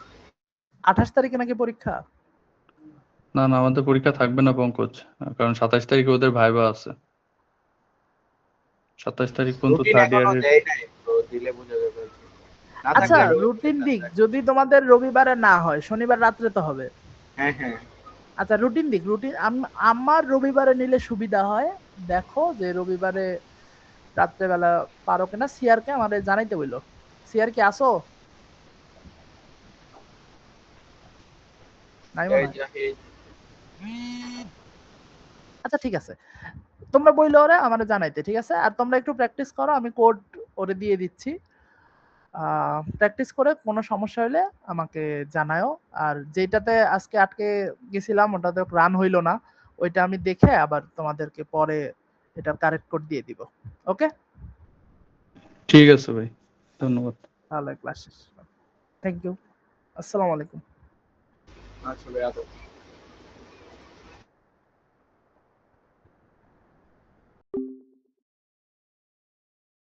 28 তারিখে নাকি পরীক্ষা? না না, আমাদের পরীক্ষা থাকবে না পঙ্কজ, কারণ 27 তারিখে ওদের ভাইবা আছে। 27 তারিখ পর্যন্ত রুটিন থার্ড এখনো ইয়ারের। দেয় নাই, তো দিলে বোঝা যাবে আর কি। না আচ্ছা, থাকলে রুটিন দিক, যদি তোমাদের রবিবারে না হয় শনিবার রাত্রে তো হবে। হ্যাঁ হ্যাঁ আচ্ছা রুটিন দিক, রুটিন আমার রবিবারে নিলে সুবিধা হয়। দেখো যে রবিবারে রাত্রেবেলা পারো কিনা, সিআর কে আমাদের জানাইতে বললো। সিআর কি আসো? নাই মনে এই হয়। যে এই আচ্ছা ঠিক আছে, তোমরা বইলো ওরে আমাদের জানাইতে, ঠিক আছে। আর তোমরা একটু প্র্যাকটিস করো, আমি কোড ওরে দিয়ে দিচ্ছি। প্র্যাকটিস করে কোনো সমস্যা হলে আমাকে জানাও। আর যেটাতে আজকে আটকে গেছিলাম ওটাতে রান হইলো না, ওইটা আমি দেখে আবার তোমাদেরকে পরে এটার কারেক্ট কোড দিয়ে দিব। ওকে, ঠিক আছে ভাই, ধন্যবাদ। তাহলে ক্লাস শেষ। থ্যাংক ইউ, আসসালামু আলাইকুম। আসলে এত